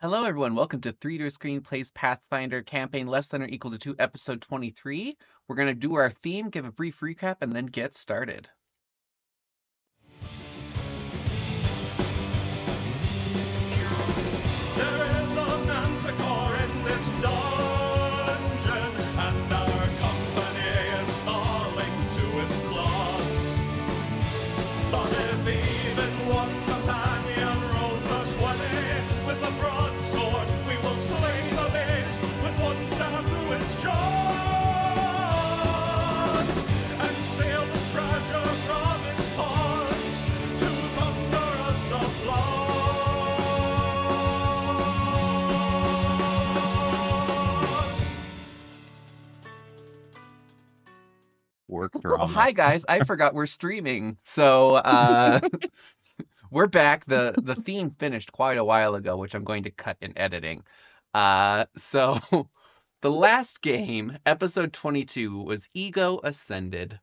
Hello, everyone. Welcome to 3 to Screen Plays Pathfinder Campaign Less Than or Equal to 2, Episode 23. We're going to do our theme, give a brief recap, and then get started. There is a manticore in this dungeon, and our company is falling to its claws. But if even one companion rolls a 20 with a broadsword, we will slay the beast with one stab through its jaws, and steal the treasure from its paws to thunderous applause. Work Oh, drama. hi, guys. I forgot we're streaming. So, we're back. The theme finished quite a while ago, which I'm going to cut in editing. So, the last game, Episode 22, was Ego Ascended.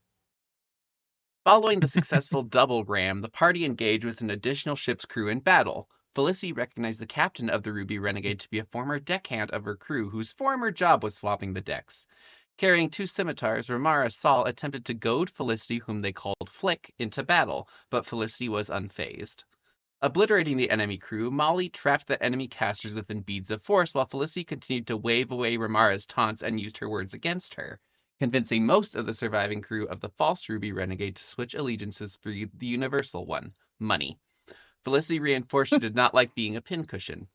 Following the successful double ram, the party engaged with an additional ship's crew in battle. Felicity recognized the captain of the Ruby Renegade to be a former deckhand of her crew, whose former job was swapping the decks. Carrying 2 scimitars, Ramara Saul attempted to goad Felicity, whom they called Flick, into battle, but Felicity was unfazed. Obliterating the enemy crew, Molly trapped the enemy casters within beads of force, while Felicity continued to wave away Ramara's taunts and used her words against her, convincing most of the surviving crew of the false Ruby Renegade to switch allegiances for the universal one, money. Felicity reinforced she did not like being a pincushion.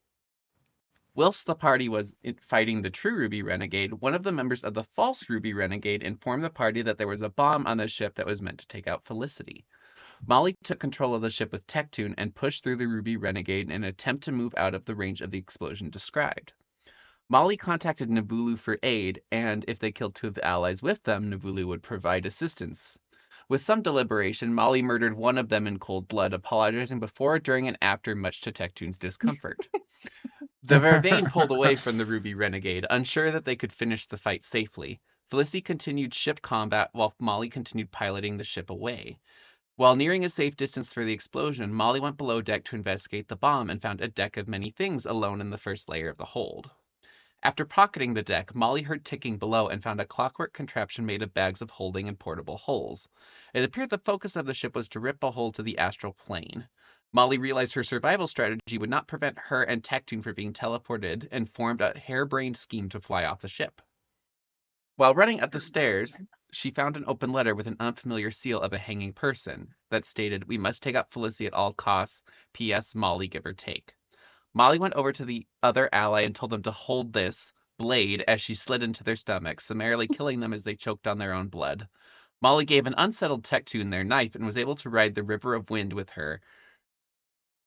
Whilst the party was fighting the true Ruby Renegade, one of the members of the false Ruby Renegade informed the party that there was a bomb on the ship that was meant to take out Felicity. Molly took control of the ship with Tectoon and pushed through the Ruby Renegade in an attempt to move out of the range of the explosion described. Molly contacted Navulu for aid, and if they killed 2 of the allies with them, Navulu would provide assistance. With some deliberation, Molly murdered one of them in cold blood, apologizing before, during, and after, much to Tectoon's discomfort. The Vervain pulled away from the Ruby Renegade, unsure that they could finish the fight safely. Felicity continued ship combat while Molly continued piloting the ship away. While nearing a safe distance for the explosion, Molly went below deck to investigate the bomb and found a deck of many things alone in the first layer of the hold. After pocketing the deck, Molly heard ticking below and found a clockwork contraption made of bags of holding and portable holes. It appeared the focus of the ship was to rip a hole to the Astral Plane. Molly realized her survival strategy would not prevent her and Tectoon from being teleported and formed a harebrained scheme to fly off the ship. While running up the stairs, she found an open letter with an unfamiliar seal of a hanging person that stated, "We must take out Felicity at all costs. P.S. Molly, give or take." Molly went over to the other ally and told them to hold this blade as she slid into their stomachs, summarily killing them as they choked on their own blood. Molly gave an unsettled Tectoon their knife and was able to ride the river of wind with her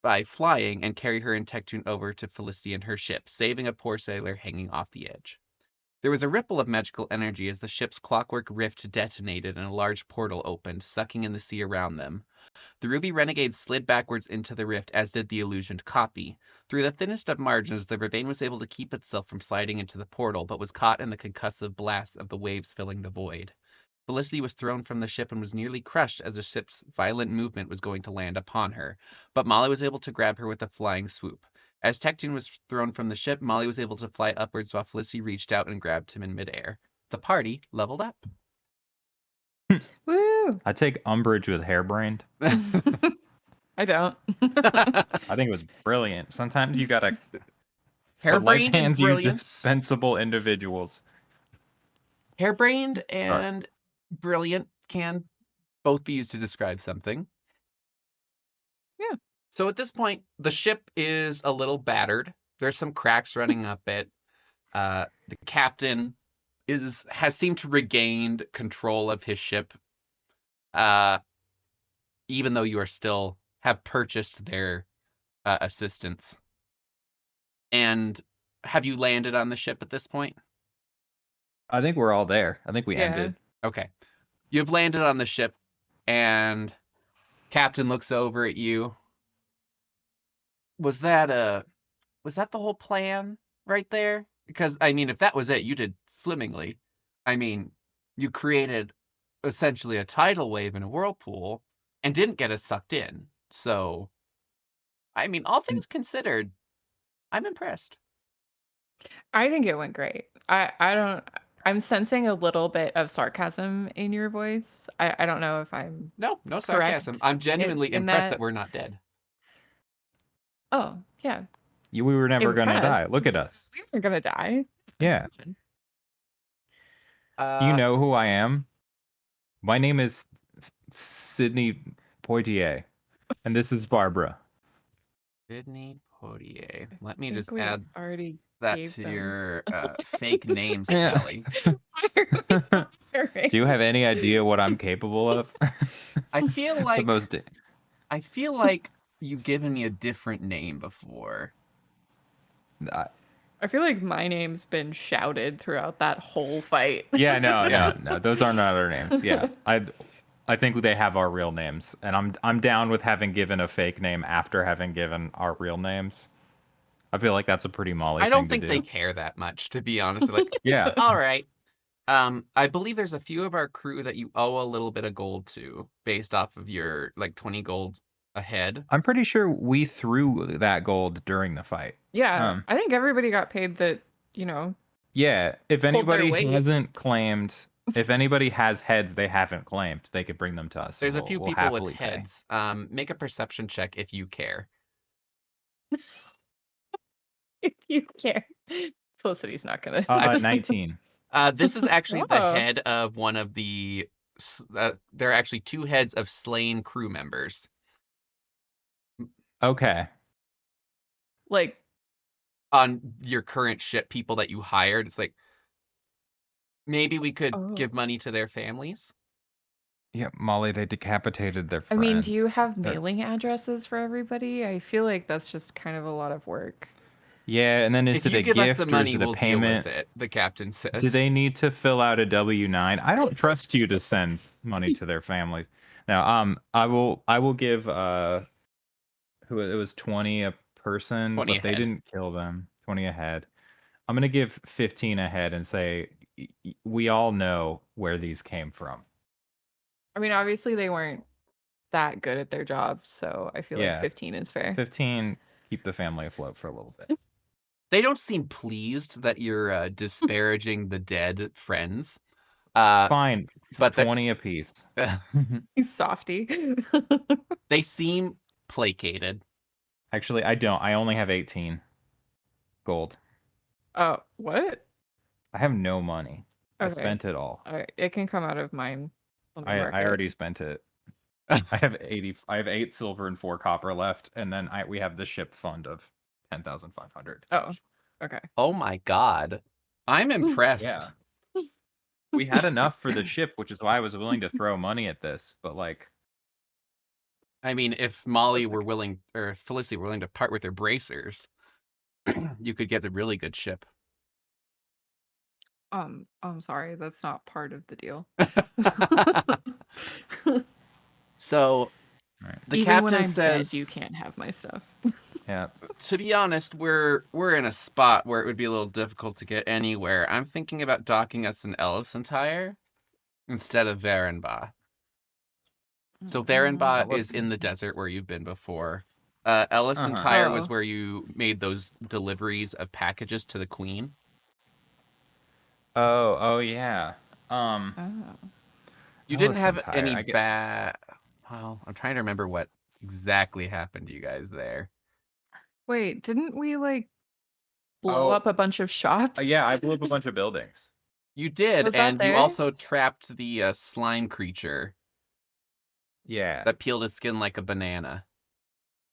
by flying and carry her and Tectoon over to Felicity and her ship, saving a poor sailor hanging off the edge. There was a ripple of magical energy as the ship's clockwork rift detonated and a large portal opened, sucking in the sea around them. The Ruby Renegade slid backwards into the rift, as did the illusioned copy. Through the thinnest of margins, the Vervain was able to keep itself from sliding into the portal, but was caught in the concussive blasts of the waves filling the void. Felicity was thrown from the ship and was nearly crushed as the ship's violent movement was going to land upon her, but Molly was able to grab her with a flying swoop. As Tectoon was thrown from the ship, Molly was able to fly upwards while Felicity reached out and grabbed him in midair. The party leveled up. Woo! I take umbrage with harebrained. I don't. I think it was brilliant. Sometimes you gotta put life Harebrained and hands you brilliance. dispensable individuals. Harebrained and brilliant can both be used to describe something. Yeah. So at this point, the ship is a little battered. There's some cracks running up it. The captain has seemed to regain control of his ship, even though you are still have purchased their assistance. And have you landed on the ship at this point? I think we're all there. I think we ended. Okay. You've landed on the ship, and Captain looks over at you. Was that the whole plan right there? Because, I mean, if that was it, you did swimmingly. I mean, you created essentially a tidal wave in a whirlpool and didn't get us sucked in. So, I mean, all things considered, I'm impressed. I think it went great. I don't. I'm sensing a little bit of sarcasm in your voice. I don't know if I'm No, no sarcasm. correct I'm genuinely in impressed that that. we're not dead. Oh yeah, We were never gonna die. impressed. Look at us. We were gonna die. Yeah. Do you know who I am? My name is Sydney Poitier, and this is Barbara. Sydney Poitier. Let me I think just we add already that gave to them. your fake names Yeah. tally. Do you have any idea what I'm capable of? I feel The like most. I feel like you've given me a different name before. I feel like my name's been shouted throughout that whole fight. Yeah, no, Yeah. no. Those are not our names. Yeah, I think they have our real names, and I'm down with having given a fake name after having given our real names. I feel like that's a pretty Molly I thing don't to think they do. care that much, to be honest. Like, Yeah. all right. I believe there's a few of our crew that you owe a little bit of gold to, based off of your like 20 gold ahead. I'm pretty sure we threw that gold during the fight. Yeah, I think everybody got paid that, Yeah, if Hold their anybody weight. hasn't claimed, if anybody has heads they haven't claimed, they could bring them to us. There's and a few we'll people with happily pay. heads. Make a perception check if you care. if you care. Felicity's not gonna. 19. This is actually the Whoa. head of one of the. There are actually two heads of slain crew members. Okay. Like, On your current ship, people that you hired. It's like maybe we could Oh. give money to their families. Yeah, Molly, they decapitated their I friends. mean, do you have mailing addresses for everybody? I feel like that's just kind of a lot of work. Yeah, and then is If it you a give us gift the or is money, it a we'll deal payment? with it. The captain says. Do they need to fill out a W-9? I don't trust you to send money to their families. Now, I will give who it was 20 a person, 20 but they ahead. didn't kill them. 20 a head. I'm gonna give 15 a head and say we all know where these came from. I mean, obviously they weren't that good at their job, so I feel like Yeah. 15 is fair. 15, keep the family afloat for a little bit. They don't seem pleased that you're disparaging the dead friends. Fine, but 20 apiece. He's softy. They seem placated. Actually, I don't. I only have 18 gold. Oh, what? I have no money. I Okay. spent it all. It can come out of mine. I already spent it. I have 8 silver and 4 copper left, and then we have the ship fund of 10,500. Oh, okay. Oh my god. I'm impressed. Yeah. We had enough for the ship, which is why I was willing to throw money at this, but like I mean, if Molly were willing, or if Felicity were willing to part with her bracers, you could get a really good ship. I'm sorry, that's not part of the deal. So, Right. the Even when captain I'm says, dead, you can't have my stuff. yeah. to be honest, we're in a spot where it would be a little difficult to get anywhere. I'm thinking about docking us in Ellisentire instead of Varenba. So Varenba is in the desert where you've been before. Ellisentire was Oh. where you made those deliveries of packages to the queen. Oh yeah. Oh. You didn't have Ellisentire, any I get- bad. Well, I'm trying to remember what exactly happened to you guys there. Wait, didn't we like blow Oh. up a bunch of shops? Yeah, I blew up a bunch of buildings. You did, Was that and you there? also trapped the slime creature Yeah. that peeled his skin like a banana.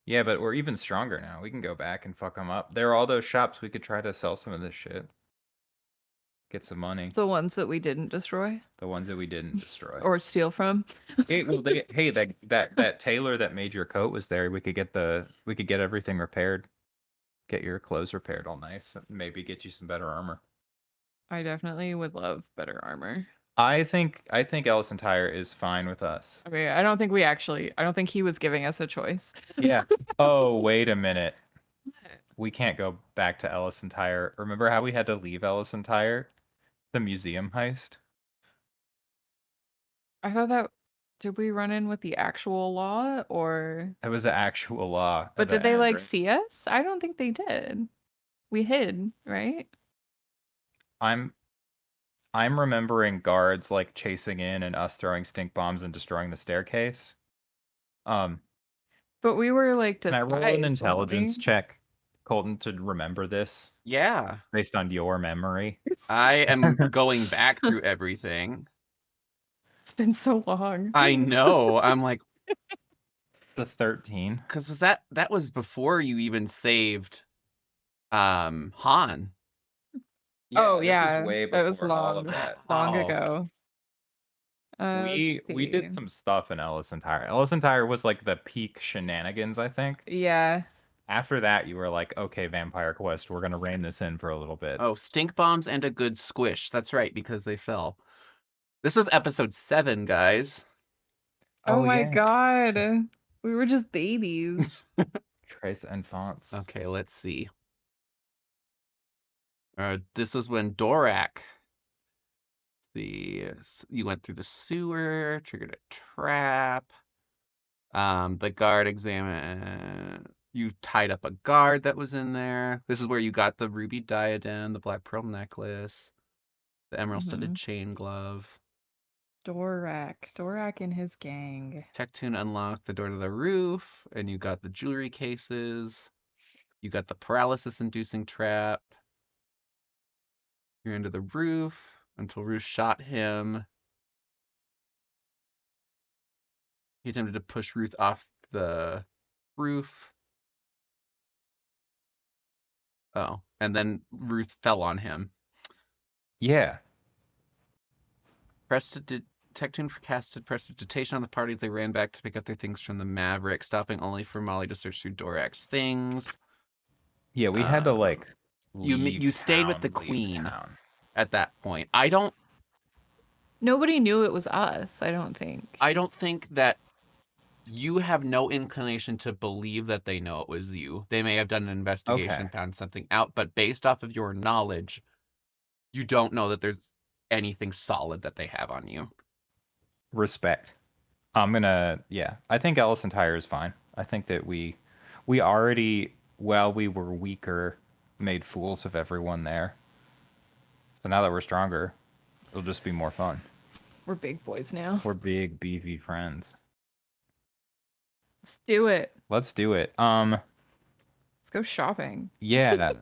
Yeah, but we're even stronger now. We can go back and fuck them up. There are all those shops. We could try to sell some of this shit. Get some money. The ones that we didn't destroy The ones that we didn't destroy. or steal from. Hey, well, that tailor that made your coat was there. We could get everything repaired. Get your clothes repaired all nice. Maybe get you some better armor. I definitely would love better armor. I think Ellisentire is fine with us. I mean, I don't think he was giving us a choice. Yeah. Oh, wait a minute. We can't go back to Ellisentire. Remember how we had to leave Ellisentire? The museum heist? I thought did we run in with the actual law or That was the actual law. but did they like see us? I don't think they did. We hid, right? I'm remembering guards like chasing in and us throwing stink bombs and destroying the staircase. Um, But we were like can I roll an disguised, weren't intelligence we? check, Colton, to remember this Yeah, based on your memory? I am going back through everything. It's been so long. I know. I'm like, The 13. because that was before you even saved Han. Oh, this yeah, was way that was before all of long, that. long Oh. ago. We Let's did see. some stuff in Ellis and Tyre. Ellis and Tyre was like the peak shenanigans, I think. Yeah. After that, you were like, okay, Vampire Quest, we're gonna rein this in for a little bit. Oh, stink bombs and a good squish. That's right, because they fell. This was episode 7, guys. Oh, my yeah. god. We were just babies. Trace and fonts. Okay, let's see. This was when Dorak. You went through the sewer, triggered a trap. The guard examined. You tied up a guard that was in there. This is where you got the ruby diadem, the black pearl necklace, the emerald-studded chain glove. Dorak and his gang. Tectoon unlocked the door to the roof, and you got the jewelry cases. You got the paralysis-inducing trap. You're into the roof until Ruth shot him. He attempted to push Ruth off the roof. Oh, and then Ruth fell on him. Yeah. Tectoon casted prestidigitation on the party as they ran back to pick up their things from the Maverick, stopping only for Molly to search through Dorak's things. Yeah, we had to like you stayed with the queen at that point. Nobody knew it was us, I don't think. I don't think that you have no inclination to believe that they know it was you. They may have done an investigation, found something out, but based off of your knowledge, you don't know that there's anything solid that they have on you. Respect. I think Ellis and Tyre is fine. I think that we already, while we were weaker, made fools of everyone there. So now that we're stronger, it'll just be more fun. We're big boys now. We're big, beefy friends. Let's do it. Let's do it. Let's go shopping. Yeah.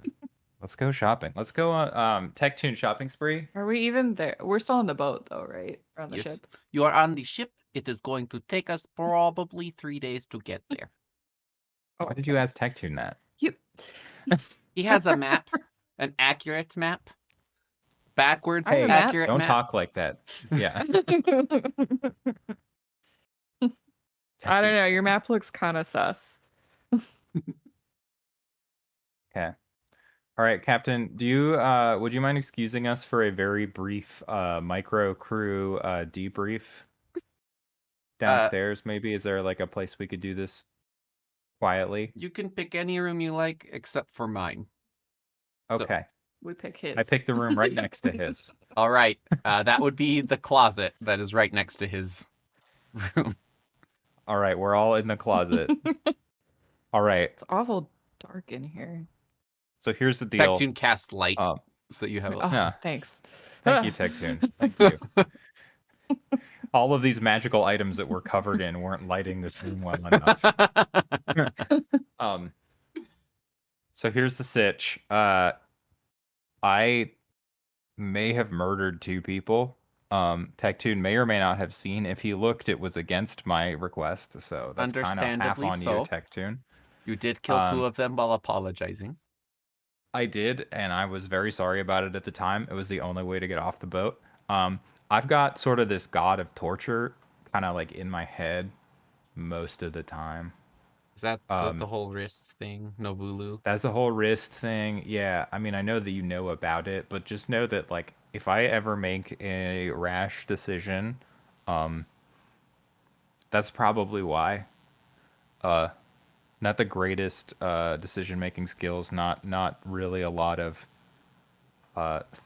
Let's go shopping. Let's go on Tectoon shopping spree. Are we even there? We're still on the boat though, right? We're on the Yes. ship. You are on the ship. It is going to take us probably 3 days to get there. Why did you ask Tectoon that? He has a map, an accurate map. Backwards I have a map. accurate Don't map. talk like that. Yeah. I don't know. Your map looks kind of sus. Okay. All right, Captain, do you would you mind excusing us for a very brief micro crew debrief downstairs maybe? Is there like a place we could do this quietly? You can pick any room you like except for mine. Okay. We pick his. I picked the room right next to his. All right. That would be the closet that is right next to his room. All right, we're all in the closet. All right. It's awful dark in here. So here's the deal. Tectoon cast light Oh, so that you have. Oh, Yeah. thanks. thank you, Tectoon. Thank you. All of these magical items that we're covered in weren't lighting this room well enough. So here's the sitch. I may have murdered 2 people. Tectoon may or may not have seen. If he looked, it was against my request. So that's kind of half Understandably on you, so. Tectoon. You did kill 2 of them while apologizing. I did, and I was very sorry about it at the time. It was the only way to get off the boat. I've got sort of this god of torture kind of like in my head most of the time. Is that the whole wrist thing, Novulu? That's the whole wrist thing. Yeah, I mean, I know that you know about it, but just know that like if I ever make a rash decision, that's probably why. Not the greatest decision-making skills, not really a lot of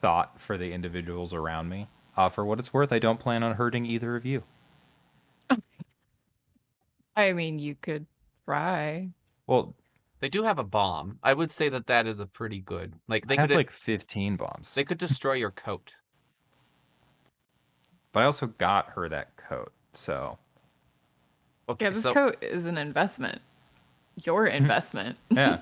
thought for the individuals around me. For what it's worth, I don't plan on hurting either of you. I mean, you could try. Well, They do have a bomb. I would say that is a pretty good. Like I they have could like 15 bombs. they could destroy your coat. But I also got her that coat, so Okay, Yeah, this so coat is an investment. Your investment. yeah.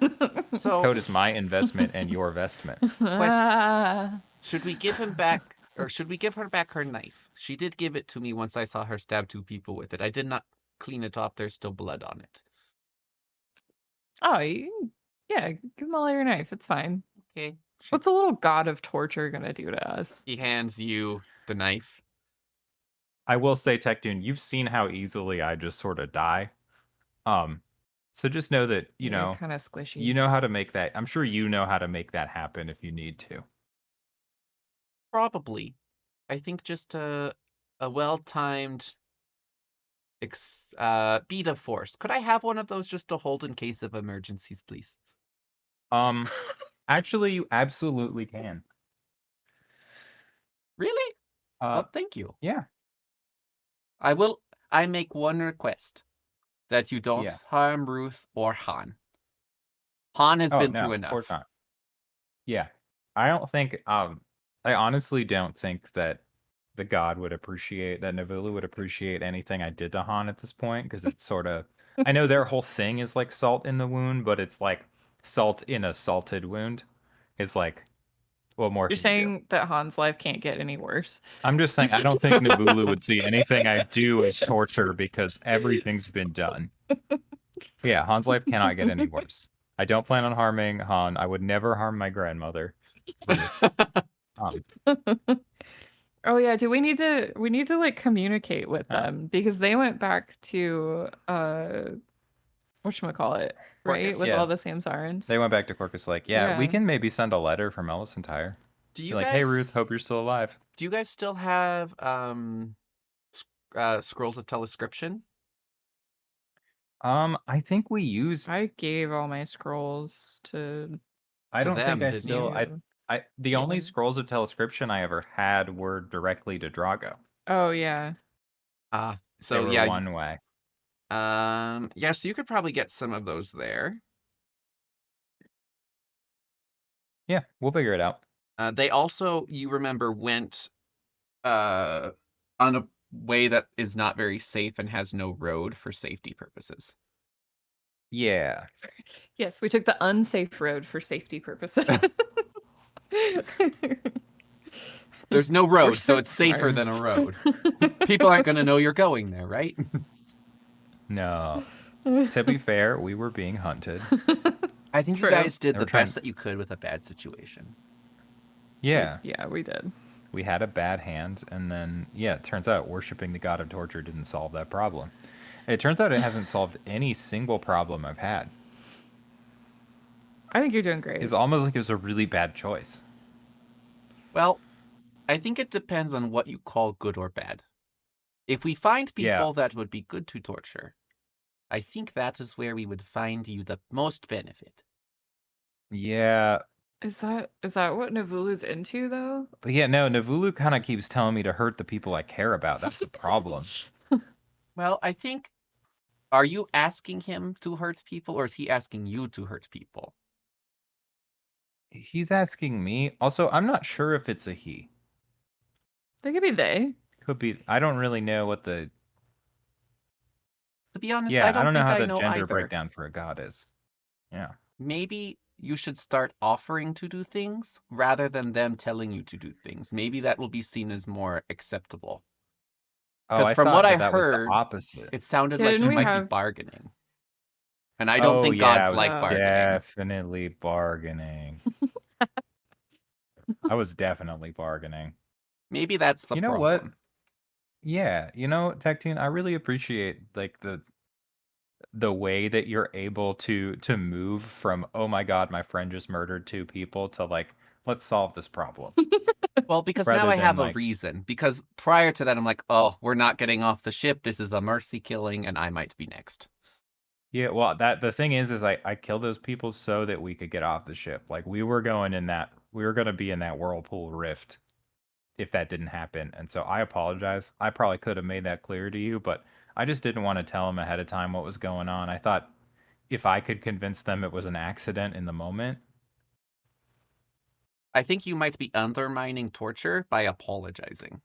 so Coat is my investment and your vestment. Ah. should we give him back, or should we give her back her knife? She did give it to me once I saw her stab 2 people with it. I did not clean it off. There's still blood on it. Oh, yeah, give him all your knife. It's fine. Okay. What's a little god of torture gonna do to us? He hands you the knife. I will say, Techdune, you've seen how easily I just sort of die. So just know that, you You're know, kind of squishy. you know how to make that. I'm sure you know how to make that happen if you need to. Probably. I think just a well-timed beat of force. Could I have one of those just to hold in case of emergencies, please? Actually, you absolutely can. Really? Uh, Well, thank you. yeah. I make one request. That you don't Yes. harm Ruth or Han. Han has been through enough. Of course not. Yeah. I don't think, I honestly don't think that the god would appreciate, that Navulu would appreciate anything I did to Han at this point, because it's sort of, I know their whole thing is like salt in the wound, but it's like salt in a salted wound. It's like, what more You're can you do? saying that Han's life can't get any worse. I'm just saying, I don't think Navulu would see anything I do as torture because everything's been done. Yeah, Han's life cannot get any worse. I don't plan on harming Han. I would never harm my grandmother. Oh yeah, we need to like communicate with them because they went back to whatchamacallit, right? Corcus. With Yeah. all the Samsarans. They went back to Corcus like, yeah, we Yeah. can maybe send a letter from Elisantire. Do Be you like, guys, hey Ruth, hope you're still alive. do you guys still have scrolls of telescription? I think we used. I gave all my scrolls to I don't them, think I didn't still. you. The only Yeah. scrolls of telescription I ever had were directly to Drago. Oh yeah. So They were yeah, one way. yeah, so you could probably get some of those there. Yeah, we'll figure it out. They also, you remember, went on a way that is not very safe and has no road for safety purposes. Yeah. Yes, we took the unsafe road for safety purposes. There's no We're road, so it's safer smart. than a road. People aren't going to know you're going there, right? No. To be fair, we were being hunted. I think True. you guys did They the were trying- best that you could with a bad situation. Yeah. Yeah, we did. We had a bad hand, and then, yeah, it turns out worshiping the god of torture didn't solve that problem. It turns out it hasn't solved any single problem I've had. I think you're doing great. It's almost like it was a really bad choice. Well, I think it depends on what you call good or bad. If we find people Yeah. that would be good to torture, I think that is where we would find you the most benefit. Yeah. Is that what Navulu's into though? But yeah, no, Navulu kind of keeps telling me to hurt the people I care about. That's the problem. Well, I think, are you asking him to hurt people, or is he asking you to hurt people? He's asking me. Also, I'm not sure if it's a he. They could be they. Could be. I don't really know what the. To be honest, Yeah, I don't know think how I the know gender either. breakdown for a god is. Yeah. Maybe you should start offering to do things rather than them telling you to do things. Maybe that will be seen as more acceptable. Oh, 'Cause I from thought what I that was heard, the opposite. It sounded Yeah, like didn't you we might be have- bargaining. And I don't think yeah, I gods was like bargaining. definitely bargaining. I was definitely bargaining. Maybe that's the You know problem. what? Yeah, Tectune, I really appreciate like the way that you're able to move from, oh my god, my friend just murdered 2 people, to like, let's solve this problem. Well, because Rather now I than, have a like- reason. Because prior to that, I'm like, oh, we're not getting off the ship. This is a mercy killing, and I might be next. Yeah, well, the thing is I killed those people so that we could get off the ship. Like we were going to be in that whirlpool rift if that didn't happen. And so I apologize. I probably could have made that clear to you, but I just didn't want to tell him ahead of time what was going on. I thought if I could convince them it was an accident in the moment. I think you might be undermining torture by apologizing.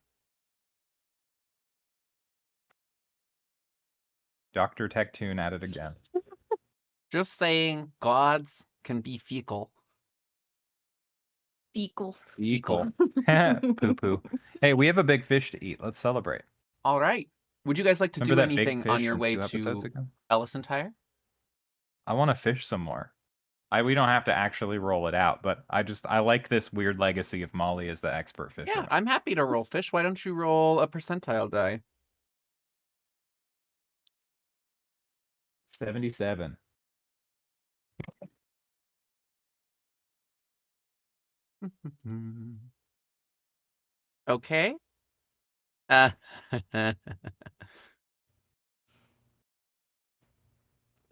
Dr. Tectoon at it again. Just saying, gods can be fecal. Fecal. Equal. Poo poo. Hey, we have a big fish to eat. Let's celebrate. All right. Would you guys like to Remember do that big anything fish on your from way 2 episodes to ago? Ellison Tire? I want to fish some more. We don't have to actually roll it out, but I like this weird legacy of Molly as the expert fisherman. Yeah, I'm happy to roll fish. Why don't you roll a percentile die? 77. Okay.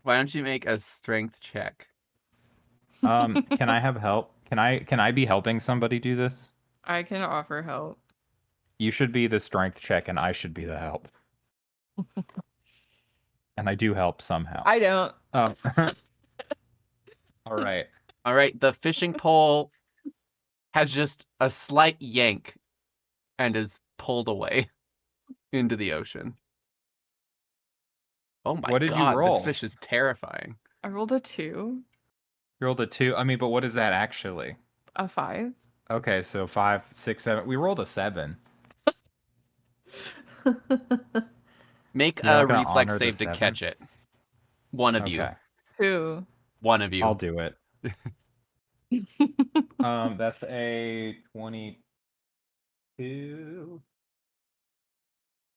Why don't you make a strength check? Can I have help? Can I be helping somebody do this? I can offer help. You should be the strength check and I should be the help. And I do help somehow. I don't. All right. All right, the fishing pole has just a slight yank and is pulled away into the ocean. Oh my What did you god, roll? this fish is terrifying. I rolled a 2, You rolled a 2. I mean, but what is that actually? a 5. Okay, so 5, 6, 7. We rolled a 7. Make You're not a gonna reflex honor the save to 7? catch it. One of you. Okay. 2. One of you. I'll do it. That's a 22.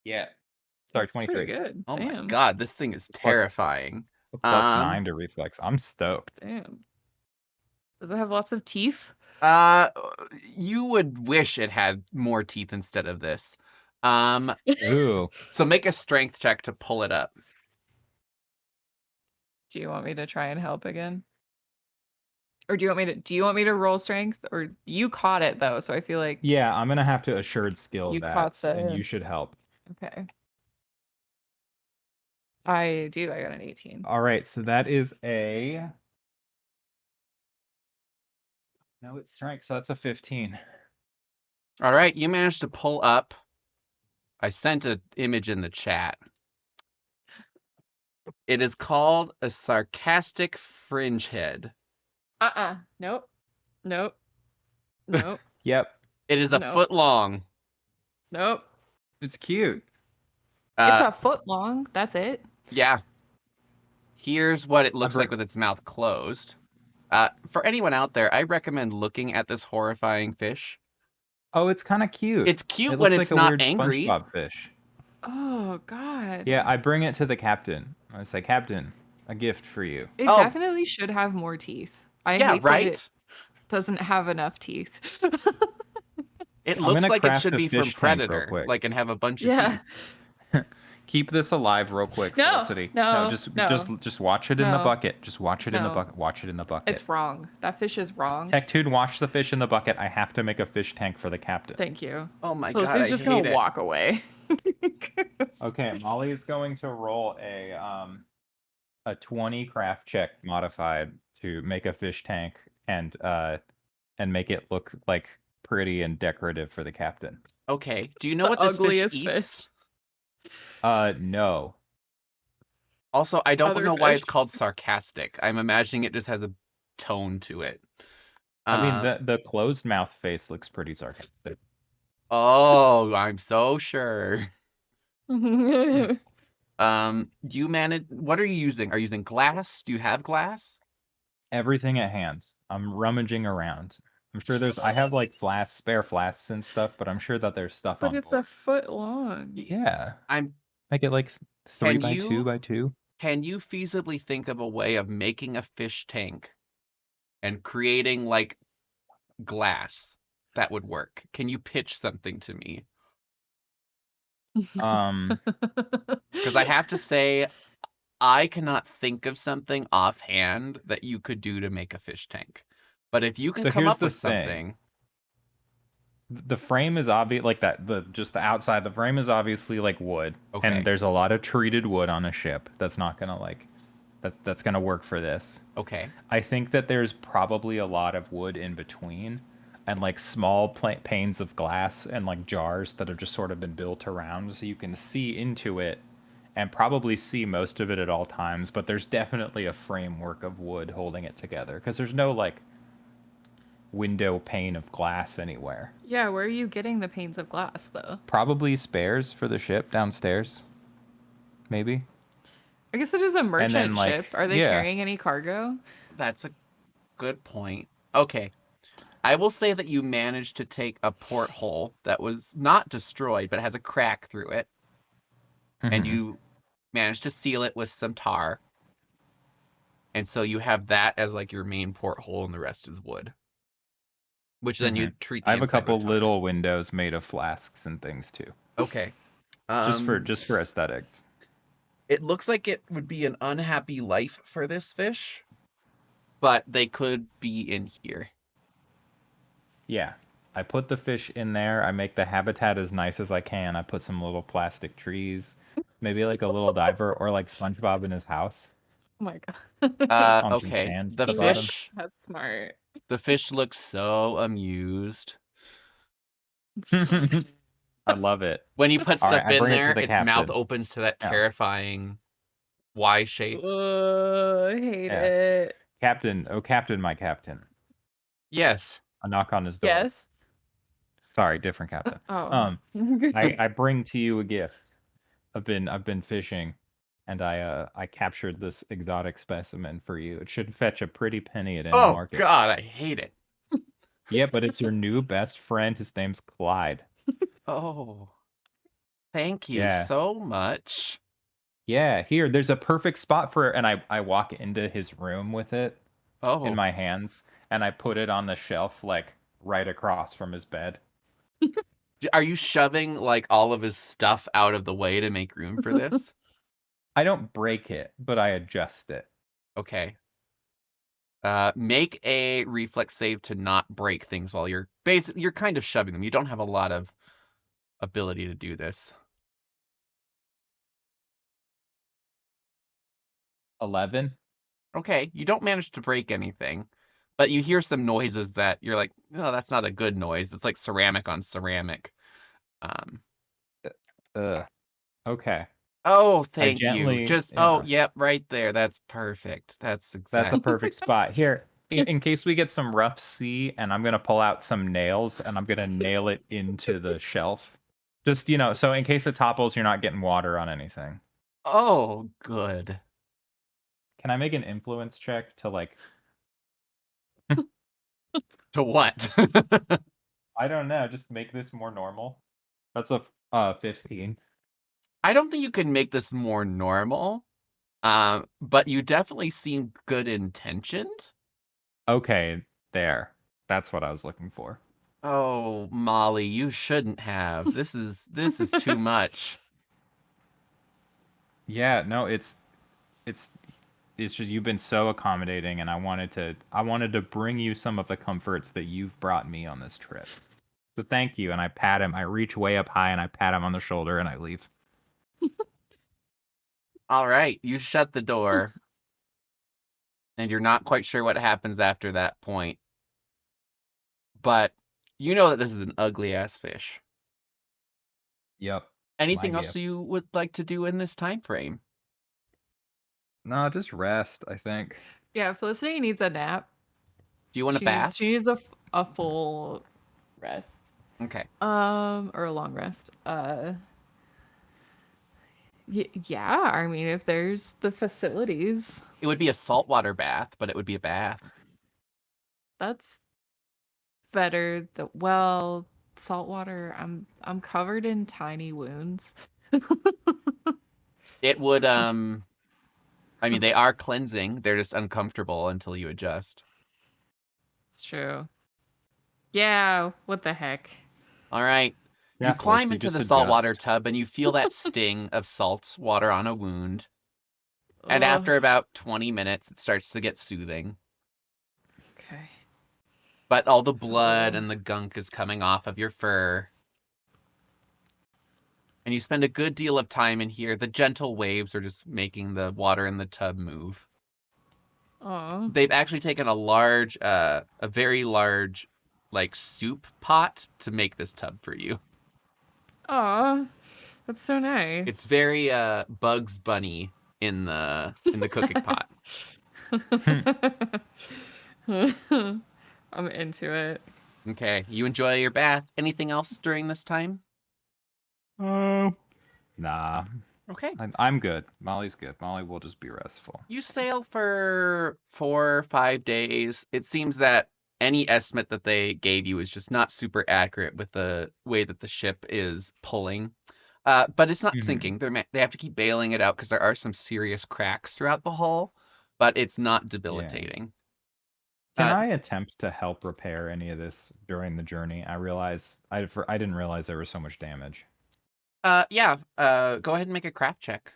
Yeah. Sorry, That's pretty 23. good. Oh my Damn. god, this thing is terrifying. Plus 9 to reflex. I'm stoked. Damn. Does it have lots of teeth? You would wish it had more teeth instead of this. Ooh. So make a strength check to pull it up. Do you want me to try and help again? Or do you want me to roll strength? Or you caught it though, so I feel like Yeah, I'm gonna have to assured skill You that, caught and the- you should help. okay. I do. I got an 18. All right, so that is a. No, it's strength, so that's a 15. All right, you managed to pull up. I sent an image in the chat. It is called a sarcastic fringe head. Nope. Nope. Nope. Yep, It is a No. foot long. Nope. it's cute. It's a foot long. That's it. Yeah. Here's what it looks I've like with its mouth closed. For anyone out there, I recommend looking at this horrifying fish. Oh, it's kind of cute. It's cute It when looks it's like a not weird angry. SpongeBob fish. Oh God. Yeah, I bring it to the captain. I say, Captain, a gift for you. It Oh. definitely should have more teeth. I Yeah, hate that right? it doesn't have enough teeth. It I'm looks gonna like it craft should a be from fish tank real Predator, quick. like and have a bunch of Yeah. teeth. Keep this alive real quick, No, Felicity. no, just watch it in the no, bucket. Just watch it in the no. bucket. Watch it in the bucket. It's wrong. That fish is wrong. Tectoon, watch the fish in the bucket. I have to make a fish tank for the captain. Thank you. Oh my So god, I she's just hate gonna it. walk away. Okay, Molly is going to roll a 20 craft check modified to make a fish tank and make it look like pretty and decorative for the captain. Okay, do you know The what this fish ugliest eats? No. Also, I don't Other know why it's fish. called sarcastic. I'm imagining it just has a tone to it. I mean, the closed mouth face looks pretty sarcastic. Oh, I'm so sure. I Do you manage? What are you using? Are you using glass? Do you have glass? Everything at hand. I'm rummaging around. I'm sure I have like spare flasks and stuff, but I'm sure that there's stuff but on it's board. a foot long. Yeah. I'm. Make it like 3 Can by you- 2 by 2. Can you feasibly think of a way of making a fish tank and creating like glass that would work? Can you pitch something to me? Because I have to say, I cannot think of something offhand that you could do to make a fish tank. But if you can So come here's up the with thing. something, The frame is obvious, like that. Just the outside. The frame is obviously like wood, Okay. and there's a lot of treated wood on a ship. That's not gonna like That's gonna work for this. Okay. I think that there's probably a lot of wood in between, and like small panes of glass and like jars that have just sort of been built around, so you can see into it, and probably see most of it at all times. But there's definitely a framework of wood holding it together, because there's no like window pane of glass anywhere. Yeah, where are you getting the panes of glass, though? Probably spares for the ship downstairs. Maybe. I guess it is a merchant like, ship. Are they yeah. carrying any cargo? That's a good point. Okay. I will say that you managed to take a porthole that was not destroyed, but has a crack through it. And you managed to seal it with some tar. And so you have that as like your main porthole, and the rest is wood. Which then you treat the I have a inside couple with tar. little windows made of flasks and things too. Okay. Just for aesthetics. It looks like it would be an unhappy life for this fish, but they could be in here. Yeah. I put the fish in there. I make the habitat as nice as I can. I put some little plastic trees, maybe like a little diver, or like SpongeBob in his house. Oh my god. On some Okay. sand The at the bottom. fish. That's smart. The fish looks so amused. I love it. When you put All stuff right, I in bring it to there, the its mouth captain. opens to that Yeah. terrifying Y shape. I hate Yeah. it. Captain, oh captain, my captain. Yes. I knock on his door. Yes. Sorry, different captain. Oh. I bring to you a gift. I've been fishing, and I captured this exotic specimen for you. It should fetch a pretty penny at any Oh market. God, I hate it. Yeah, but it's your new best friend. His name's Clyde. Oh. Thank you Yeah. so much. Yeah, here, there's a perfect spot for it. And I walk into his room with it Oh. in my hands, and I put it on the shelf, like, right across from his bed. Are you shoving like all of his stuff out of the way to make room for this? I don't break it, but I adjust it. Okay. Make a reflex save to not break things while you're kind of shoving them. You don't have a lot of ability to do this. 11. Okay, you don't manage to break anything, but you hear some noises that you're like, oh, that's not a good noise. It's like ceramic on ceramic. Okay. Oh, thank you. gently- Just yeah. yep, right there. That's perfect. That's That's a exactly. perfect spot. Here, in case we get some rough sea, and I'm going to pull out some nails, and I'm going to nail it into the shelf. Just, so in case it topples, you're not getting water on anything. Oh, good. Can I make an influence check to, like... To what? I don't know, just make this more normal? That's a 15. I don't think you can make this more normal, but you definitely seem good intentioned. Okay, there. That's what I was looking for. Oh, Molly, you shouldn't have. This is too much. Yeah, no, it's just you've been so accommodating, and I wanted to bring you some of the comforts that you've brought me on this trip. So thank you, and I pat him. I reach way up high, and I pat him on the shoulder, and I leave. All right, you shut the door, and you're not quite sure what happens after that point. But you know that this is an ugly-ass fish. Yep. Anything My else gift. you would like to do in this time frame? No, just rest, I think. Yeah, Felicity needs a nap. Do you want a bath? She needs a full rest. Okay. Or a long rest. Yeah, I mean, if there's the facilities, It would be a saltwater bath, but it would be a bath. that's better. Well, saltwater, I'm covered in tiny wounds. It would, I mean, they are cleansing. They're just uncomfortable until you adjust. It's true. Yeah, what the heck? All right. Yeah, You climb Felicity, into just the saltwater adjust. tub and you feel that sting of salt water on a wound. And Ugh, after about 20 minutes, it starts to get soothing. okay. But all the blood Ugh. and the gunk is coming off of your fur. And you spend a good deal of time in here. The gentle waves are just making the water in the tub move. Aw. They've actually taken a very large, like, soup pot to make this tub for you. Aw. That's so nice. It's very Bugs Bunny in the cooking pot. I'm into it. Okay, you enjoy your bath. Anything else during this time? Nah. Okay. I'm good. Molly's good. Molly will just be restful. You sail for 4 or 5 days. It seems that any estimate that they gave you is just not super accurate with the way that the ship is pulling. But it's not sinking. They have to keep bailing it out because there are some serious cracks throughout the hull, but it's not debilitating. Can I attempt to help repair any of this during the journey? I didn't realize there was so much damage. Yeah. Go ahead and make a craft check.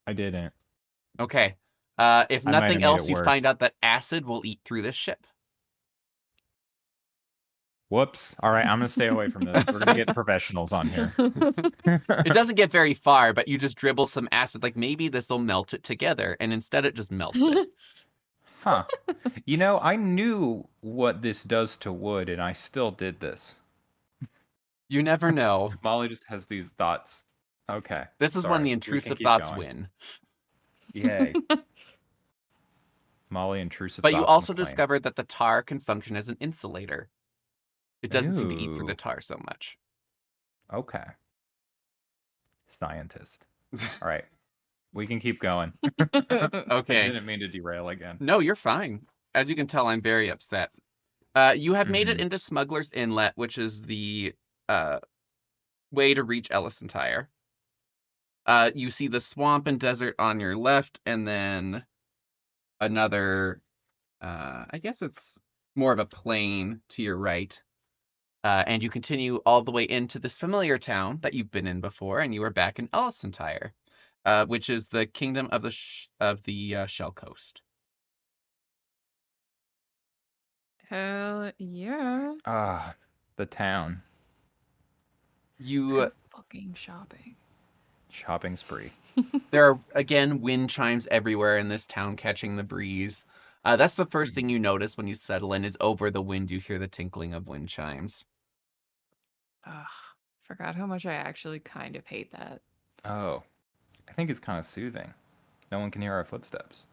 I didn't. Okay. If I might have nothing made else, it you find worse. out that acid will eat through this ship. Whoops. All right, I'm going to stay away from this. We're going to get professionals on here. It doesn't get very far, but you just dribble some acid. Like, maybe this will melt it together, and instead it just melts it. Huh. You know, I knew what this does to wood, and I still did this. You never know. Molly just has these thoughts. Okay. This is when sorry, the we can intrusive keep thoughts going. win. Yay. Molly intrusive But you thoughts also McLean. discovered that the tar can function as an insulator. It doesn't seem to eat through the Ooh. tar so much. Okay. Scientist. All right. We can keep going. I Okay. didn't mean to derail again. No, you're fine. As you can tell, I'm very upset. You have made it Mhm. into Smuggler's Inlet, which is the way to reach Ellisantire. You see the swamp and desert on your left, and then another, I guess it's more of a plain to your right. And you continue all the way into this familiar town that you've been in before, and you are back in Ellisantire, which is the kingdom of the Shell Coast. Hell yeah. Ah, the town. Let's You go fucking shopping. Shopping spree. There are, again, wind chimes everywhere in this town catching the breeze. That's the first thing you notice when you settle in, is over the wind you hear the tinkling of wind chimes. Ugh. Forgot how much I actually kind of hate that. Oh. I think it's kind of soothing. No one can hear our footsteps.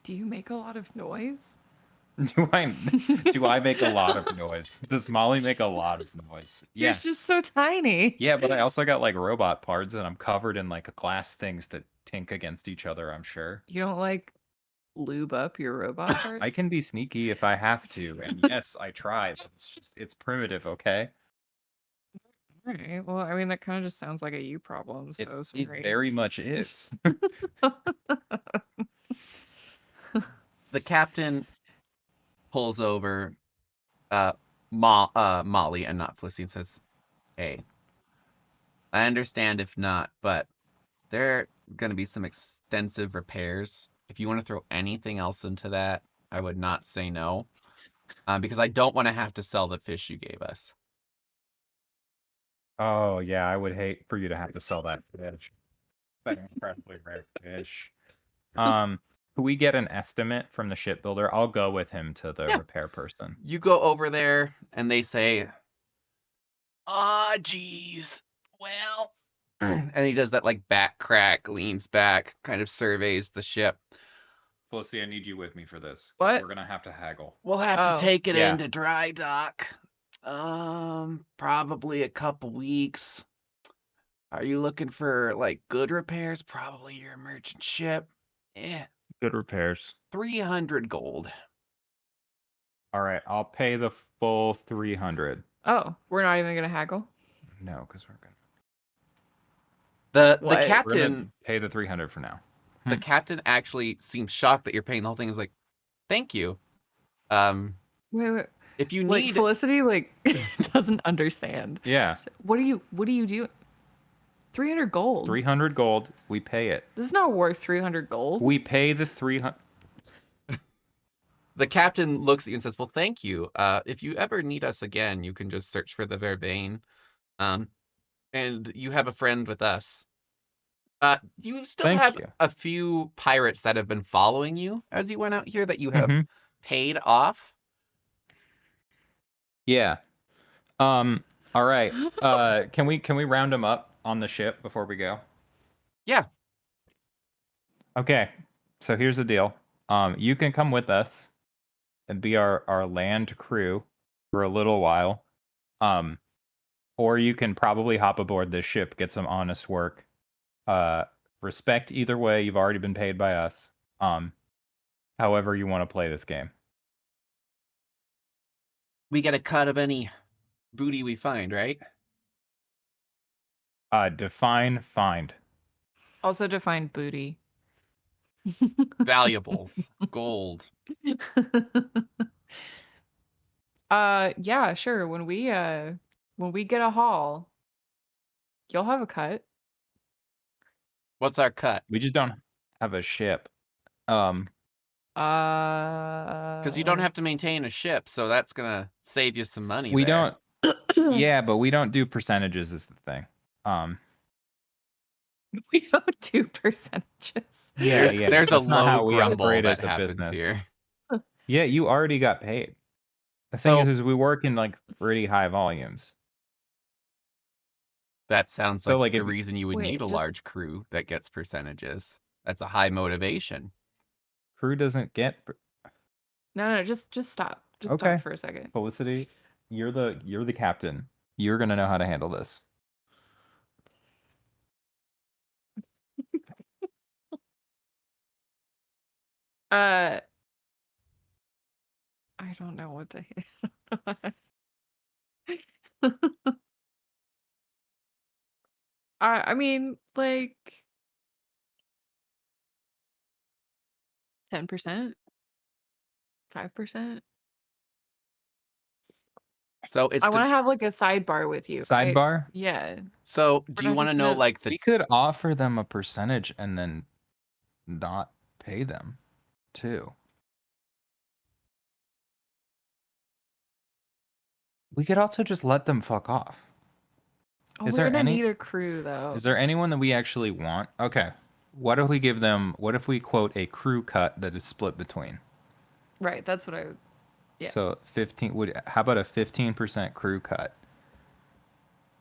Do you make a lot of noise? Do I make a lot of noise? Does Molly make a lot of noise? Yes. You're just so tiny. Yeah, but I also got like robot parts and I'm covered in like glass things that tink against each other, I'm sure. You don't like lube up your robot parts? I can be sneaky if I have to. And yes, I try, but it's primitive, okay? Alright. Well, I mean, that kind of just sounds like a you problem. So It sorry. very much is. The captain pulls over Molly and not Felicity and says, "Hey, I understand if not, but there are going to be some extensive repairs. If you want to throw anything else into that, I would not say no, because I don't want to have to sell the fish you gave us." Oh, yeah, I would hate for you to have to sell that fish. That incredibly rare fish. Could we get an estimate from the shipbuilder? I'll go with him to the Yeah. repair person. You go over there, and they say, geez, well," and he does that like back crack, leans back, kind of surveys the ship. Felicity, I need you with me for this. What? We're gonna have to haggle. We'll have Oh, to take it yeah. into dry dock. Probably a couple weeks. Are you looking for like good repairs? Probably your merchant ship. Yeah, Good repairs. 300 gold. All right, I'll pay the full 300. Oh, we're not even gonna haggle. No, because we're gonna The What? captain pay the 300 for now. the captain actually seems shocked that you're paying the whole thing. Is like, "Thank you. Wait. If you Like need Felicity, like doesn't understand. Yeah, What are you doing? 300 gold. 300 gold. We pay it. This is not worth 300 gold. We pay the 300. The captain looks at you and says, "Well, thank you. If you ever need us again, you can just search for the Vervain. And you have a friend with us. You still Thank have you. a few pirates that have been following you as you went out here that you have Mhm. paid off. Yeah. All right. Can we round them up on the ship before we go? Yeah. Okay. So here's the deal. You can come with us and be our land crew for a little while. Or you can probably hop aboard this ship, get some honest work. Respect either way. You've already been paid by us. However you want to play this game. We get a cut of any booty we find, right? Define find. Also define booty. Valuables, gold. Yeah, sure. When we get a haul, you'll have a cut. What's our cut? We just don't have a ship. Because you don't have to maintain a ship, so that's gonna save you some money. We there. don't. Yeah, but we don't do percentages. Is the thing. We don't do percentages. Yeah, There's a that's not how low we grumble operate that as a happens business. here. Yeah, you already got paid. The thing So- is we work in like pretty high volumes. That sounds So, like like, the if- reason you would Wait, need a just- large crew that gets percentages. That's a high motivation. Crew doesn't get No, just stop. Just Okay. stop for a second. Felicity. You're the captain. You're gonna know how to handle this. I don't know what to I mean, like 10%? 5%? So it's I want to have like a sidebar with you. right? Sidebar? Yeah. so We're do you not want to just know gonna- like We the could offer them a percentage and then not pay them too. We could also just let them fuck off. Oh, Is we're there gonna any- need a crew though. Is there anyone that we actually want? Okay. What if we give them, what if we quote a crew cut that is split between? Right, that's what I Yeah. So 15 how about a 15% crew cut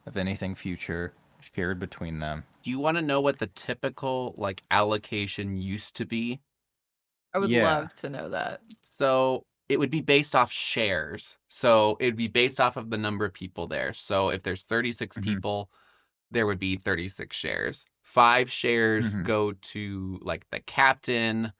of anything future shared between them? do you want to know what the typical like allocation used to be? I would Yeah. love to know that. So it would be based off shares. So it would be based off of the number of people there. So if there's 36 Mhm. people, there would be 36 shares. 5 shares Mhm. go to like the captain.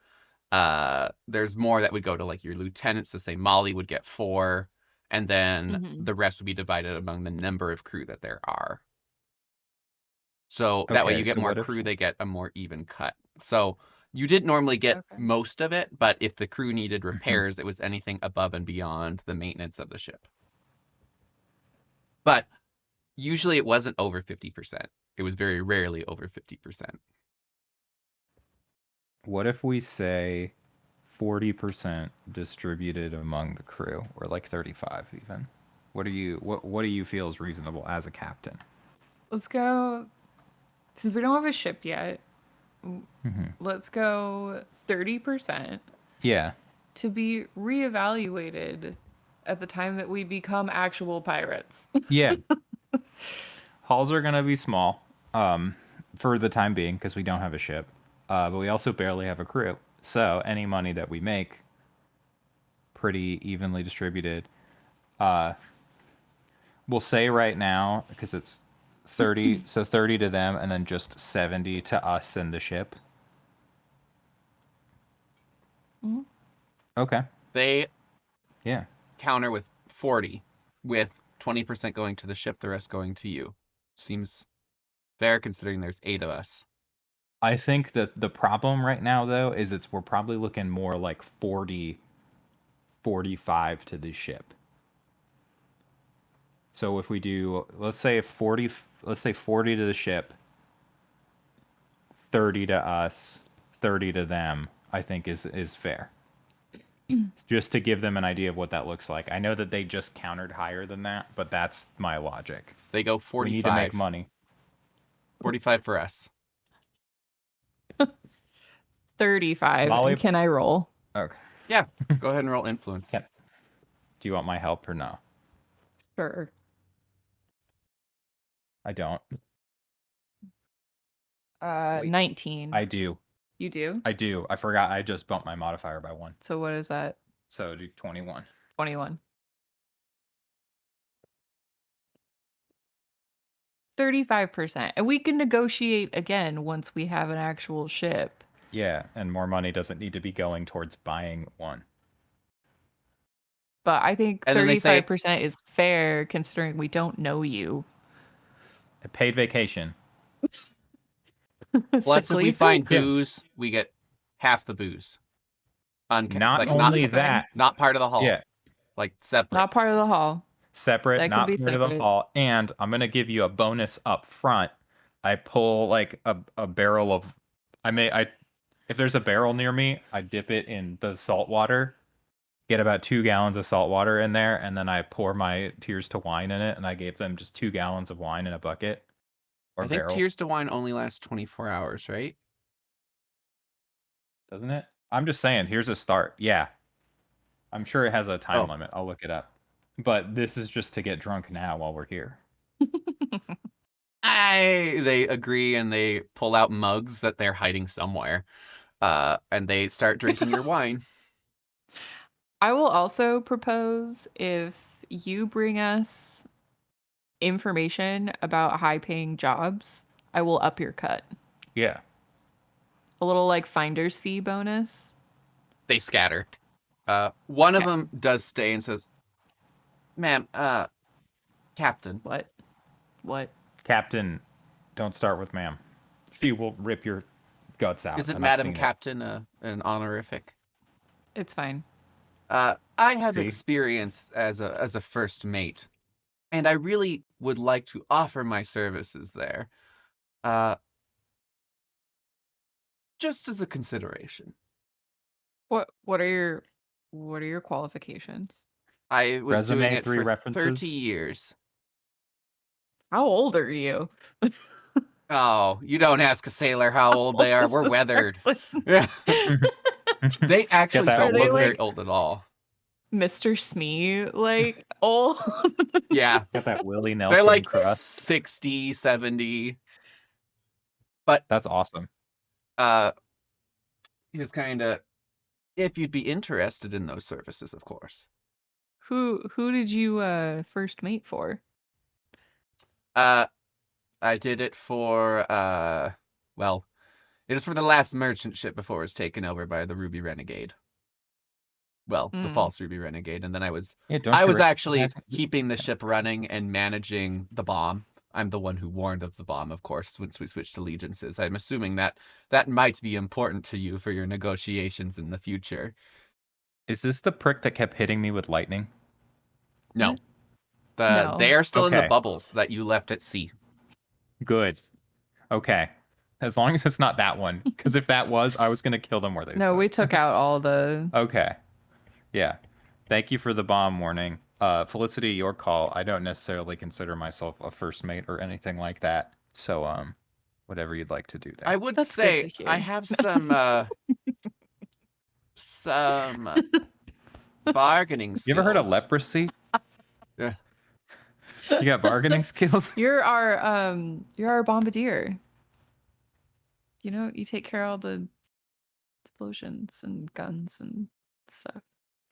There's more that would go to like your lieutenant. So say Molly would get 4, and then Mhm. the rest would be divided among the number of crew that there are. So that way Okay, you get so more what if- crew, they get a more even cut. So you didn't normally get Okay. most of it, but if the crew needed repairs, it was anything above and beyond the maintenance of the ship. But usually it wasn't over 50%. It was very rarely over 50%. What if we say 40% distributed among the crew, or like 35 even? What do you feel is reasonable as a captain? Let's go since we don't have a ship yet. Mhm. Let's go 30% Yeah. to be reevaluated at the time that we become actual pirates. Yeah. Halls are gonna be small, for the time being because we don't have a ship, but we also barely have a crew. So any money that we make, pretty evenly distributed. We'll say right now because it's 30, so 30 to them, and then just 70 to us and the ship. Mhm. Okay. They Yeah. counter with 40, with 20% going to the ship, the rest going to you. Seems fair considering there's 8 of us. I think that the problem right now though is we're probably looking more like 40, 45 to the ship. So if we do, let's say 40 to the ship, 30 to us, 30 to them, I think is fair. Just to give them an idea of what that looks like. I know that they just countered higher than that, but that's my logic. They go 45. We need to make money. 45 for us. 35. Molly- And can I roll? Okay. Yeah, go ahead and roll influence. Yeah. Do you want my help or no? Sure. I don't. Wait. 19. I do. You do? I do. I forgot. I just bumped my modifier by 1. So what is that? So do 21. 21. 35%. And we can negotiate again once we have an actual ship. Yeah, and more money doesn't need to be going towards buying one. But I think And then they say- 35% is fair considering we don't know you. A paid vacation. Plus, Sick if we leave? find Yeah. booze, we get half the booze. Not only that. not part of the haul. Yeah, Like separate. Not part of the haul. separate, That could not be part of the separate. haul. And I'm gonna give you a bonus up front. I pull like a barrel of, if there's a barrel near me, I dip it in the salt water, get about 2 gallons of salt water in there, and then I pour my Tears to Wine in it, and I gave them just 2 gallons of wine in a bucket or I think barrel. Tears to Wine only lasts 24 hours, right? Doesn't it? I'm just saying, here's a start. Yeah. I'm sure it has a time Oh. limit. I'll look it up. But this is just to get drunk now while we're here. They agree and they pull out mugs that they're hiding somewhere. And they start drinking your wine. I will also propose if you bring us information about high-paying jobs, I will up your cut. Yeah. A little like finder's fee bonus. They scatter. One of Okay. them does stay and says, "Ma'am, Captain, What? Captain, don't start with ma'am. She will rip your guts out. isn't and I've Madam seen it. Captain an honorific? It's fine. I have See? experience as a first mate, and I really would like to offer my services there. Just as a consideration. What are your qualifications? I was Resume, doing it 3 for references? 30 years. How old are you? Oh, you don't ask a sailor how old they are. is We're this weathered. person? Yeah. They actually that don't old look very like- old at all. Mr. Smee, like old. Yeah. Got that Willie Nelson They're like crust. 60, 70. That's awesome. Just kind of, if you'd be interested in those services, of course. Who did you first mate for? I did it for, well, it was for the last merchant ship before it was taken over by the Ruby Renegade. Well, the Mm. false Ruby Renegade, and then I was Yeah, don't I you was actually recognize it? keeping the ship running and managing the bomb. I'm the one who warned of the bomb, of course, once we switched allegiances. I'm assuming that might be important to you for your negotiations in the future. Is this the prick that kept hitting me with lightning? No. What? No. They are still in the Okay. bubbles that you left at sea. Good. Okay. As long as it's not that one. Because if that was, I was going to kill them where they No, we took out all the. Okay. Yeah. Thank you for the bomb warning. Felicity, your call. I don't necessarily consider myself a first mate or anything like that. So, whatever you'd like to do there. I would That's good say to I hear. have some bargaining skills. You ever heard of leprosy? Yeah. You got bargaining skills? You're our bombardier. You know, you take care of all the explosions and guns and stuff.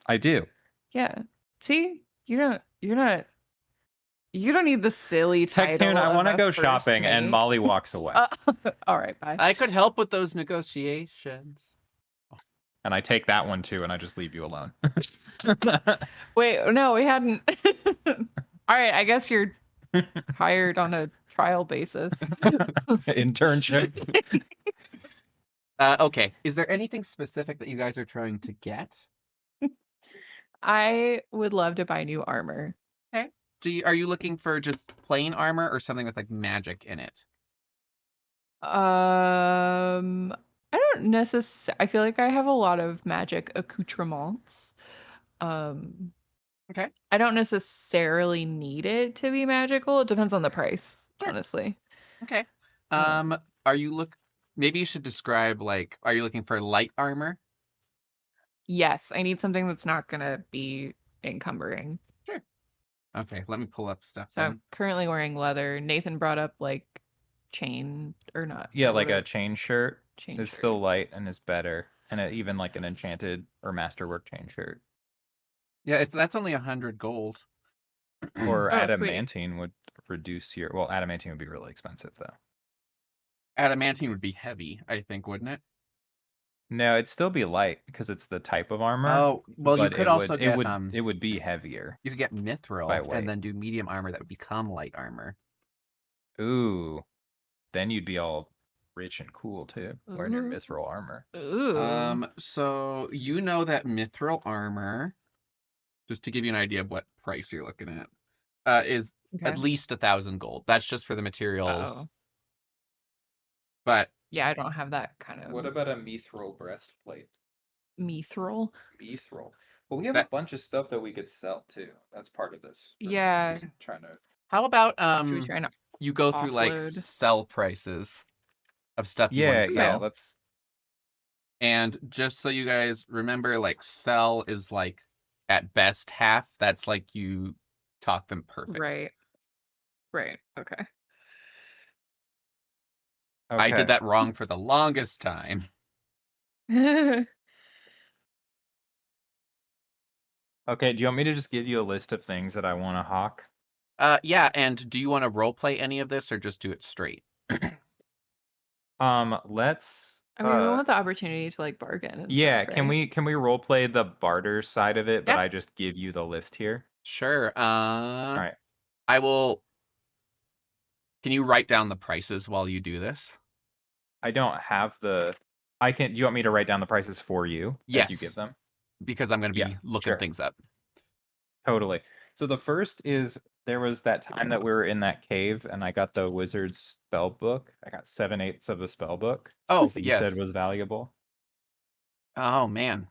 I do. Yeah. See, you don't need the silly title. Techtoon, I of want to a go first shopping, and mate. Molly walks away. All right, bye. I could help with those negotiations. And I take that one too, and I just leave you alone. Wait, no, we hadn't. All right, I guess you're hired on a trial basis. Internship. Okay. Is there anything specific that you guys are trying to get? I would love to buy new armor. Are you looking for just plain armor or something with like magic in it? I don't necessarily. I feel like I have a lot of magic accoutrements. Okay. I don't necessarily need it to be magical. It depends on the price, Sure. honestly. Okay. Are you maybe you should describe, like, are you looking for light armor? Yes, I need something that's not gonna be encumbering. Sure. Okay, let me pull up stuff So I'm then. currently wearing leather. Nathan brought up like chain or not. Yeah, or like what a are- chain shirt chain is shirt. still light and is better, and even like an enchanted or masterwork chain shirt. Yeah, that's only 100 gold. Or Oh, sweet. adamantine would reduce your. Well, adamantine would be really expensive though. Adamantine would be heavy, I think, wouldn't it? No, it'd still be light because it's the type of armor. Oh, well, you but could it would also get it would be heavier you could get by mithril weight. and then do medium armor that would become light armor. Ooh, then you'd be all rich and cool too, wearing your Ooh. mithril armor. Ooh. So you know that mithril armor, just to give you an idea of what price you're looking at, is Okay. at least 1,000 gold. That's just for the materials. Oh. But Yeah, I don't have that kind of What about a mithril breastplate? mithril. Mithril. Well, we have That- a bunch of stuff that we could sell too. That's part of this. Yeah. Trying to. how about Should we try and you go through like offload? sell prices of stuff you want to Yeah, sell? let's. And just so you guys remember, like, sell is like at best half. That's like you talk them perfect. Right. Right. Okay. I did that wrong for the longest time. Okay, do you want me to just give you a list of things that I want to hawk? Yeah, and do you want to roleplay any of this or just do it straight? Let's. I mean, we want the opportunity to like bargain. And Yeah, stuff, can right? we role play the barter side of it, but Yeah. I just give you the list here? Sure. All right. I will. Can you write down the prices while you do this? I don't have the. I can. Do you want me to write down the prices for you as you Yes. give them? Because I'm going to be looking sure. things up. Totally. So the first is there was that time that we were in that cave and I got the wizard's spell book. I got 7/8 of the spell book. Oh, that you yes. said was valuable. Oh, man.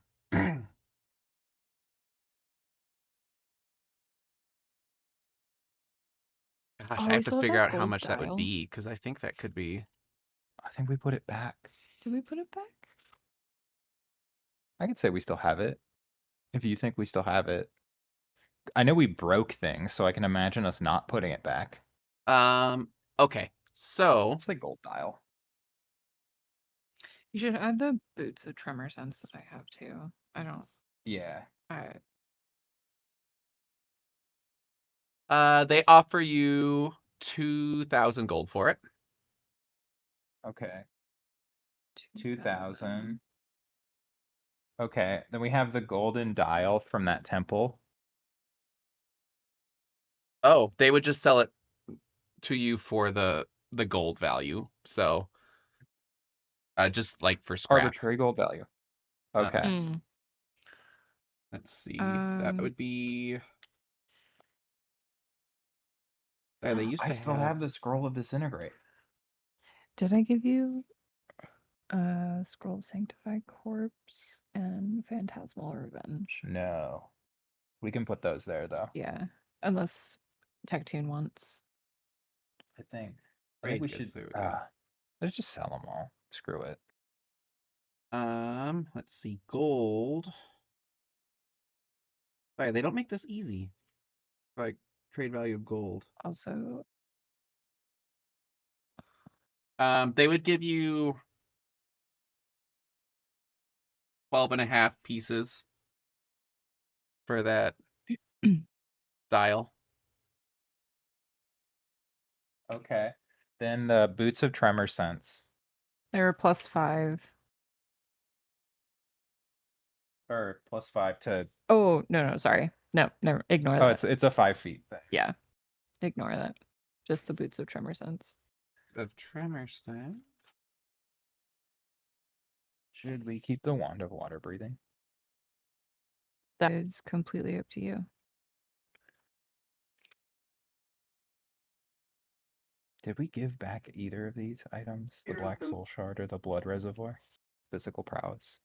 Gosh, Oh, I we have to still have figure that out how gold much that would dial. be, because I think that could be. I think we put it back. Did we put it back? I could say we still have it. If you think we still have it. I know we broke things, so I can imagine us not putting it back. Okay. So It's like gold dial. You should add the boots of tremor sense that I have too. I don't. Yeah. All right. they offer you 2,000 gold for it. Okay. 2,000. Okay, then we have the golden dial from that temple. Oh, they would just sell it to you for the gold value. So just like for scrap. Arbitrary gold value. Okay. Mm. Let's see. That would be. They used I to still have the scroll of disintegrate. Did I give you Scroll of Sanctified Corpse and Phantasmal Revenge? No. We can put those there though. Yeah. Unless Tectune wants. I think we should. Let's just sell them all. Screw it. Let's see. Gold. Sorry, they don't make this easy. Like trade value of gold. Also. They would give you 12.5 pieces for that dial. Okay. Then the boots of tremor sense. They're +5. Or +5 to. Oh no, sorry. No, never. Ignore that. It's a 5 feet thing. Yeah. Ignore that. Just the boots of tremor sense. Of tremor sense. Should we keep the wand of water breathing? That is completely up to you. Did we give back either of these items? The black soul shard or the blood reservoir? Physical prowess.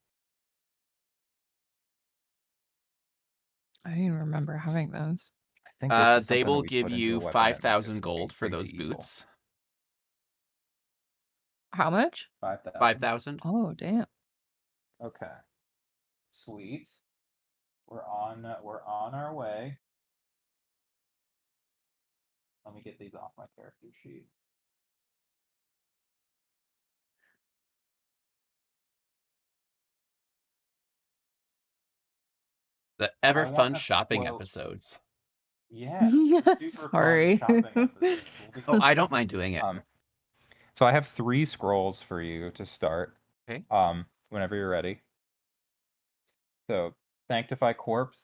I don't even remember having those. I think this is They something that will we give put into a you weapon that makes it 5,000 gold for crazy those evil. boots. How much? 5,000. 5,000. Oh, damn. Okay. Sweet. We're on our way. Let me get these off my character sheet. The ever I want fun a shopping quote. episodes. Yeah. Super Sorry. fun shopping episodes. We'll be Oh, I don't mind doing it. So I have 3 scrolls for you to start. Okay. Whenever you're ready. So, Sanctify Corpse,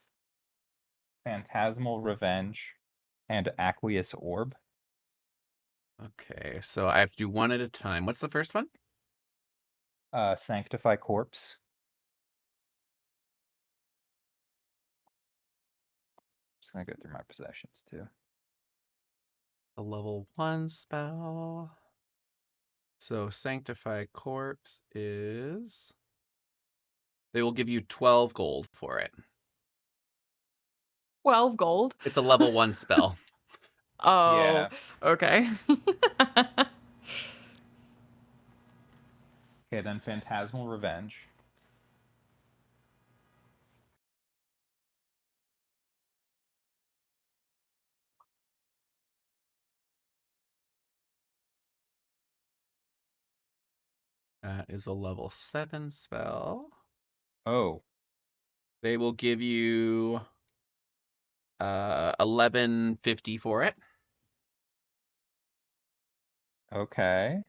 Phantasmal Revenge, and Aqueous Orb. Okay, so I have to do one at a time. What's the first one? Sanctify Corpse. Just gonna go through my possessions too. A level 1 spell. So Sanctify Corpse is... They will give you 12 gold for it. 12 gold. It's a level 1 spell. Oh, Yeah. okay. Okay, then Phantasmal Revenge. That is a level 7 spell. Oh, They will give you 1150 for it. okay.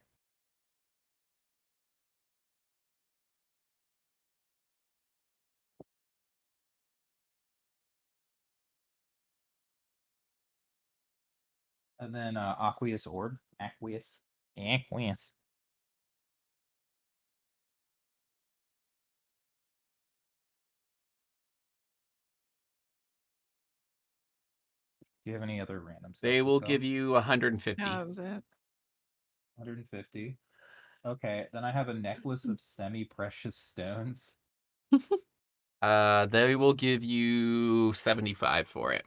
And then Aqueous Orb. Aqueous. Aqueous. Do you have any other random stuff? They will give you 150. That was it. 150. Okay, then I have a necklace of semi-precious stones. They will give you 75 for it.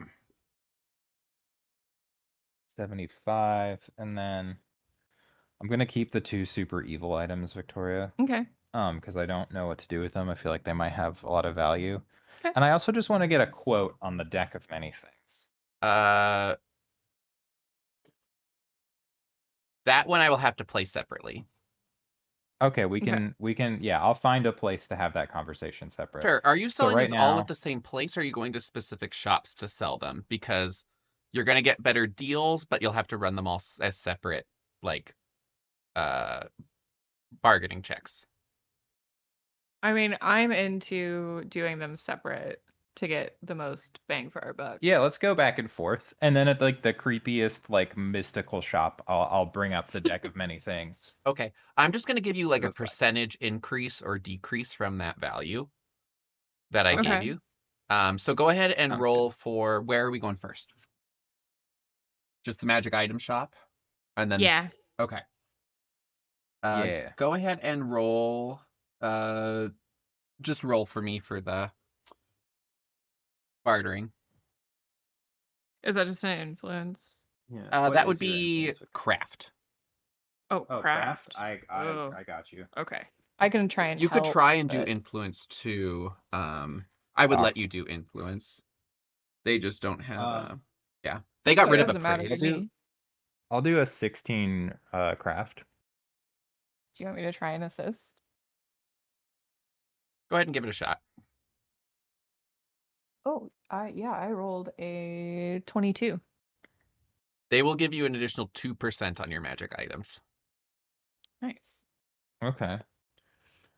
75, and then I'm gonna keep the 2 super evil items, Victoria. Okay. Because I don't know what to do with them. I feel like they might have a lot of value. Okay. And I also just want to get a quote on the deck of many things. That one I will have to play separately. Okay, we can yeah, I'll find a place to have that conversation separate. Sure. Are you selling right this all now- at the same place, or are you going to specific shops to sell them? Because you're going to get better deals, but you'll have to run them all as separate, like, bargaining checks. I mean, I'm into doing them separate to get the most bang for our buck. Yeah, let's go back and forth. And then at like the creepiest, like mystical shop, I'll bring up the deck of many things. Okay. I'm just going to give you like a That's fine. percentage increase or decrease from that value that I Okay. gave you. So go ahead and Sounds roll for, where are we going first? Just the magic item shop? And then Yeah. Okay. Yeah. Go ahead and roll. Just roll for me for the bartering. Is that just an influence? Yeah. That would be craft. Oh, Oh, craft. I Oh. got you. Okay. I can try and You could help, try and do but- influence too. I would let you do influence. They just don't have. Yeah, they got Oh, rid it of doesn't matter appraise. to me. I'll do a 16 craft. Do you want me to try and assist? Go ahead and give it a shot. Oh, I rolled a 22. They will give you an additional 2% on your magic items. Nice. Okay.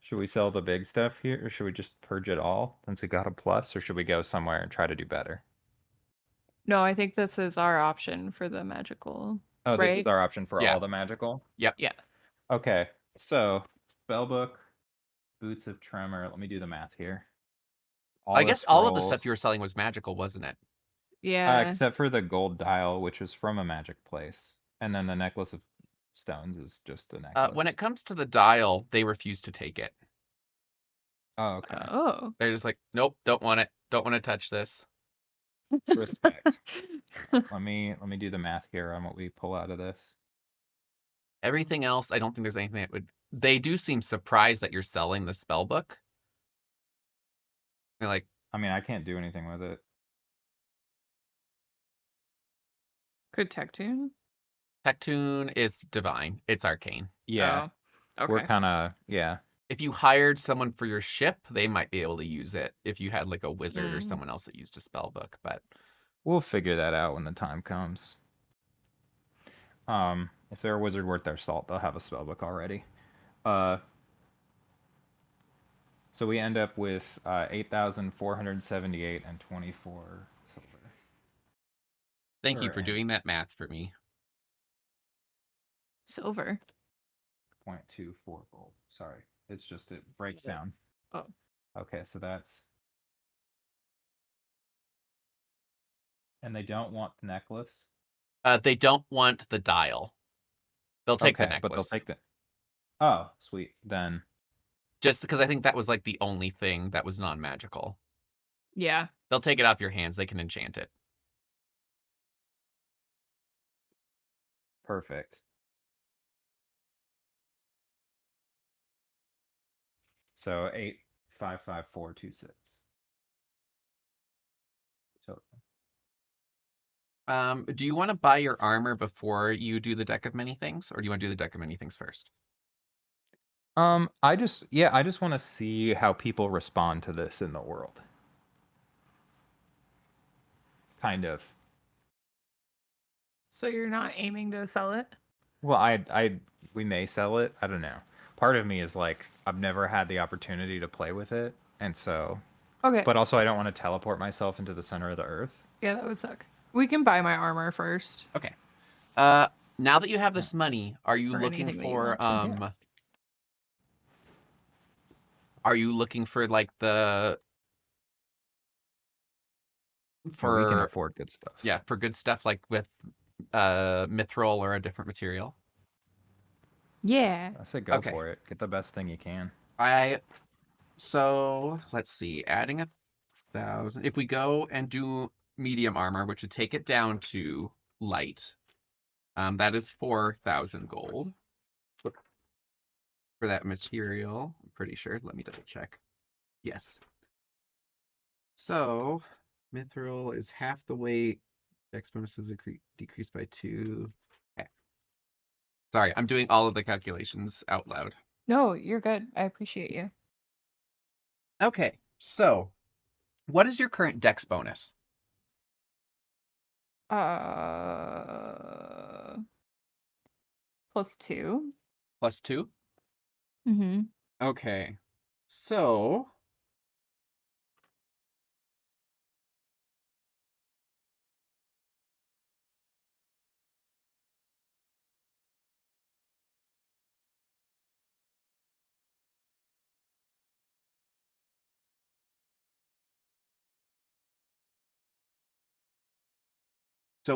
Should we sell the big stuff here, or should we just purge it all since we got a plus, or should we go somewhere and try to do better? No, I think this is our option for the magical. Oh, right? this is our option for Yeah. all the magical? Yep. Yeah. Okay, so spellbook, boots of tremor. Let me do the math here. I guess all of the stuff you were selling was magical, wasn't it? Yeah. except for the gold dial, which was from a magic place, and then the necklace of stones is just a necklace. When it comes to the dial, they refuse to take it. Oh, okay. Oh. They're just like, nope, don't want it. Don't want to touch this. Respect. Let me do the math here on what we pull out of this. Everything else, I don't think there's anything that would. They do seem surprised that you're selling the spell book. They're like, I mean, I can't do anything with it. Could Tectune? Tectune is divine. It's arcane. Yeah, Oh, we're okay. kind of If you hired someone for your ship, they might be able to use it. If you had like a wizard or Mm. someone else that used a spell book, but we'll figure that out when the time comes. If they're a wizard worth their salt, they'll have a spell book already. So we end up with 8,478 and 24 silver. thank you for Alright. doing that math for me. Silver. 0.24 gold. Sorry, it's just it breaks down. Oh. Okay, so that's. And they don't want the necklace. They don't want the dial. They'll take the Okay, but they'll necklace. take the. Oh, sweet. Then Just because I think that was like the only thing that was non-magical. Yeah. They'll take it off your hands. They can enchant it. perfect. So 8,55426. Total. Do you want to buy your armor before you do the deck of many things, or do you want to do the deck of many things first? I just want to see how people respond to this in the world. Kind of. So you're not aiming to sell it? Well, we may sell it. I don't know. Part of me is like, I've never had the opportunity to play with it, and so. Okay. But also, I don't want to teleport myself into the center of the earth. Yeah, that would suck. We can buy my armor first. Okay. Now that you have this money, are you Or looking anything that you for want to, Are you looking for like the For we can afford good stuff. Yeah, for good stuff like with mithril or a different material? Yeah. I say go Okay. for it. Get the best thing you can. So let's see, adding 1,000. If we go and do medium armor, which would take it down to light, that is 4,000 gold for that material. I'm pretty sure. Let me double check. Yes. So mithril is half the weight. Dex bonuses are decreased by 2. Okay. Sorry, I'm doing all of the calculations out loud. No, you're good. I appreciate you. Okay, so what is your current dex bonus? +2. +2? Mm-hmm. Okay. So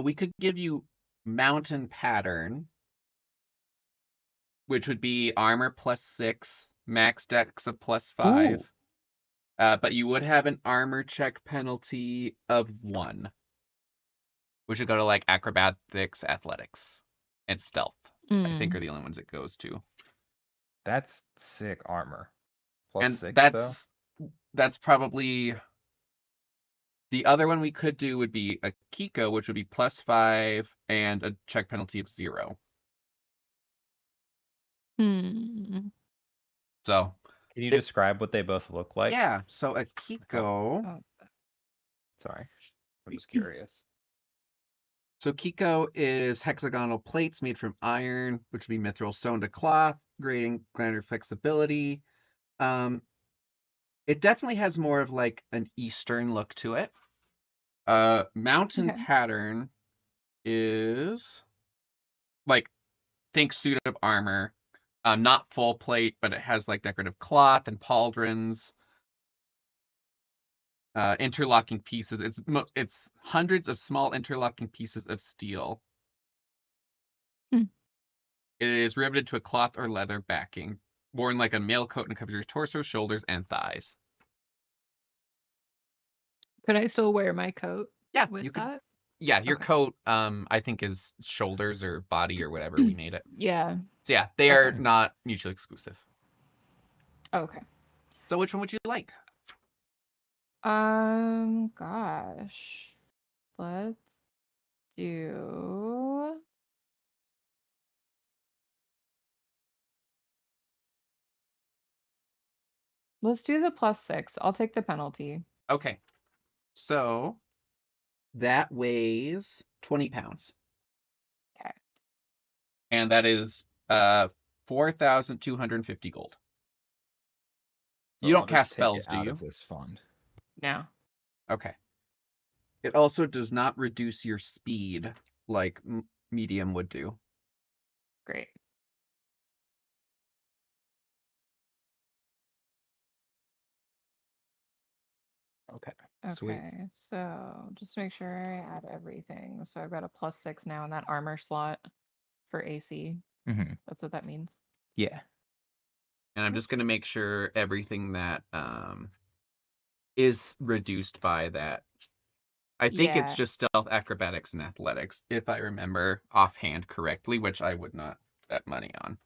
we could give you mountain pattern, which would be armor +6, max dex of +5. But you would have an armor check penalty of 1, which would go to like acrobatics, athletics, and stealth. I think are the only ones it goes to. That's sick armor. And +6 though. That's probably the other one we could do would be a Kiko, which would be +5 and a check penalty of 0. So Can you describe what they both look like? yeah, so a Kiko. Oh. Sorry, I'm just curious. So Kiko is hexagonal plates made from iron, which would be mithril sewn to cloth, grading grander flexibility. It definitely has more of like an Eastern look to it. Mountain pattern is like, think suit of armor, not full plate, but it has like decorative cloth and pauldrons, interlocking pieces. It's hundreds of small interlocking pieces of steel. It is riveted to a cloth or leather backing, worn like a mail coat and covers your torso, shoulders, and thighs. Could I still wear my coat? Yeah, with you could. that? Yeah, your Okay. coat, I think is shoulders or body or whatever we made it. Yeah. So yeah, they are Okay. not mutually exclusive. Okay. So which one would you like? Gosh. Let's do. Let's do the +6. I'll take the penalty. Okay. So that weighs 20 pounds. Okay. And that is 4,250 gold. You So don't I'll cast just take spells, it do out you? of this fund. No. Okay. It also does not reduce your speed like medium would do. Great. Okay. Okay. Sweet. So just make sure I add everything. So I've got a +6 now in that armor slot for AC. Mm-hmm. That's what that means. Yeah. And I'm just going to make sure everything that is reduced by that. I think it's Yeah. just stealth, acrobatics, and athletics, if I remember offhand correctly, which I would not bet money on.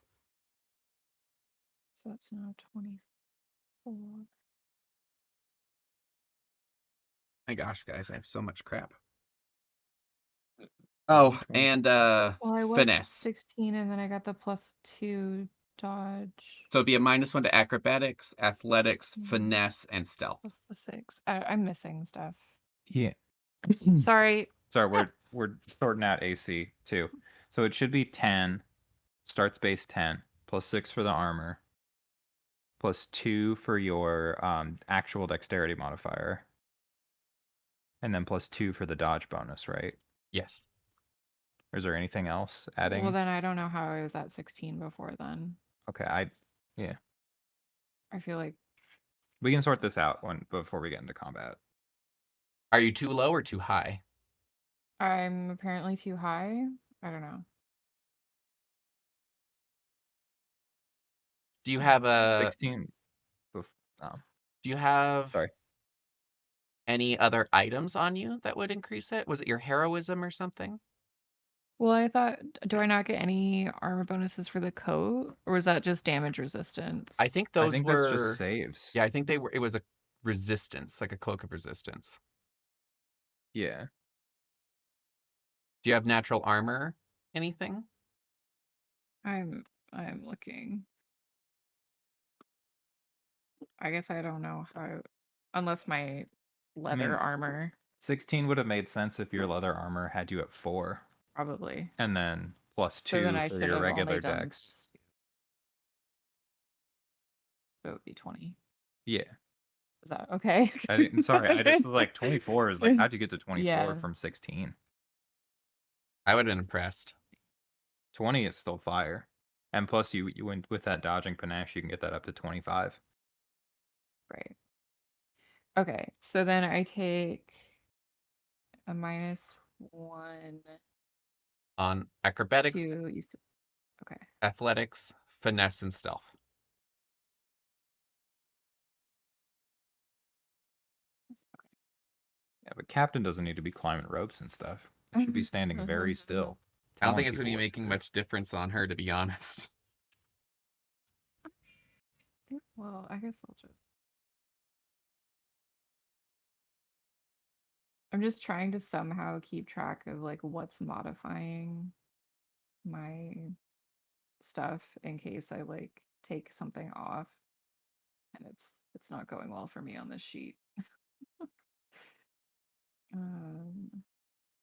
So that's now 24. My gosh, guys, I have so much crap. Oh, and Well, I was finesse. 16 and then I got the +2 dodge. So it'd be a -1 to acrobatics, athletics, Mhm. finesse, and stealth. Plus the 6. I'm missing stuff. Yeah. Sorry. Sorry, we're sorting out AC too. So it should be 10, starts base 10, +6 for the armor, +2 for your actual dexterity modifier, and then +2 for the dodge bonus, right? Yes. Or is there anything else adding? Well, then I don't know how I was at 16 before then. Okay, yeah. I feel like We can sort this out before we get into combat. Are you too low or too high? I'm apparently too high. I don't know. Do you have a 16. Oh, do you have sorry. any other items on you that would increase it? Was it your heroism or something? Well, I thought, do I not get any armor bonuses for the coat? Or was that just damage resistance? I think I those think were that's just saves. Yeah, I think they were it was a resistance, like a cloak of resistance. Yeah. Do you have natural armor? Anything? I'm looking. I guess I don't know how, unless my leather armor, 16 would have made sense if your leather armor had you at 4, probably. and then So then +2 I for should your have regular only done. dex. So it would be 20. Yeah. Is that okay? Sorry, I just was like 24 is like, how'd you get to 24 Yeah. from 16? I would have been impressed. 20 is still fire. And plus you went with that dodging panache, you can get that up to 25. Right. Okay, so then I take a -1 On acrobatics, to used to. Okay. athletics, finesse, and stealth. Yeah, but captain doesn't need to be climbing ropes and stuff. He should be standing very still. I don't telling think it's going to people be what to making do. much difference on her, to be honest. Well, I guess I'll just. I'm just trying to somehow keep track of like what's modifying my stuff in case I like take something off, and it's not going well for me on this sheet.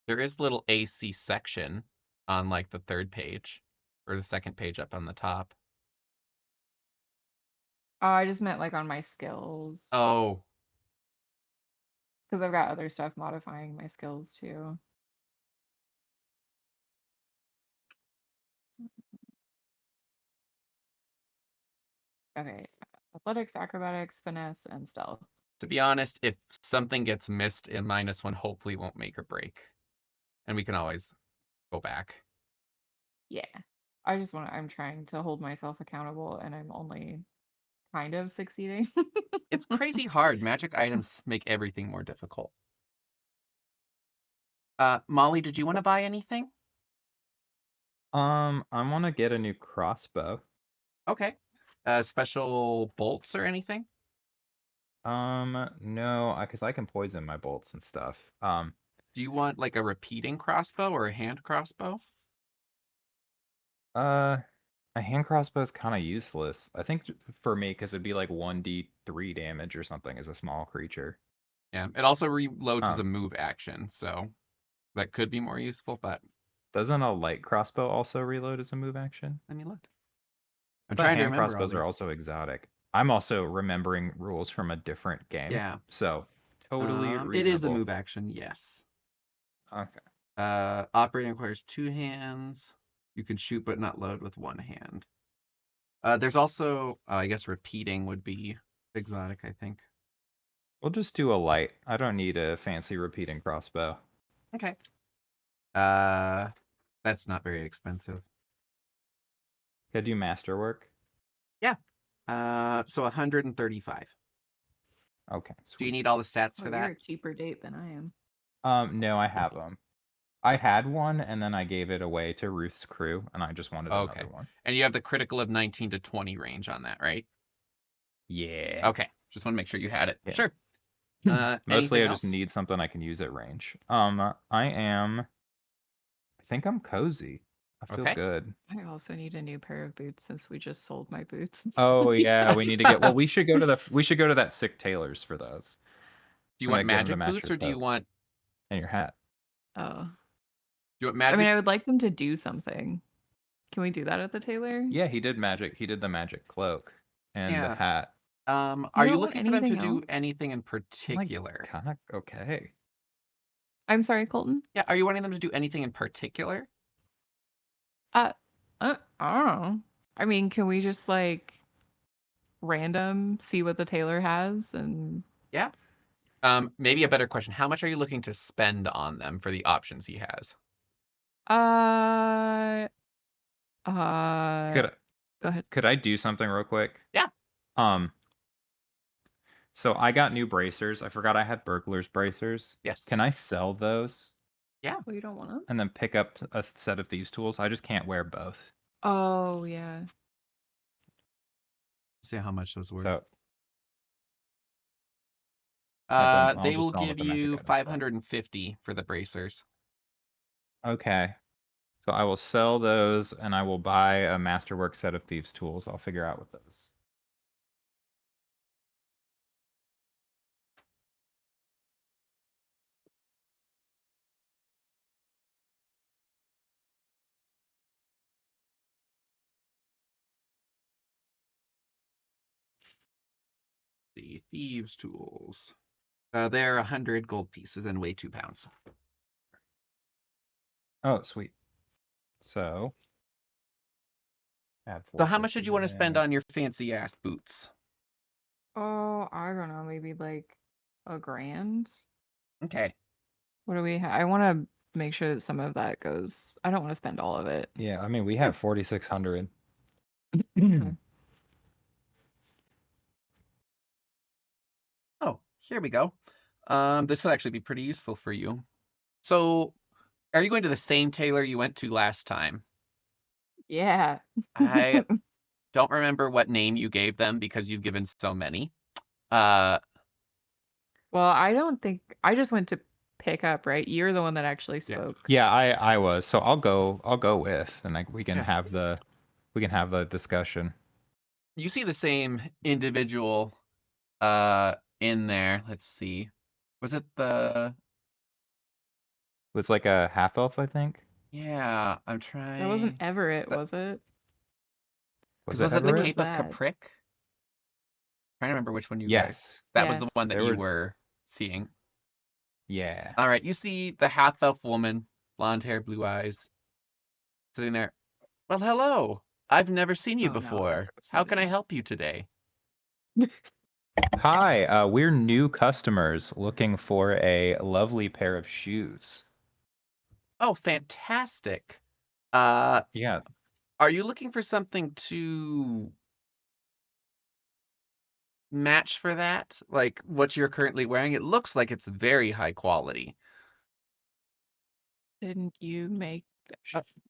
There is a little AC section on like the third page or the second page up on the top. Oh, I just meant like on my skills. Oh, Because I've got other stuff modifying my skills too. Okay. Athletics, acrobatics, finesse, and stealth. to be honest, if something gets missed in -1, hopefully it won't make or break. And we can always go back. Yeah. I'm trying to hold myself accountable and I'm only kind of succeeding. It's crazy hard. Magic items make everything more difficult. Molly, did you want to buy anything? I want to get a new crossbow. Okay. Special bolts or anything? No, because I can poison my bolts and stuff. Do you want like a repeating crossbow or a hand crossbow? A hand crossbow is kind of useless. I think for me, because it'd be like 1d3 damage or something as a small creature. Yeah, it also reloads as a Um, move action, so that could be more useful, but doesn't a light crossbow also reload as a move action? let me look. I I'm thought trying to hand remember all crossbows are these. also exotic. I'm also remembering rules from a different game. Yeah. So totally It is a reasonable. move action, yes. Okay. Operating requires 2 hands. You can shoot but not load with 1 hand. There's also, I guess repeating would be exotic, I think. We'll just do a light. I don't need a fancy repeating crossbow. Okay. That's not very expensive. Could do masterwork. Yeah. So 135. Okay, Do you sweet. need all the stats Oh, for you're that? a cheaper date than I am. No, I have them. I had one and then I gave it away to Ruth's crew, and I just wanted Okay. another one. And you have the critical of 19 to 20 range on that, right? Yeah. Okay. Just want to make sure you had it. Yeah. Sure. Mostly Anything I just else? need something I can use at range. I think I'm cozy. I feel Okay. good. I also need a new pair of boots since we just sold my boots. Oh yeah, we need to get. Well, we should go to that sick tailor's for those. Do you To want get them to magic match boots your or do you coat want and your hat. Oh. do you want I mean, magic? I would like them to do something. Can we do that at the tailor? Yeah, he did magic. He did the magic cloak and the Yeah. hat. Are you don't want looking for them to anything do else? anything in I'm like particular? kind of okay. I'm sorry, Colton. Yeah, are you wanting them to do anything in particular? I don't know. I mean, can we just like random see what the tailor has and Yeah. Maybe a better question. How much are you looking to spend on them for the options he has? uh Could go ahead. could I do something real quick? Yeah. So I got new bracers. I forgot I had burglar's bracers. Yes. Can I sell those Yeah. Well, you don't want them? and then pick up a set of thieves' tools? I just can't wear both. Oh, yeah. See how much those were. So I'll They just will sell them give at the magic you item spot. 550 for the bracers. Okay. So I will sell those and I will buy a masterwork set of thieves' tools. I'll figure out what those. The thieves' tools. They're 100 gold pieces and weigh 2 pounds. Oh, sweet. So add So how much did 450 you want to spend there. on your fancy ass boots? Oh, I don't know, maybe like $1,000. Okay. What do we have? I want to make sure that some of that goes. I don't want to spend all of it. Yeah, I mean we have 4,600. Okay. Oh, here we go. This will actually be pretty useful for you. So, are you going to the same tailor you went to last time? Yeah. I don't remember what name you gave them because you've given so many. Well, I don't think I just went to pick up, right? You're the one that actually Yeah. spoke. Yeah, I was. So I'll go with and like we can Yeah. have the discussion. You see the same individual in there. Let's see. Was it the It was like a half elf, I think. Yeah, I'm That wasn't trying. Everett, That- was it? Was Was it it the Who was Everett? Cape of that? Capric? Trying to remember which one you guys. Yes. That was the Yes. one that There you were- were seeing. Yeah. All right, you see the half elf woman, blonde hair, blue eyes, sitting there. Well, hello. I've never seen you Oh, no, before. that was How can I somebody else. help you today? Hi, we're new customers looking for a lovely pair of shoes. Oh, fantastic. Yeah. Are you looking for something to match for that? Like what you're currently wearing? It looks like it's very high quality. Didn't you make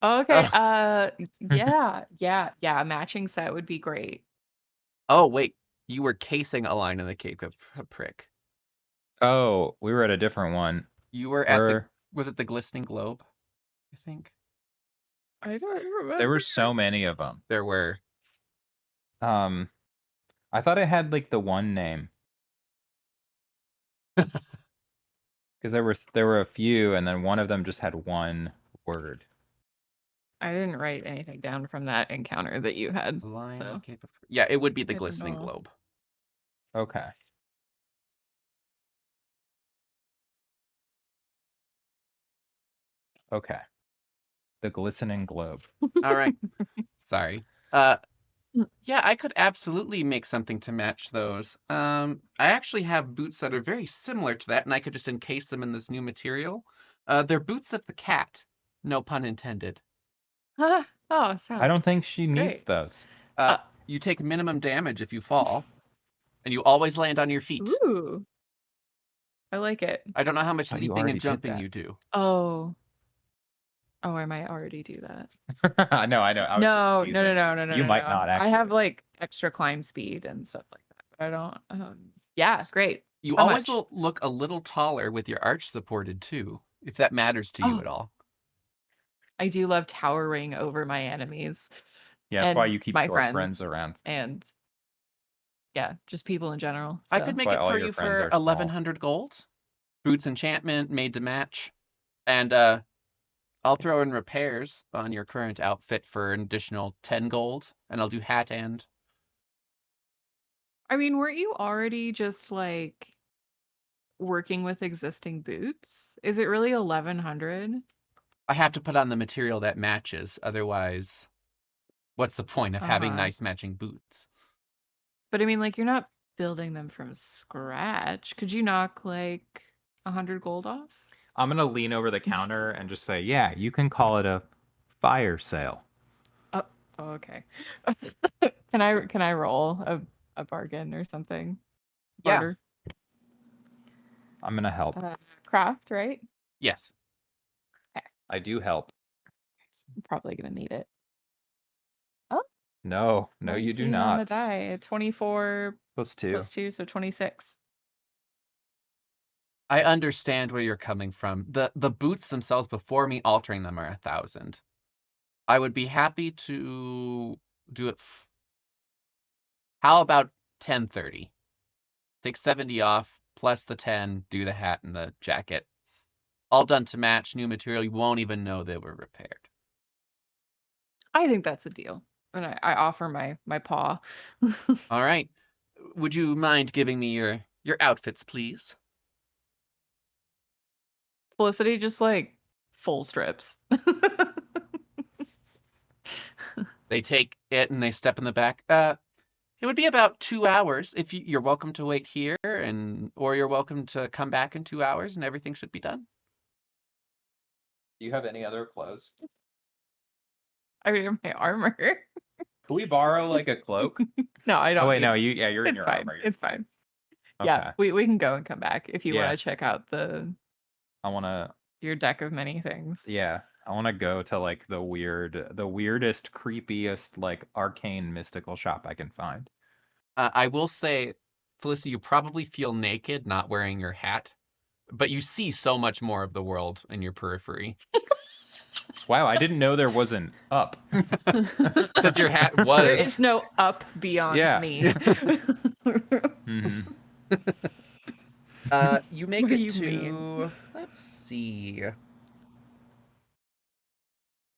okay, yeah, a matching set would be great. Oh, wait. You were casing a line in the Cape of Prick. Oh, we were at a different one. You were at the... Where Was it the Glistening Globe? I think. I don't remember. there were so many of them. There were. I thought it had like the one name. Because there were a few, and then one of them just had one word. I didn't write anything down from that encounter that you had. Line So Cape of... Yeah, it would be the I don't Glistening know. Globe. Okay. Okay. The glistening globe. All right. Sorry. Yeah, I could absolutely make something to match those. I actually have boots that are very similar to that, and I could just encase them in this new material. They're boots of the cat. No pun intended. Oh, sounds I don't think she needs great. those. You take minimum damage if you fall, and you always land on your feet. Ooh. I like it. I don't know how much Oh, you leaping already and did jumping that. you do. Oh, I might already do that. No, I know. I was No. just teasing. You might not I have actually. like extra climb speed and stuff like that, but I don't. Yeah, great. You How always much? will look a little taller with your arch supported too, if that matters to you at all. I do love towering over my enemies. Yeah, that's why and you keep my your friends around. and yeah, just people in general. I So. could make why it all for your you friends for are small. 1,100 gold. Boots enchantment made to match, and I'll throw in repairs on your current outfit for an additional 10 gold, and I'll do hat and. I mean, weren't you already just like working with existing boots? Is it really 1,100? I have to put on the material that matches, otherwise, what's the point of having Uh-huh. nice matching boots? But I mean, like, you're not building them from scratch. Could you knock like 100 gold off? I'm gonna lean over the counter and just say, "Yeah, you can call it a fire sale." Oh, okay. Can I roll a bargain or something? Yeah. Barter. I'm gonna help. Craft, right? Yes. I do help. I'm probably gonna need it. No, you do 19 on the not. die. 24 +2. plus 2, so 26. I understand where you're coming from. The boots themselves, before me altering them, are 1,000. I would be happy to do it. How about 1030? Take 70 off, plus the 10, do the hat and the jacket. All done to match, new material. You won't even know they were repaired. I think that's a deal. And I offer my paw. All right. Would you mind giving me your outfits, please? Felicity just like full strips. They take it and they step in the back. It would be about 2 hours. If you're welcome to wait here, or you're welcome to come back in 2 hours, and everything should be done. Do you have any other clothes? I mean, my armor. Can we borrow like a cloak? No, I don't. Oh wait, need- no, you're in It's your fine. armor. It's fine. Okay. Yeah, we can go and come back if you Yeah. want to check out I wanna. your deck of many things. Yeah, I wanna go to like the weirdest, creepiest, like arcane mystical shop I can find. I will say, Felicity, you probably feel naked not wearing your hat, but you see so much more of the world in your periphery. Wow, I didn't know there was an up. Since your hat There was. is no up beyond Yeah. me. Mhm. You make What do it you to. mean? Let's see.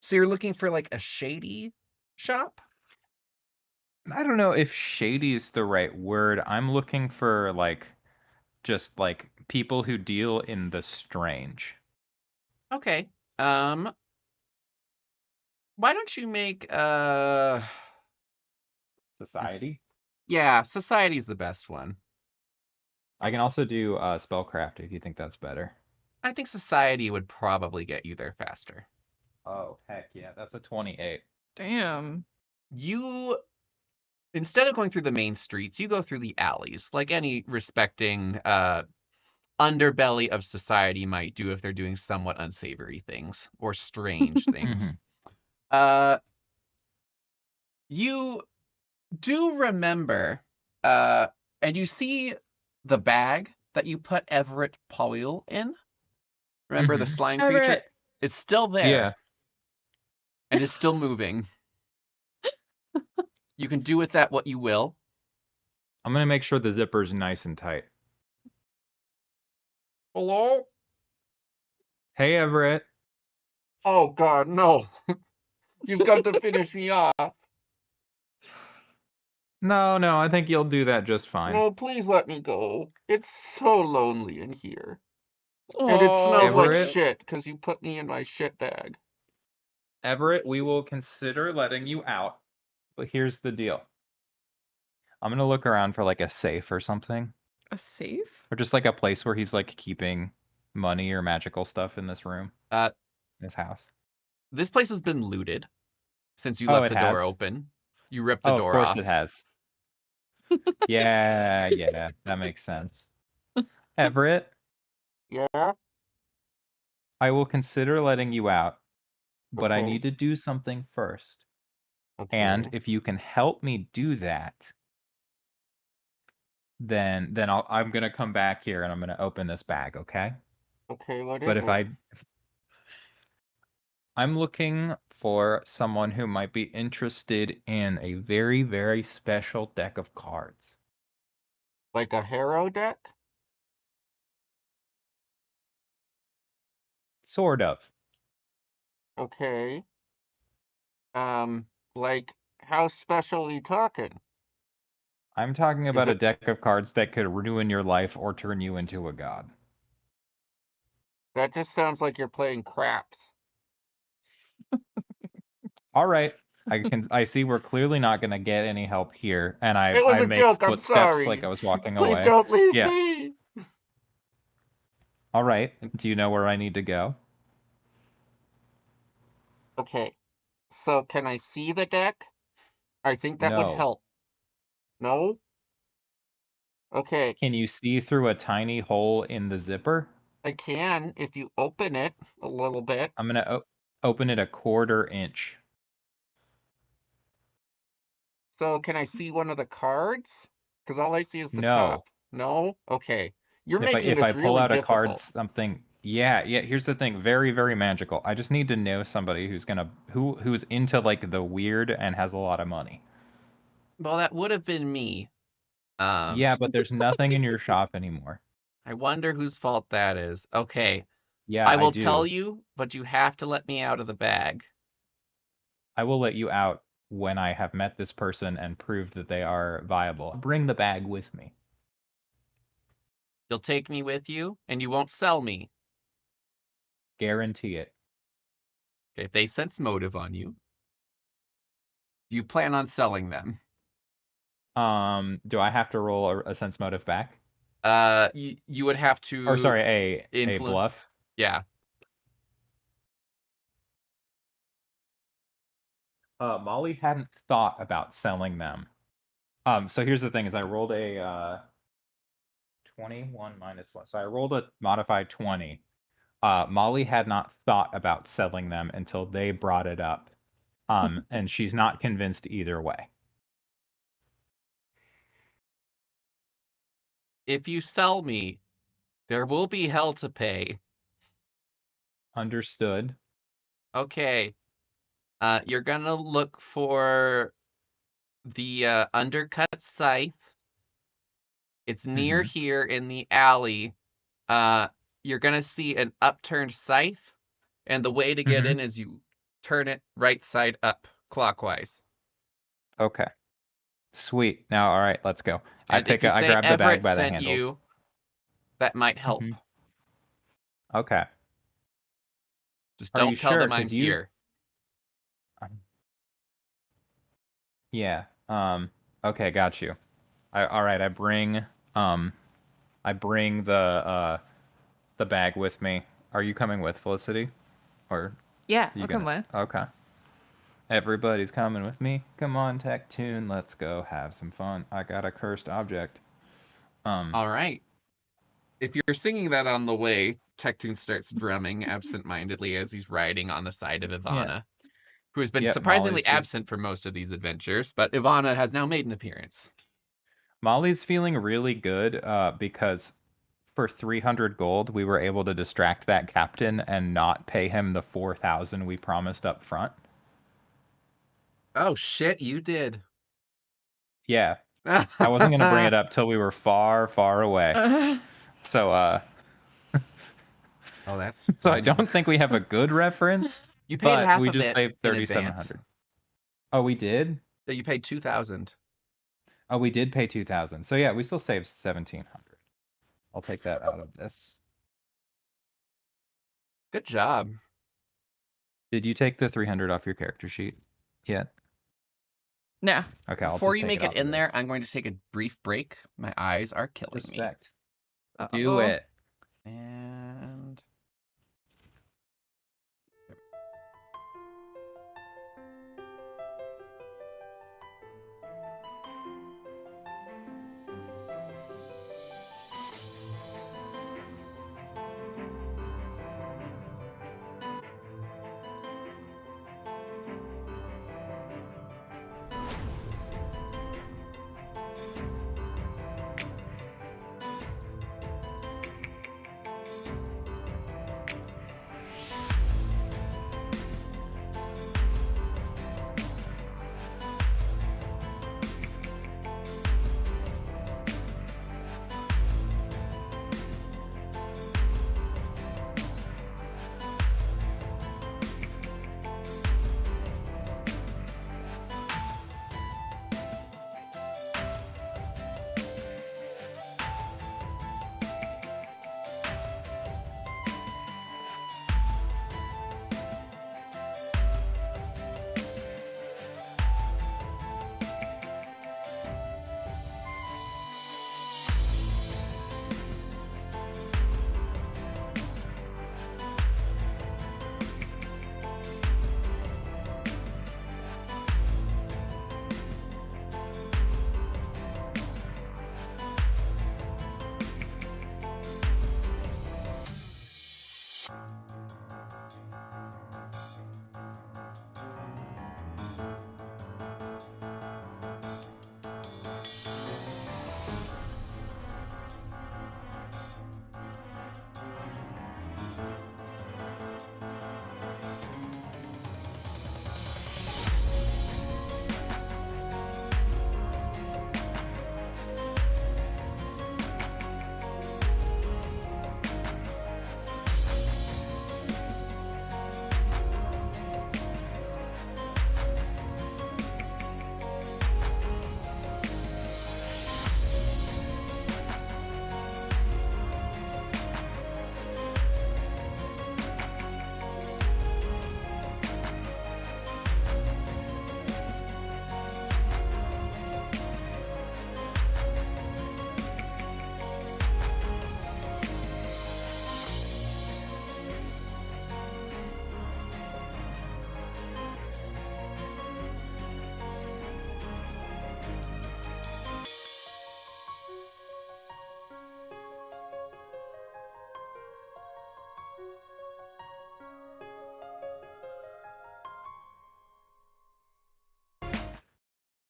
So you're looking for like a shady shop? I don't know if shady is the right word. I'm looking for like just like people who deal in the strange. Okay. Why don't you make Society. Yeah, society's the best one. I can also do spellcraft if you think that's better. I think society would probably get you there faster. Oh heck yeah, that's a 28. Damn. You, instead of going through the main streets, you go through the alleys, like any respecting underbelly of society might do if they're doing somewhat unsavory things or strange things. You do remember, and you see the bag that you put Everett Powell in. Remember the slime creature? Everett. It's still there. Yeah. And is still moving. You can do with that what you will. I'm gonna make sure the zipper's nice and tight. Hello? Hey, Everett. Oh God, no. You've got to finish me off. No, I think you'll do that just fine. No, please let me go. It's so lonely in here. And it Oh, smells like Everett? shit because you put me in my shit bag. Everett, we will consider letting you out, but here's the deal. I'm gonna look around for like a safe or something, a safe? or just like a place where he's like keeping money or magical stuff in this room, Uh, this house. This place has been looted since you Oh, left it the door has? open. You ripped the Oh, of door course off. it has. Yeah, that makes sense. Everett, Yeah? I will consider letting you out, but I Okay. need to do something first. Okay. And if you can help me do that, then I'm gonna come back here and I'm gonna open this bag, okay? Okay, what is But it? I'm looking for someone who might be interested in a very, very special deck of cards. Like a Harrow deck? Sort of. Okay. Like, how special are you talking? I'm talking Is about a it deck of cards that could ruin your life or turn you into a god. that just sounds like you're playing craps. All right. I see we're clearly not gonna get any help here, and It was I a make joke, I'm footsteps sorry. like I was walking Please away. don't leave Yeah. me. All right. Do you know where I need to go? Okay. So can I see the deck? I think that would No. help. No? Okay. Can you see through a tiny hole in the zipper? I can if you open it a little bit. I'm gonna open it a 1/4 inch. So can I see one of the cards? Because all I see is the No. top. No? Okay. You're making If I this pull really out a card, difficult. something. Yeah. Here's the thing. Very, very magical. I just need to know somebody who's into like the weird and has a lot of money. Well, that would have been me. Yeah, but there's nothing in your shop anymore. I wonder whose fault that is. Okay. Yeah, I I will do. tell you, but you have to let me out of the bag. I will let you out when I have met this person and proved that they are viable. Bring the bag with me. You'll take me with you, and you won't sell me. Guarantee it. Okay, if they sense motive on you, do you plan on selling them? Do I have to roll a sense motive back? You would have to. Or sorry, a influence. bluff. Yeah. Molly hadn't thought about selling them. So here's the thing: is I rolled a 21 minus 1, so I rolled a modified 20. Molly had not thought about selling them until they brought it up, and she's not convinced either way. If you sell me, there will be hell to pay. Understood. Okay. You're gonna look for the undercut scythe. It's near here in the alley. You're gonna see an upturned scythe, and the way to get in is you turn it right side up, clockwise. Okay. Sweet. Now, all right, let's go. And if you I say grab the bag Everett by the sent handles. you, that might help. Okay. Just Are don't you tell sure? them I'm 'Cause you- here. Yeah. Okay, got you. All right, I bring the bag with me. Are you coming with, Felicity? Or Yeah, you I'll come gonna... with. Okay. Everybody's coming with me. Come on, Tech-Tune, let's go have some fun. I got a cursed object. All right. if you're singing that on the way, Tectune starts drumming absent-mindedly as he's riding on the side of Ivana, who has been Yep, surprisingly Molly's just- absent for most of these adventures, but Ivana has now made an appearance. Molly's feeling really good because for 300 gold, we were able to distract that captain and not pay him the 4,000 we promised up front. Oh shit, you did. Yeah. I wasn't going to bring it up till we were far, far away. So, Oh, that's so I don't think we have a good reference, you paid but half we of just it saved in 3,700. Oh, we did? advance. You paid 2,000. Oh, we did pay 2,000. So yeah, we still saved 1,700. I'll take that out of this. Good job. Did you take the 300 off your character sheet yet? No. Okay, I'll Before just you take make it off in of there, this. I'm going to take a brief break. My eyes are killing me. Respect. Uh-oh. Do it. And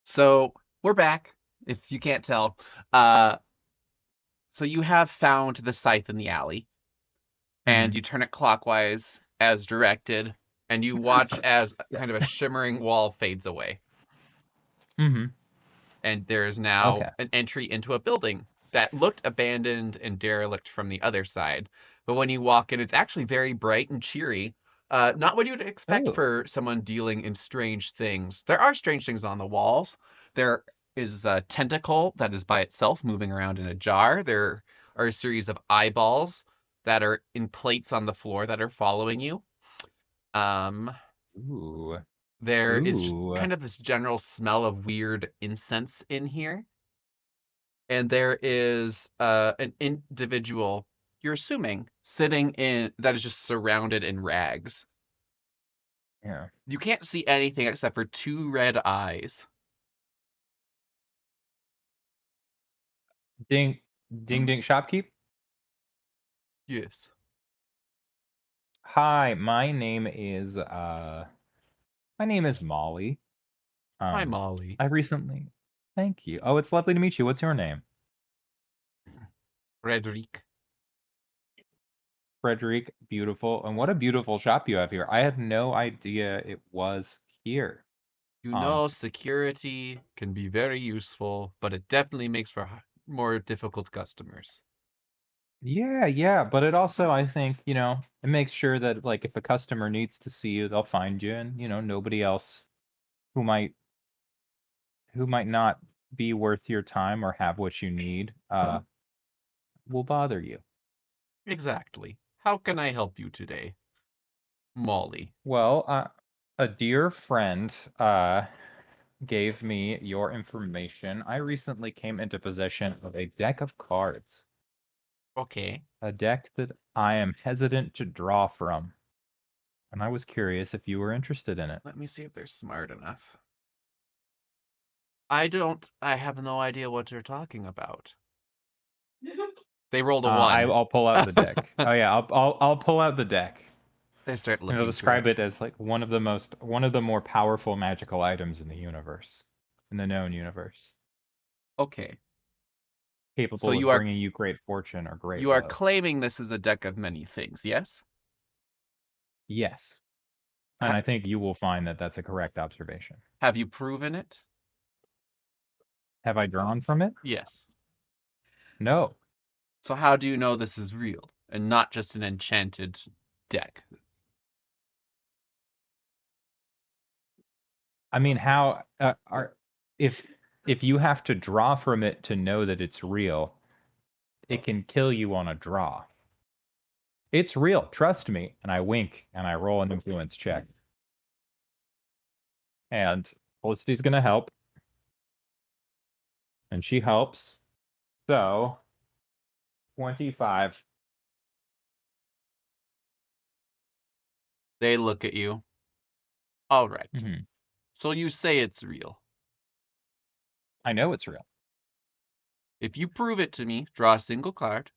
so we're back, if you can't tell. So you have found the scythe in the alley, and you turn it clockwise as directed, and you watch as kind of a shimmering wall fades away. Mm-hmm. And there is now Okay. an entry into a building that looked abandoned and derelict from the other side. But when you walk in, it's actually very bright and cheery. Not what you would expect Oh. for someone dealing in strange things. There are strange things on the walls. There is a tentacle that is by itself moving around in a jar. There are a series of eyeballs that are in plates on the floor that are following you. Ooh. There is just Ooh. kind of this general smell of weird incense in here. And there is an individual, you're assuming, sitting in that is just surrounded in rags. Yeah. You can't see anything except for two red eyes. Ding, ding, ding. Shopkeep. Yes. Hi, my name is Molly. Hi, Molly. I recently. Thank you. Oh, it's lovely to meet you. What's your name? Frederic. Frederic. Beautiful. And what a beautiful shop you have here. I had no idea it was here. You know, security can be very useful, but it definitely makes for more difficult customers. Yeah, but it also, I think, it makes sure that like if a customer needs to see you, they'll find you, and nobody else who might not be worth your time or have what you need will bother you. Exactly. How can I help you today, Molly? Well, a dear friend gave me your information. I recently came into possession of a deck of cards. Okay. A deck that I am hesitant to draw from. And I was curious if you were interested in it. Let me see if they're smart enough. I have no idea what you're talking about. They rolled a 1. I'll pull out the deck. Oh yeah, I'll pull out the deck. They start And looking I'll through describe it as like one of the more powerful magical items in the universe, in the known universe, Okay. capable So of you are bringing you great fortune or great you are love. claiming this is a deck of many things, yes? Yes, and I think you will find that that's a correct observation. Have you proven it? Have I drawn from it? Yes. No. So how do you know this is real and not just an enchanted deck? I mean, how if you have to draw from it to know that it's real, it can kill you on a draw. It's real, trust me. And I wink and I roll an influence check. And Felicity's gonna help. And she helps. So 25. They look at you. All right. Mhm. So you say it's real. I know it's real. If you prove it to me, draw a single card.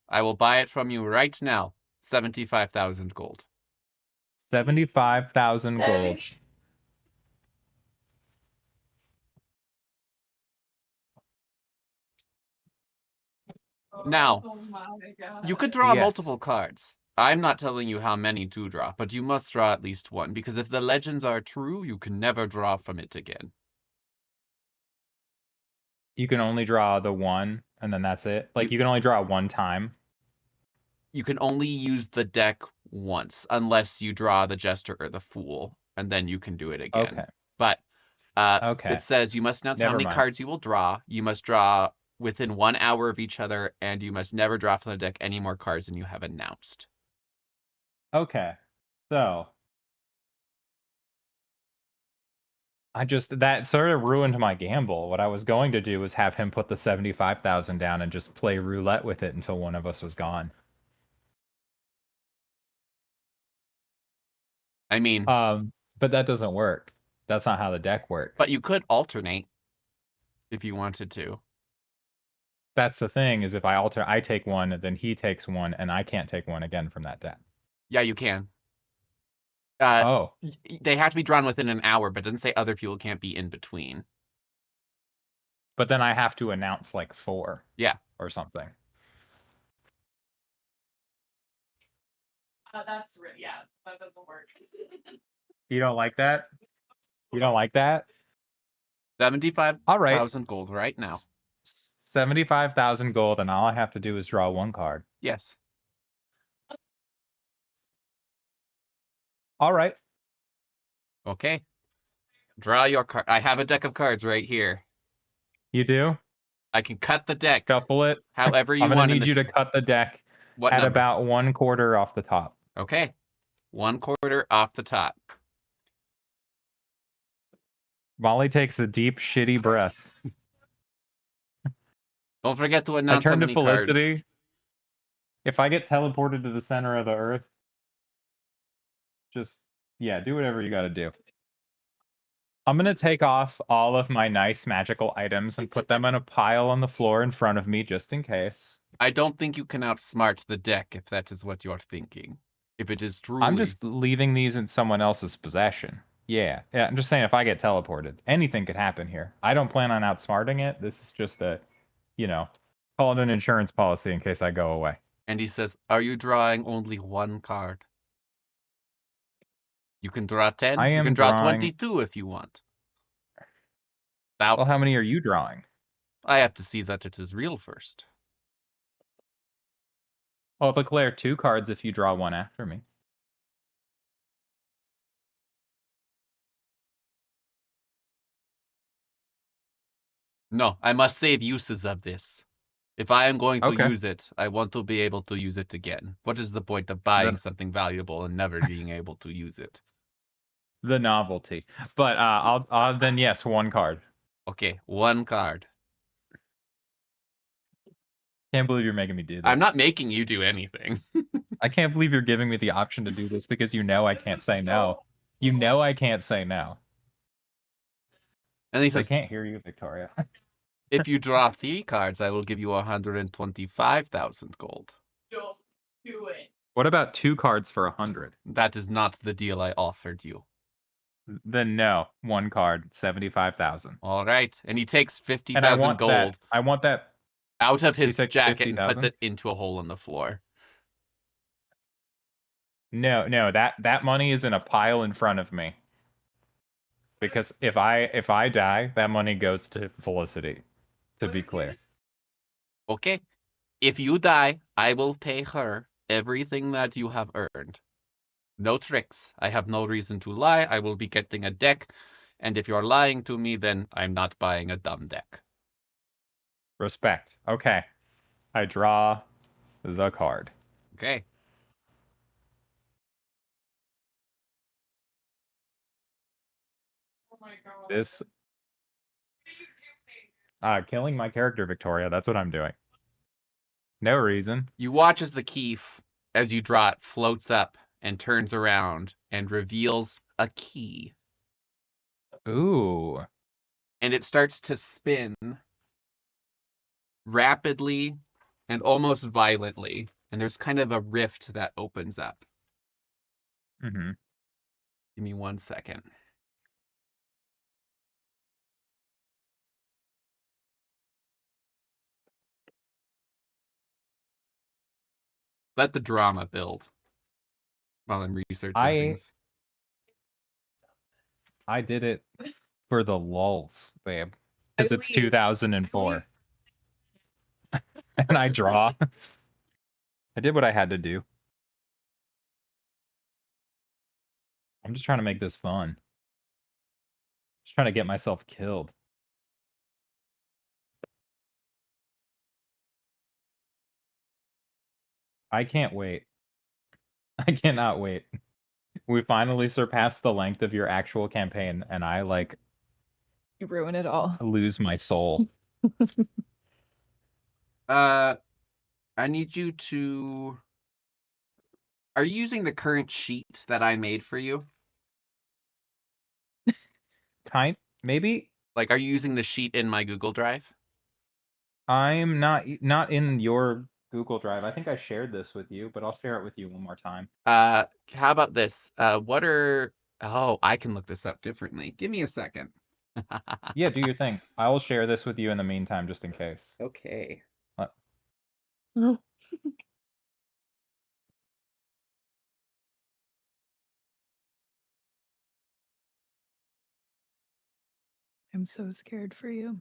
I will buy it from you right now. 75,000 gold. 75,000 gold. Now, Oh my god. you could draw Yes. multiple cards. I'm not telling you how many to draw, but you must draw at least one, because if the legends are true, you can never draw from it again. You can only draw the one, and then that's it. Like you can only draw one time. You can only use the deck once, unless you draw the Jester or the Fool, and then you can do it again. Okay. But Okay. it says you must announce how Never many mind. cards you will draw. You must draw within 1 hour of each other, and you must never draw from the deck any more cards than you have announced. Okay. So that sort of ruined my gamble. What I was going to do was have him put the 75,000 down and just play roulette with it until one of us was gone. I mean, but that doesn't work. That's not how the deck works. but you could alternate if you wanted to. That's the thing, is if I take one, then he takes one, and I can't take one again from that deck. Yeah, you can. Oh. They have to be drawn within an hour, but it doesn't say other people can't be in between. But then I have to announce like 4. Yeah. Or something. Yeah, that doesn't work. You don't like that? You don't like that? 75,000 All right. gold right now. 75,000 gold, and all I have to do is draw one card. Yes. All right. Okay. Draw your card. I have a deck of cards right here. You do? I can cut the deck. Shuffle it. However you I'm want. gonna need you to cut the deck at about 1/4 off the top. Okay. 1/4 off the top. Molly takes a deep, shitty breath. Don't forget to announce I how turn to many Felicity. cards. If I get teleported to the center of the earth, just, yeah, do whatever you gotta do. I'm gonna take off all of my nice magical items and put them in a pile on the floor in front of me, just in case. I don't think you can outsmart the deck if that is what you're thinking. If it is truly... I'm just leaving these in someone else's possession. Yeah, I'm just saying if I get teleported, anything could happen here. I don't plan on outsmarting it. This is just a, call it an insurance policy in case I go away. And he says, are you drawing only one card? You can draw 10. I You am can draw drawing... 22 if you want. Well, how many are you drawing? I have to see that it is real first. Well, I'll declare 2 cards if you draw 1 after me. No, I must save uses of this. If I am going to Okay. use it, I want to be able to use it again. What is the point of buying Then- something valuable and never being able to use it? The novelty. But I'll then yes, 1 card. Okay, 1 card. Can't believe you're making me do this. I'm not making you do anything. I can't believe you're giving me the option to do this because you know I can't say no. You know I can't say no. And he They says, can't hear you, Victoria. if you draw 3 cards, I will give you 125,000 gold. Don't do it. What about 2 cards for 100? That is not the deal I offered you. Then no, 1 card, 75,000. All right. And he takes And I 50,000 want gold that. I want that. out of his takes jacket and puts 50,000? it into a hole in the floor. No, that money is in a pile in front of me. Because if I die, that money goes to Felicity. To be clear. Okay. If you die, I will pay her everything that you have earned. No tricks. I have no reason to lie. I will be getting a deck. And if you're lying to me, then I'm not buying a dumb deck. Respect. Okay. I draw the card. Okay. Oh my god. This killing my character, Victoria. That's what I'm doing. No reason. You watch as the key, as you draw it, floats up and turns around and reveals a key. Ooh. And it starts to spin rapidly and almost violently. And there's kind of a rift that opens up. Mm-hmm. Give me 1 second. Let the drama build while I'm researching things. I did it for the lulz, babe. Because it's Really? 2004. And I draw. I did what I had to do. I'm just trying to make this fun. Just trying to get myself killed. I can't wait. I cannot wait. We finally surpassed the length of your actual campaign, and I, You ruin it all. lose my soul. I need you to... Are you using the current sheet that I made for you? Maybe? Like, are you using the sheet in my Google Drive? I'm not in your Google Drive. I think I shared this with you, but I'll share it with you one more time. How about this? What are... Oh, I can look this up differently. Give me a second. Yeah, do your thing. I will share this with you in the meantime, just in case. Okay. I'm so scared for you.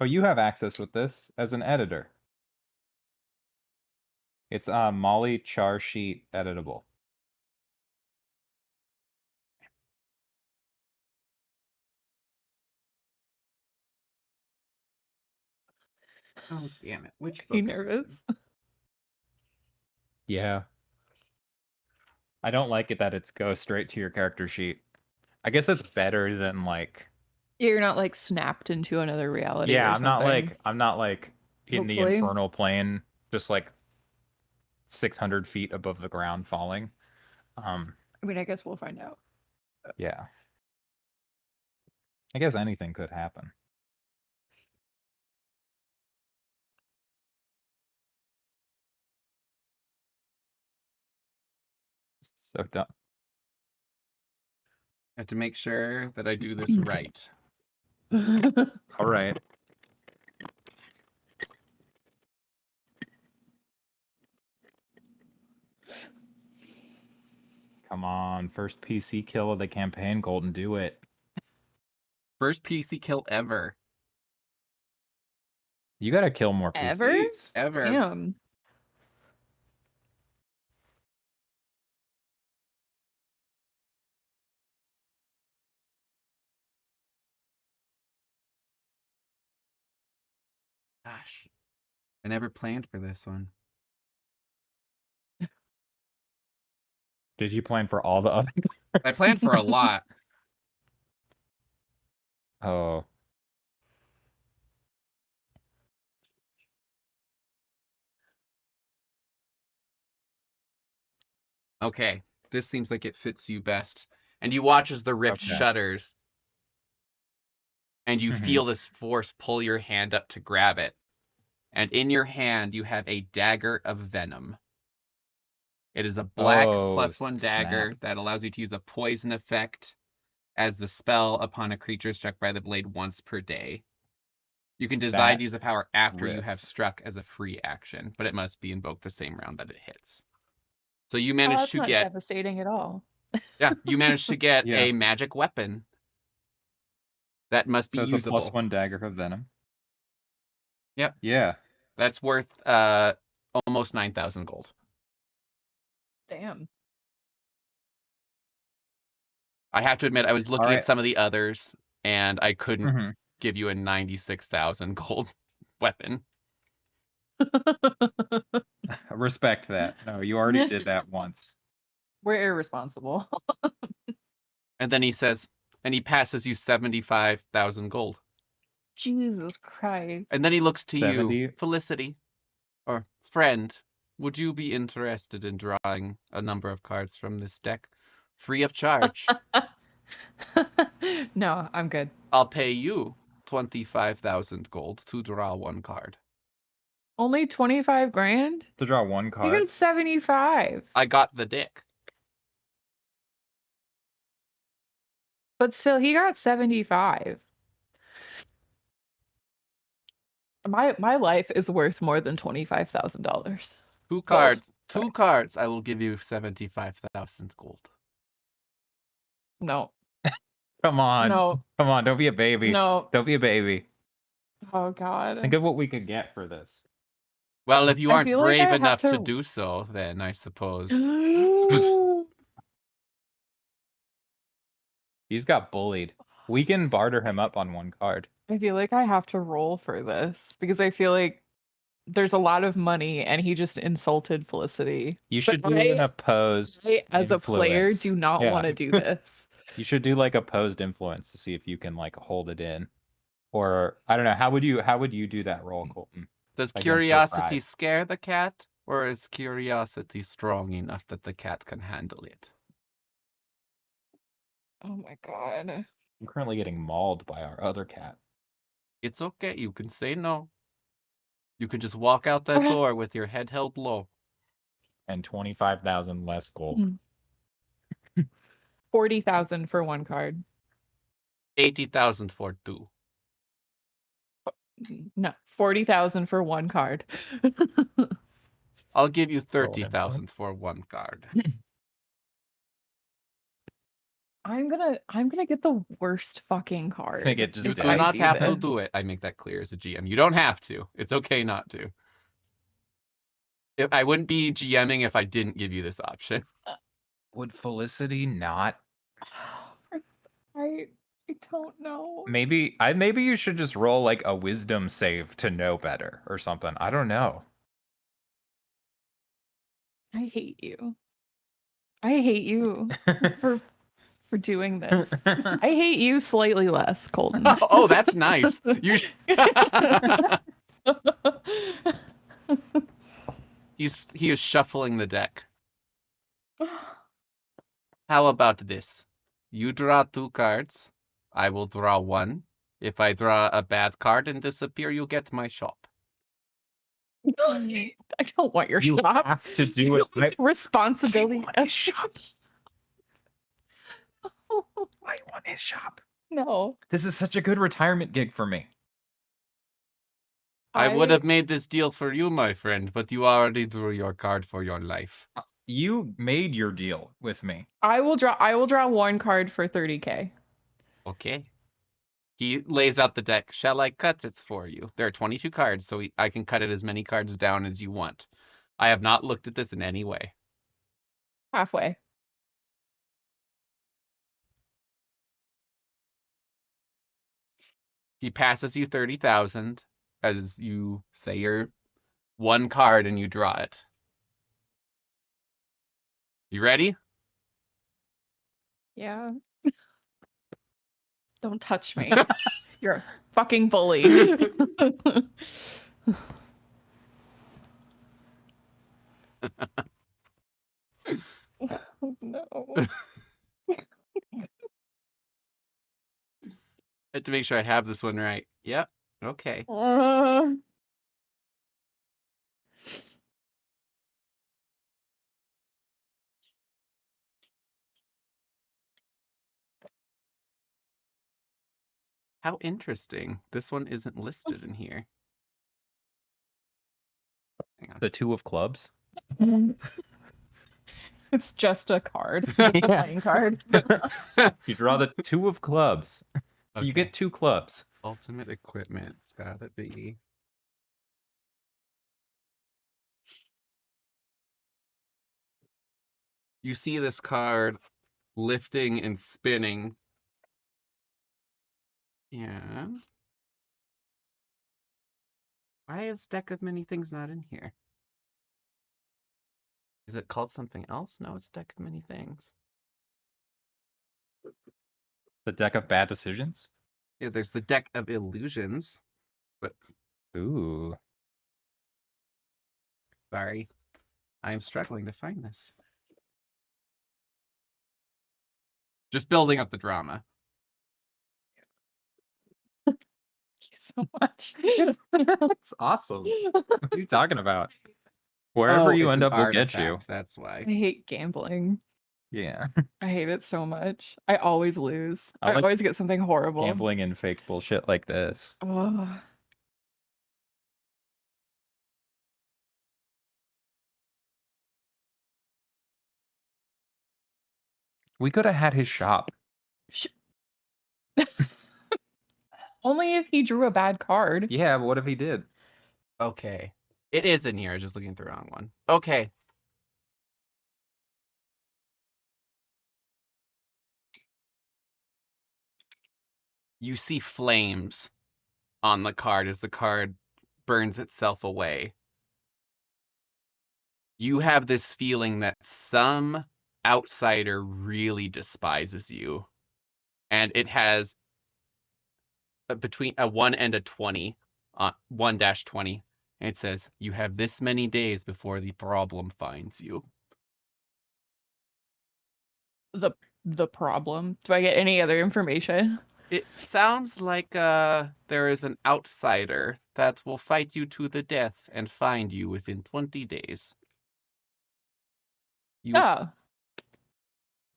Oh, you have access with this as an editor. It's Molly char sheet editable. Oh, damn it. Which Are you book is this nervous? in? Yeah. I don't like it that it's goes straight to your character sheet. I guess that's better than You're not like snapped into another reality. yeah, or I'm not something. in the Hopefully. infernal plane, just 600 feet above the ground falling. I mean, I guess we'll find out. Yeah. I guess anything could happen. So dumb. I have to make sure that I do this right. All right. Come on, first PC kill of the campaign, Colton, do it. First PC kill ever. You gotta kill more Ever? PCs. Ever. Damn. Gosh. I never planned for this one. Did you plan for all the other I planned for a lot. Oh. Okay, this seems like it fits you best. And you watch as the rift Okay. shudders. And you Mhm. feel this force pull your hand up to grab it. And in your hand, you have a dagger of venom. It is a black Oh, +1 snap. dagger that allows you to use a poison effect as the spell upon a creature struck by the blade once per day. You can decide That to use the power after you have rips. struck as a free action, but it must be invoked the same round that it hits. So you Oh, managed that's to not get, devastating at all. yeah, you managed to get Yeah. a magic weapon that must be So it's a usable. +1 dagger of venom. Yep. Yeah. That's worth almost 9,000 gold. Damn. I have to admit, I was looking Alright. at some of the others, and I couldn't Mhm. give you a 96,000 gold weapon. Respect that. No, you already did that once. We're irresponsible. And then he says, and he passes you 75,000 gold. Jesus Christ. And then he looks to 70. you, Felicity, or friend, would you be interested in drawing a number of cards from this deck? Free of charge. No, I'm good. I'll pay you 25,000 gold to draw one card. Only 25 grand? To draw one You card. got 75. I got the deck. But still, he got 75. My life is worth more than $25,000. Two cards. Sorry. Two cards. I will give you 75,000 gold. No. Come on. No. Come on, don't be a baby. No. Don't be a baby. Oh God. Think of what we could get for this. Well, if you I aren't feel like brave I have enough to to- do so, then I suppose. He's got bullied. We can barter him up on one card. I feel like I have to roll for this because I feel like there's a lot of money and he just insulted Felicity. You should But do an opposed I, as a player, influence. do not Yeah. want to do this. You should do like opposed influence to see if you can like hold it in. Or I don't know, how would you do that roll, Colton? Does Against your curiosity pride. scare the cat? Or is curiosity strong enough that the cat can handle it? Oh my God. I'm currently getting mauled by our other cat. It's okay. You can say no. You can just walk out that door with your head held low. And 25,000 less gold. 40,000 for one card. 80,000 for two. No, 40,000 for one card. I'll give you Roll 30,000 for one card. I'm gonna get the worst fucking card. Gonna get just You if do I not have to this. do it. I make that clear as a GM. You don't have to. It's okay not to. I wouldn't be GMing if I didn't give you this option. Would Felicity not? I don't know. Maybe you should just roll like a wisdom save to know better or something. I don't know. I hate you. I hate you for doing this. I hate you slightly less, Colton. Oh, that's nice. You. He is shuffling the deck. How about this? You draw two cards. I will draw one. If I draw a bad card and disappear, you get my shop. I don't want your You shop. have to do You it. don't want the responsibility of shop. I want his shop. No. This is such a good retirement gig for me. I would have made this deal for you, my friend, but you already drew your card for your life. You made your deal with me. I will draw one card for 30k. Okay. He lays out the deck. Shall I cut it for you? There are 22 cards, so I can cut it as many cards down as you want. I have not looked at this in any way. Halfway. He passes you 30,000 as you say your one card and you draw it. You ready? Yeah. Don't touch me. You're a fucking bully. Oh, no. I have to make sure I have this one right. Yep. Okay. How interesting. This one isn't listed in here. Hang on. The 2 of clubs. It's just a card. Just a playing card. You draw the 2 of clubs. Okay. You get 2 clubs. Ultimate equipment. It's gotta be. You see this card lifting and spinning. Yeah. Why is Deck of Many Things not in here? Is it called something else? No, it's Deck of Many Things. The deck of bad decisions. Yeah, there's the Deck of Illusions. But Ooh. sorry, I'm struggling to find this. Just building up the drama. Thank you so much. That's awesome. What are you talking about? Wherever you it's end an up will get you. artifact, that's why. I hate gambling. Yeah. I hate it so much. I always lose. I I like always get something horrible. Gambling and fake bullshit like this. Oh. We could have had his shop. Only if he drew a bad card. Yeah, but what if he did? Okay. It is in here, just looking at the wrong one. Okay. You see flames on the card as the card burns itself away. You have this feeling that some outsider really despises you. And it has between a 1 and a 20, 1-20. And it says, you have this many days before the problem finds you. The problem. Do I get any other information? It sounds like there is an outsider that will fight you to the death and find you within 20 days. Oh.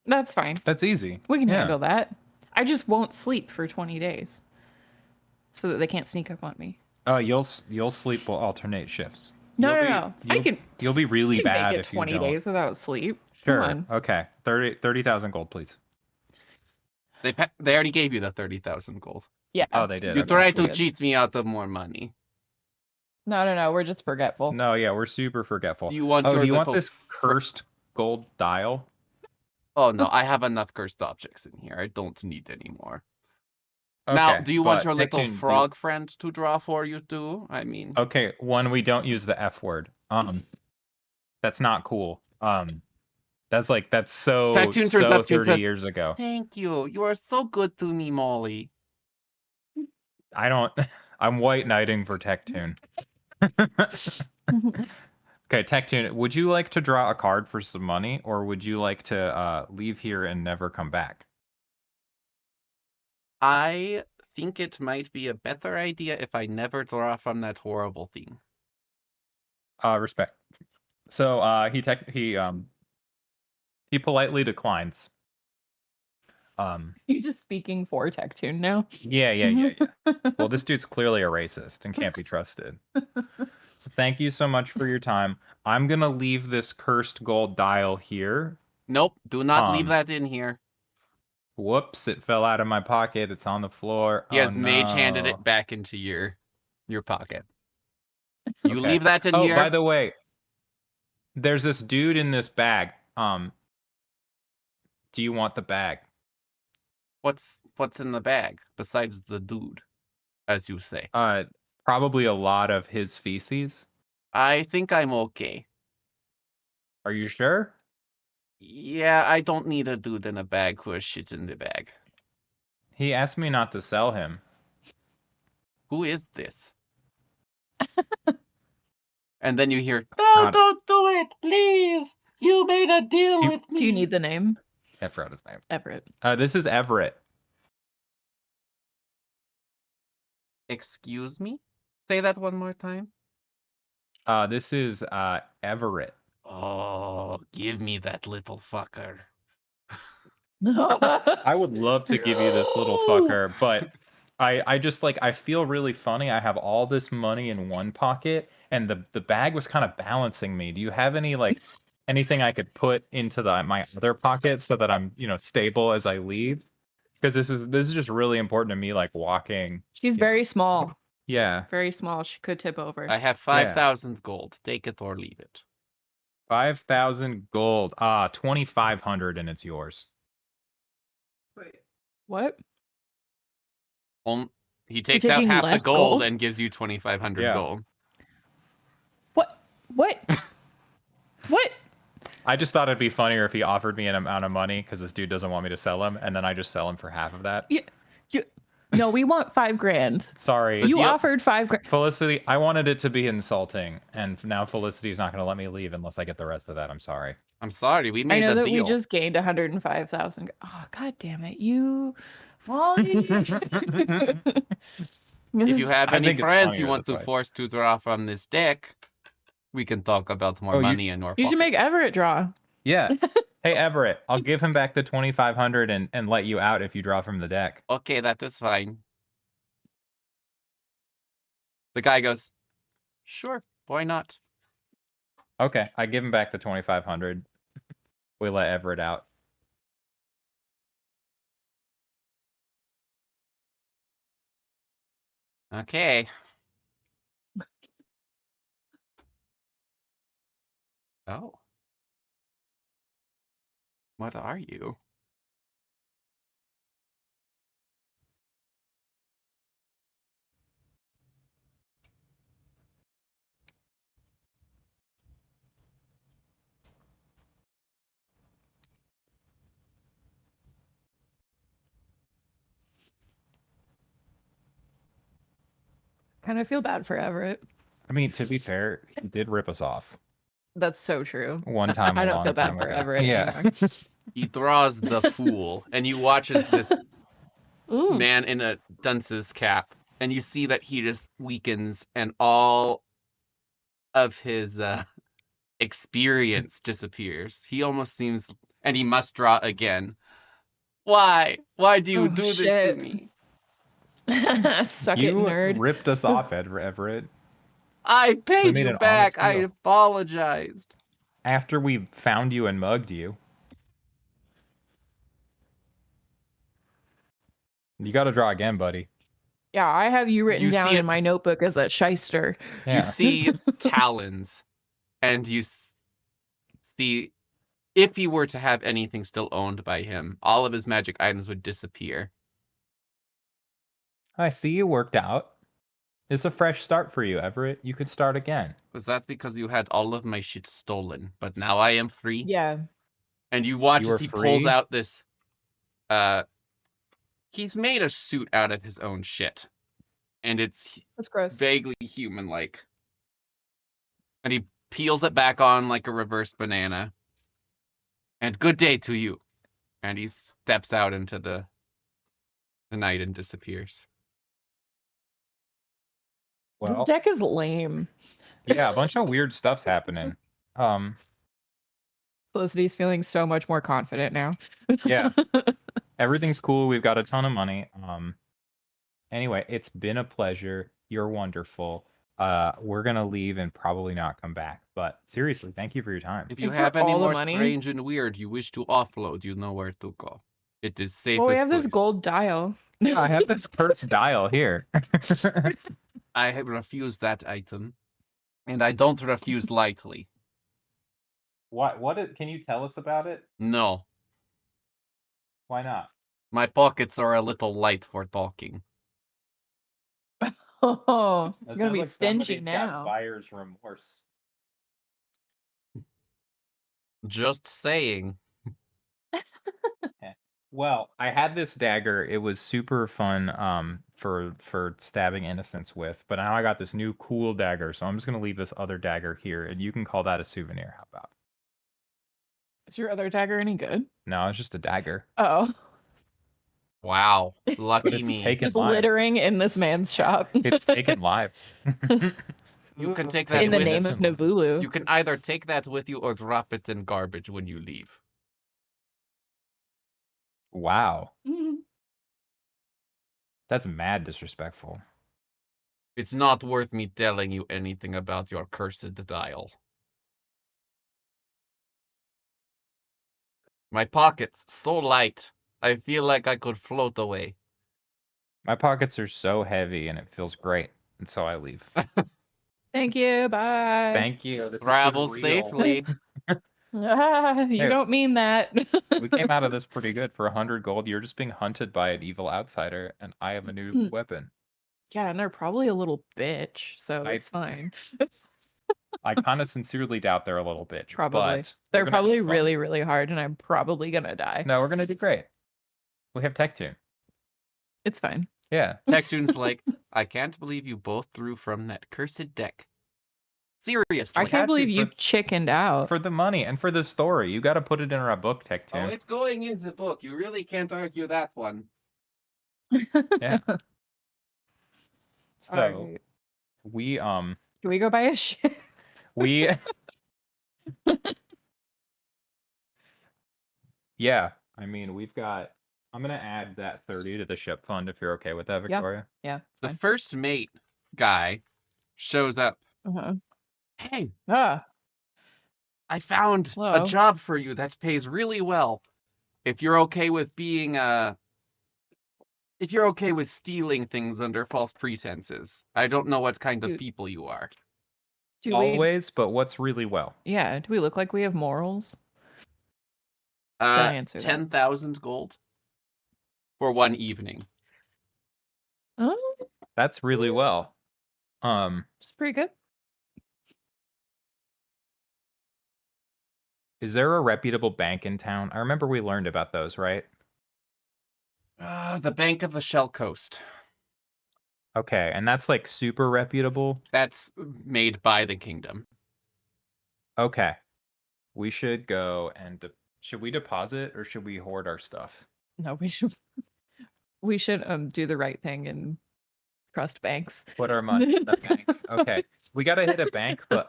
That's fine. That's easy. We can Yeah. handle that. I just won't sleep for 20 days. So that they can't sneak up on me. Oh, you'll sleep will alternate shifts. No. You'll be really I can bad make it if you 20 don't. days without sleep. Sure. Come on. Okay. 30,000 gold, please. They already gave you the 30,000 gold. Yeah. Oh, they did. You Okay, tried to sweet. cheat me out of more money. No. We're just forgetful. No, yeah, we're super forgetful. Do you want do your you want little this cursed gold dial? Oh no, I have enough cursed objects in here. I don't need any more. Okay, Now, do you want but your little Tectune, frog friend to draw for you too? I mean, Okay, one, we don't use the F word. That's not cool. That's so Tectune turns up to you and 30 says, years ago. thank you. You are so good to me, Molly. I'm white knighting for Tectune. Okay, Tectune, would you like to draw a card for some money, or would you like to leave here and never come back? I think it might be a better idea if I never draw from that horrible thing. Respect. So he politely declines. You're just speaking for Tectoon now. Yeah. Well, this dude's clearly a racist and can't be trusted. So thank you so much for your time. I'm gonna leave this cursed gold dial here. Nope, do not leave Um, that in here. Whoops, it fell out of my pocket. It's on the floor. He has Oh, mage handed no. it back into your pocket. You Okay. leave that in Oh, here. by the way, there's this dude in this bag. Do you want the bag? What's in the bag besides the dude, as you say? Probably a lot of his feces. I think I'm okay. Are you sure? Yeah, I don't need a dude in a bag who has shit in the bag. He asked me not to sell him. Who is this? And then you hear, no, don't do it, please. You made a deal with me. Do you need the name? I forgot his name. Everett. This is Everett. Excuse me? Say that one more time. This is Everett. Oh, give me that little fucker. I would love to give you this little fucker, but I just like I feel really funny. I have all this money in one pocket, and the bag was kind of balancing me. Do you have any like anything I could put into my other pocket so that I'm stable as I leave? Because this is just really important to me, like walking. She's very small. Yeah. Very small. She could tip over. I have 5,000 gold. Take it or leave it. 5,000 gold. 2,500 and it's yours. Wait. What? He takes out taking half the less gold gold? and gives you 2,500 Yeah. gold. What? What? I just thought it'd be funnier if he offered me an amount of money because this dude doesn't want me to sell him, and then I just sell him for half of that. Yeah. No, we want 5 grand. Sorry. You offered 5 grand. Felicity, I wanted it to be insulting, and now Felicity's not going to let me leave unless I get the rest of that. I'm sorry. I'm sorry, we I made know a that deal. we just gained 105,000. Oh, god damn it. You. Wally. If you have I any think it's friends funnier you want this to way. force to draw from this deck, we can talk about more money and more You should make Everett draw. Yeah. Hey, Everett, I'll give him back the 2,500 and let you out if you draw from the deck. Okay, that is fine. The guy goes, sure, why not? Okay, I give him back the 2,500. We let Everett out. Okay. Oh. What are you? Kind of feel bad for Everett. I mean, to be fair, he did rip us off. That's so true. One time I a don't long feel bad time for ago. Everett Yeah. anymore. He draws the fool, and you watch as this Ooh. man in a dunce's cap, and you see that he just weakens, and all of his experience disappears. He almost seems, and he must draw again. Why? Why do you do this to shit. me? Suck You it, nerd. ripped us off, Everett. I We paid made you an back. honest I deal. apologized. After we found you and mugged you. You got to draw again, buddy. Yeah, I have you written You down see in it- my notebook as a shyster. Yeah. You see talons, and you see if he were to have anything still owned by him, all of his magic items would disappear. I see you worked out. It's a fresh start for you, Everett. You could start again. Because that's because you had all of my shit stolen. But now I am free. Yeah. And you watch You as are he pulls free? out this. He's made a suit out of his own shit, and it's That's gross. vaguely human-like. And he peels it back on like a reverse banana. And good day to you. And he steps out into the And Aiden disappears. This Well, deck is lame. yeah, a bunch of weird stuff's happening. Felicity's feeling so much more confident now. Yeah. Everything's cool. We've got a ton of money. Anyway, it's been a pleasure. You're wonderful. We're gonna leave and probably not come back. But seriously, thank you for your time. If you Thanks for have any all the more money. strange and weird you wish to offload, you know where to go. It is safest Well, we have this place. gold dial. I have this cursed dial here. I have refused that item, and I don't refuse lightly. Can you tell us about it? No, Why not? my pockets are a little light for talking. Oh, That you're gonna sounds be like stingy somebody's got now. buyer's remorse. Just saying. Well, I had this dagger. It was super fun for stabbing innocents with, but now I got this new cool dagger, so I'm just gonna leave this other dagger here, and you can call that a souvenir. How about? Is your other dagger any good? No, it's just a dagger. Oh, Wow, But lucky it's me. taken just lives. littering in this man's shop. It's taken lives. You can take It's that in the with name you. of Navulu. You can either take that with you or drop it in garbage when you leave. Wow. Mhm. That's mad disrespectful. It's not worth me telling you anything about your cursed dial. My pockets, so light. I feel like I could float away. My pockets are so heavy and it feels great. And so I leave. Thank you. Bye. Thank you. This Travel has been real. safely. Ah, you Hey. don't mean that. We came out of this pretty good for 100 gold. You're just being hunted by an evil outsider, and I have a new weapon. Yeah, and they're probably a little bitch, so I- it's fine. I kind of sincerely doubt they're a little bitch. Probably. But They're we're gonna have probably fun. really, really hard, and I'm probably gonna die. No, we're gonna do great. We have Tech Tune. It's fine. Yeah. Techtune's like, I can't believe you both threw from that cursed deck. Seriously. I had can't to believe you for- chickened out. For the money and for the story, you got to put it in our book, Tech Oh, Tune. it's going in the book. You really can't argue that one. Yeah. So Alright. we Can we go buy a ship? we yeah. I mean, we've got. I'm gonna add that 30 to the ship fund if you're okay with that, Victoria. Yeah. The Fine. first mate guy shows up. Uh-huh. Hey, Ah, I found Hello. a job for you that pays really well. If you're okay with being if you're okay with stealing things under false pretenses. I don't know what kind of Dude. people you are. do we? Always, but what's really well? Yeah. Do we look like we have morals? I answer that? 10,000 gold for one evening. Oh, That's really well. it's pretty good. Is there a reputable bank in town? I remember we learned about those, right? The Bank of the Shell Coast. Okay, and that's like super reputable. That's made by the kingdom. Okay. We should go and should we deposit or should we hoard our stuff? No, we should. We should do the right thing and trust banks. Put our money in the bank. Okay. We gotta hit a bank, but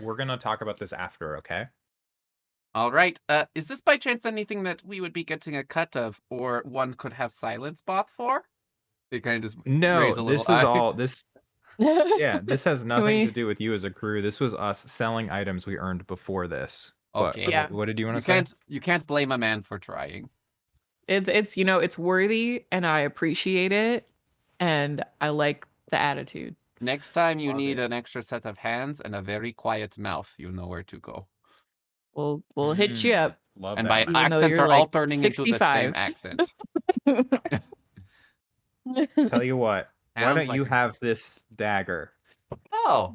we're gonna talk about this after, okay? All right. Is this by chance anything that we would be getting a cut of, or one could have silence bot for? They kind of just No, raise a little this is eye. all this yeah, this has nothing we- to do with you as a crew. This was us selling items we earned before this. But Okay. Yeah. what did you want to say? You can't blame a man for trying. It's it's worthy, and I appreciate it, and I like the attitude. Next time you Love need it. an extra set of hands and a very quiet mouth, you know where to go. We'll hit you up. Love And that. my Even though accents you're, are all like, turning into the 65. same accent. Tell you what, why Sounds don't like you a- have this dagger? Oh,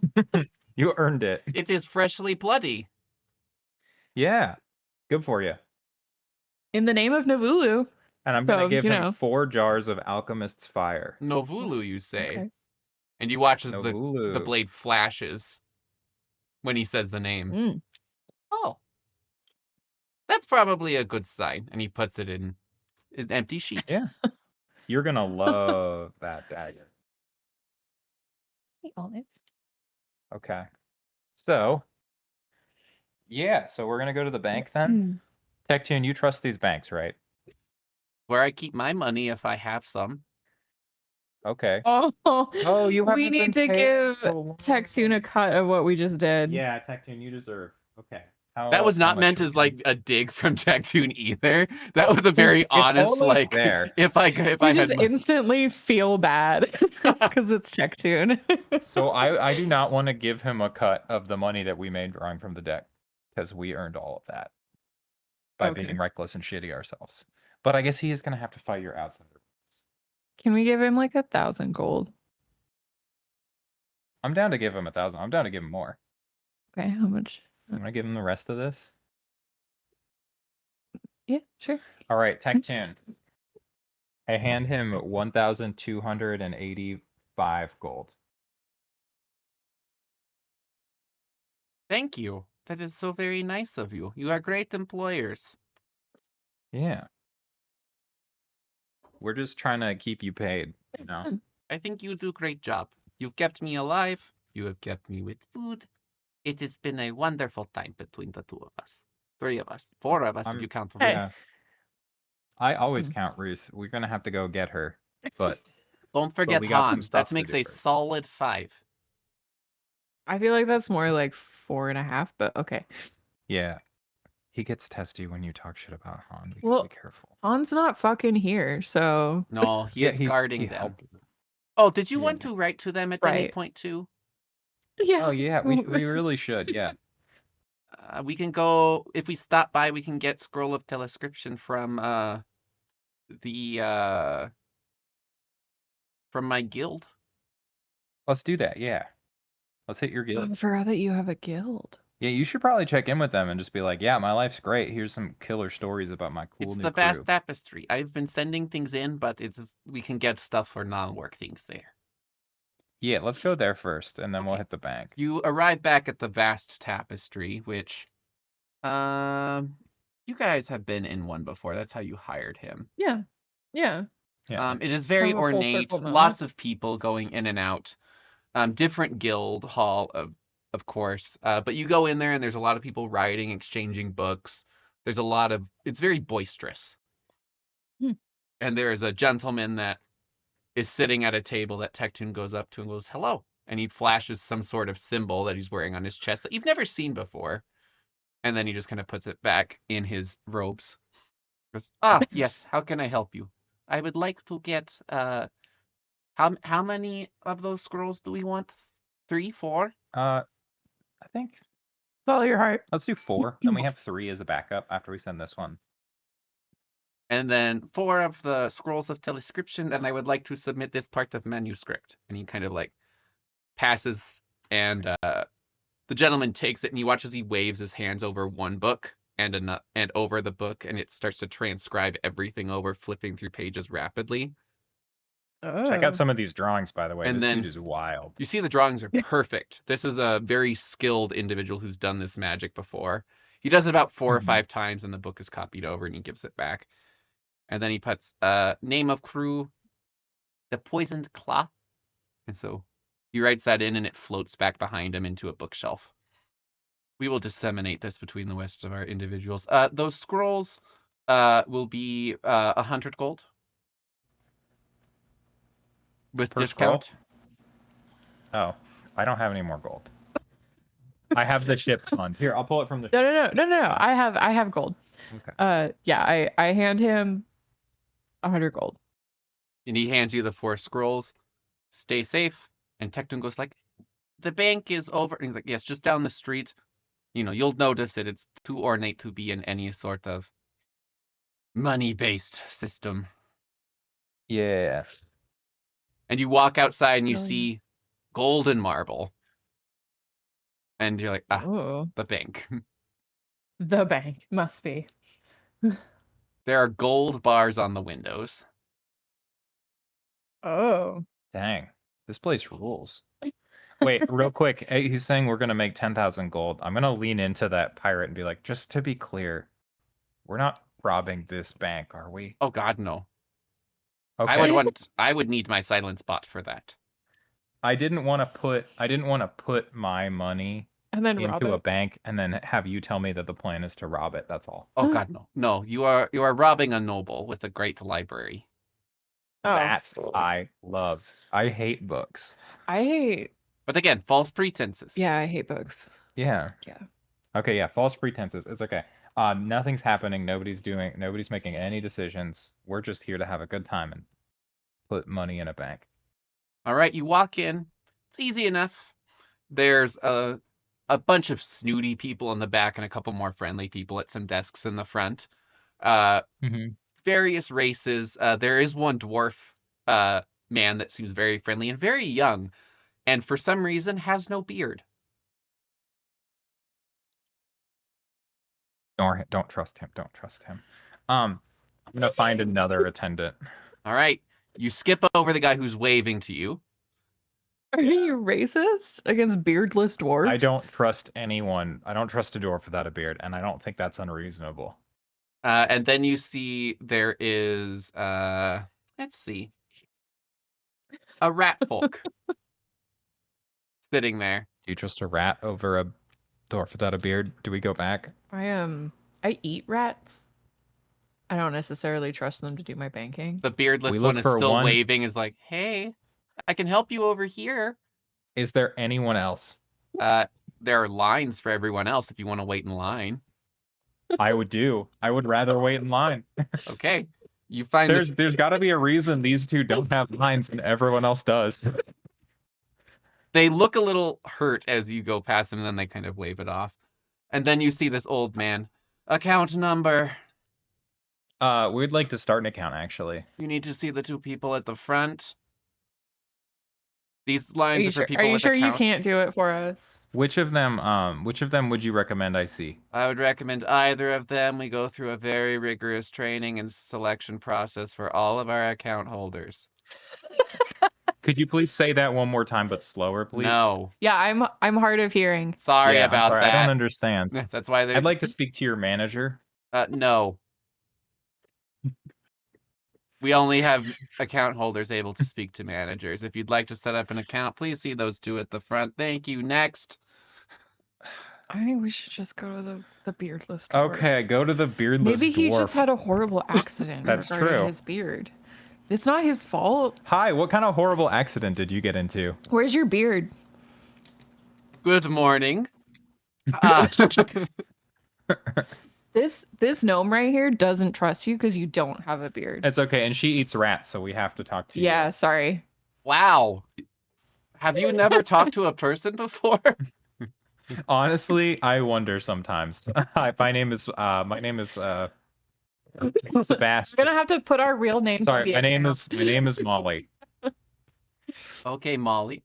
You earned it. it is freshly bloody. Yeah. Good for you. In the name of Navulu. And I'm gonna So, give you him know. 4 jars of Alchemist's Fire. Novulu, you say. Okay. And you watch as the Novulu. blade flashes when he says the name. Mm. Oh. That's probably a good sign. And he puts it in his empty sheath. Yeah. You're gonna love that dagger. Hey, Olive. Okay. So, yeah, so we're gonna go to the bank then. Tech-Tune, you trust these banks, right? Where I keep my money if I have some. Okay. Oh, Oh, you we haven't need been to paid give so long. Tech-Tune a cut of what we just did. Yeah, Tech-Tune, you deserve. Okay. That was how not much meant should we as give like a dig from Tech-Tune either. That was a very It's honest, only like, fair. if I I had just instantly feel bad because it's Tech-Tune. So I do not want to give him a cut of the money that we made drawing from the deck because we earned all of that by Okay. being reckless and shitty ourselves. But I guess he is going to have to fight your outsider. Can we give him like 1,000 gold? I'm down to give him 1,000. I'm down to give him more. Okay, how much? I'm going to give him the rest of this. Yeah, sure. All right, Tech-Tune. I hand him 1,285 gold. Thank you. That is so very nice of you. You are great employers. Yeah. We're just trying to keep you paid, you know? I think you do a great job. You've kept me alive. You have kept me with food. It has been a wonderful time between the two of us. 3 of us. 4 of us if you count Ruth. Yeah. I always count Ruth. We're going to have to go get her. But don't forget we got some Han. stuff That to makes do a first. solid 5. I feel like that's more like 4.5, but okay. Yeah. He gets testy when you talk shit about Han. We Well, gotta be careful. Han's not fucking here, so. No, he is guarding them. helped. Oh, did you Yeah. want to write to them at any Right. point too? Yeah. Oh yeah, we really should. Yeah. We can go if we stop by. We can get Scroll of Telescription from from my guild. Let's do that. Yeah. Let's hit your guild. I forgot that you have a guild. Yeah, you should probably check in with them and just be like, "Yeah, my life's great. Here's some killer stories about my cool It's new the crew." vast tapestry. I've been sending things in, but we can get stuff for non-work things there. Yeah, let's go there first, and then we'll hit the bank. You arrive back at the vast tapestry, which, you guys have been in one before. That's how you hired him. Yeah. Yeah. Yeah. It is very kind of a full ornate. circle moment. Lots of people going in and out. Different guild hall, of course. But you go in there, and there's a lot of people writing, exchanging books. There's a lot of. It's very boisterous. And there is a gentleman that is sitting at a table that Tech-Tune goes up to and goes, "Hello." And he flashes some sort of symbol that he's wearing on his chest that you've never seen before. And then he just kind of puts it back in his robes. Goes, yes, how can I help you? I would like to get, how many of those scrolls do we want? 3, 4? I think. Follow your heart. Let's do 4. Then we have 3 as a backup after we send this one. And then 4 of the scrolls of telescription, and I would like to submit this part of manuscript. And he kind of like passes, and the gentleman takes it, and you watch as he waves his hands over one book and over the book, and it starts to transcribe everything over, flipping through pages rapidly. Check out some of these drawings, by the way. And this then dude is wild. You see the drawings are perfect. This is a very skilled individual who's done this magic before. He does it about 4 or 5 times, and the book is copied over, and he gives it back. And then he puts name of crew, the Poisoned Claw. And so he writes that in, and it floats back behind him into a bookshelf. We will disseminate this between the rest of our individuals. Those scrolls will be 100 gold. With Per discount. Scroll? Oh, I don't have any more gold. I have the ship fund. Here, I'll pull it from the. No. I have gold. Okay. Yeah, I hand him 100 gold. And he hands you the 4 scrolls. Stay safe. And Tech-Tune goes like, the bank is over. And he's like, yes, just down the street. You know, you'll notice that it's too ornate to be in any sort of money-based system. Yeah. And you walk outside and you see golden marble. And you're like, the bank. The bank must be. There are gold bars on the windows. Oh. Dang. This place rules. Wait, real quick. He's saying we're going to make 10,000 gold. I'm going to lean into that pirate and be like, just to be clear, we're not robbing this bank, are we? Oh, God, no. Okay. I would need my silence bot for that. I didn't want to put my money And then rob into a it. bank and then have you tell me that the plan is to rob it. That's all. Oh God, no. No, you are robbing a noble with a great library. Oh. That I love. I hate books. I hate. But again, false pretenses. Yeah, I hate books. Yeah. Yeah. Okay, yeah, false pretenses. It's okay. Nothing's happening. Nobody's making any decisions. We're just here to have a good time and put money in a bank. All right, you walk in. It's easy enough. There's a bunch of snooty people in the back and a couple more friendly people at some desks in the front. Various races. There is one dwarf man that seems very friendly and very young, and for some reason has no beard. Don't trust him. Don't trust him. I'm gonna find another attendant. All right, you skip over the guy who's waving to you. Are you racist against beardless dwarves? I don't trust anyone. I don't trust a dwarf without a beard, and I don't think that's unreasonable. And then you see there is let's see, a rat folk sitting there. Do you trust a rat over a dwarf without a beard? Do we go back? I eat rats. I don't necessarily trust them to do my banking. The beardless We one look is for still one- waving, is like, hey, I can help you over here. Is there anyone else? There are lines for everyone else if you want to wait in line. I would do. I would rather wait in line. Okay. You find this. There's got to be a reason these two don't have lines and everyone else does. They look a little hurt as you go past them, and then they kind of wave it off. And then you see this old man. Account number. We'd like to start an account, actually. You need to see the two people at the front. These lines are for people Are you with sure you accounts. can't do it for us? Which of them would you recommend I see? I would recommend either of them. We go through a very rigorous training and selection process for all of our account holders. Could you please say that one more time, but slower, please? No. Yeah, I'm hard of hearing. Sorry Yeah, I'm about sorry, that. I don't understand. That's why they're... I'd like to speak to your manager. No. We only have account holders able to speak to managers. If you'd like to set up an account, please see those two at the front. Thank you. Next. I think we should just go to the beardless dwarf. Okay, go to the beardless Maybe he dwarf. just had a horrible accident That's regarding true. his beard. It's not his fault. Hi, what kind of horrible accident did you get into? Where's your beard? Good morning. This gnome right here doesn't trust you because you don't have a beard. It's okay, and she eats rats, so we have to talk to you. Yeah, sorry. Wow. Have you never talked to a person before? Honestly, I wonder sometimes. Hi, my name is Sebastian. We're gonna have to put our real names. on Sorry, the my name account. is Molly. Okay, Molly.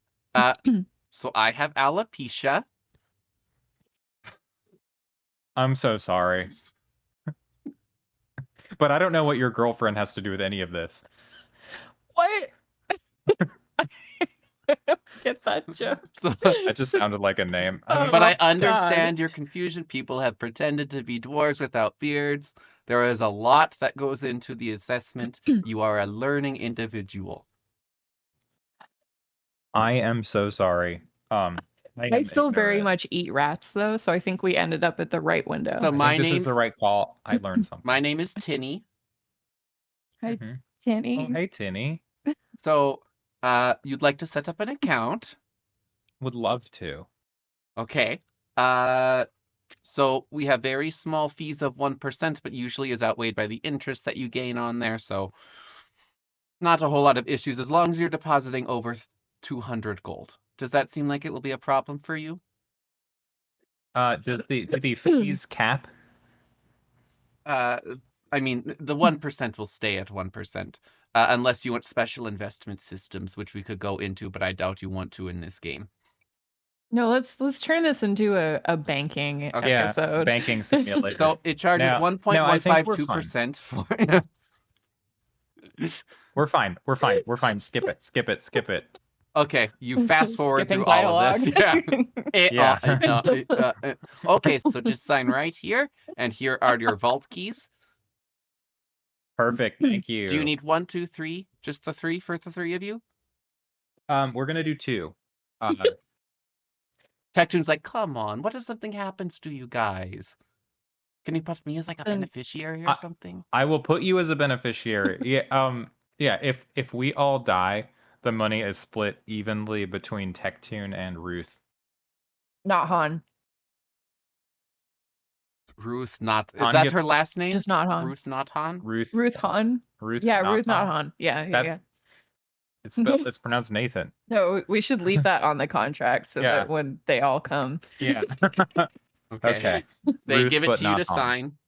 So I have alopecia. I'm so sorry. But I don't know what your girlfriend has to do with any of this. What? I don't get that joke. So, That just sounded like a name. I don't know. but I God. understand your confusion. People have pretended to be dwarves without beards. There is a lot that goes into the assessment. You are a learning individual. I am so sorry. I still very much eat rats though, so I think we ended up at the right window. So my this is name, the right call. I learned something. my name is Tinny. Hi, Mhm. Tanny. Oh, hey, Tinny. So, you'd like to set up an account? Would love to. Okay. So we have very small fees of 1%, but usually is outweighed by the interest that you gain on there. So not a whole lot of issues as long as you're depositing over 200 gold. Does that seem like it will be a problem for you? Does the fees cap? I mean, the 1% will stay at 1%, unless you want special investment systems, which we could go into, but I doubt you want to in this game. No, let's turn this into a banking Okay. Yeah, episode. banking simulator. So it charges Now, I think we're 1.152% for. We're fine. We're fine. We're fine. Skip it. Skip it. Skip it. Okay, you fast forward Skipping through all of this. Yeah. Yeah. Okay, so just sign right here, and here are your vault keys. Perfect. Thank you. Do you need 1, 2, 3? Just the 3 for the 3 of you? We're gonna do 2. Tectoon's like, come on, what if something happens to you guys? Can you put me as like a Then- beneficiary or something? I will put you as a beneficiary. Yeah. If we all die, the money is split evenly between Tectoon and Ruth. Not Han. Ruth not is Han that her gets- last name? Just not Han. Ruth not Han? Ruth. Ruth Han. Ruth. Yeah, not Ruth not Han. Han. Yeah, yeah, That's- yeah. It's spelled. It's pronounced Nathan. No, we should leave that on the contract so Yeah. that when they all come. Yeah. Okay. Okay. They Ruth, give it but to you not to Han. sign.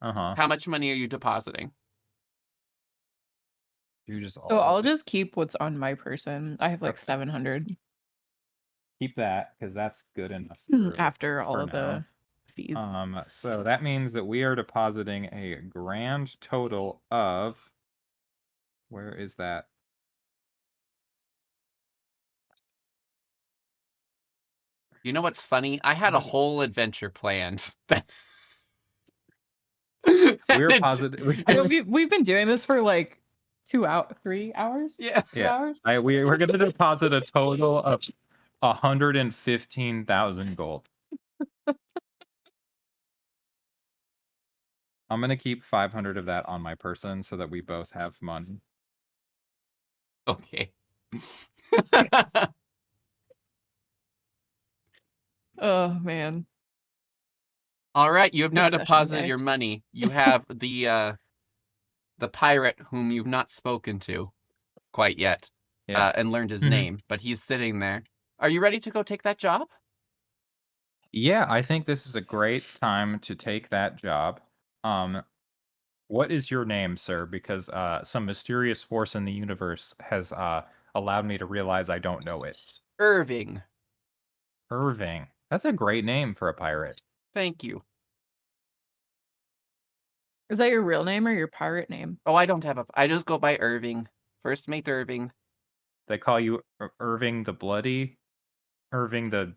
Uh-huh. How much money are you depositing? You just So I'll just keep what's on my person. I have like Okay. 700 keep that because that's good enough. after all for of the fees. So that means that we are depositing a grand total of, where is that? You know what's funny? I had a whole adventure planned. We're positive. I know we've been doing this for like 3 hours. Yeah. 2 Yeah. hours. We're going to deposit a total of 115,000 gold. I'm going to keep 500 of that on my person so that we both have money. Okay. Oh man. All right, you have now Good session, deposited your guys. money. You have the pirate whom you've not spoken to quite yet, Yeah. and learned his Mhm. name, but he's sitting there. Are you ready to go take that job? Yeah, I think this is a great time to take that job. What is your name, sir? Because some mysterious force in the universe has allowed me to realize I don't know it. Irving. Irving. That's a great name for a pirate. Thank you. Is that your real name or your pirate name? Oh, I don't have a. I just go by Irving. First mate Irving. They call you Irving the Bloody? Irving the...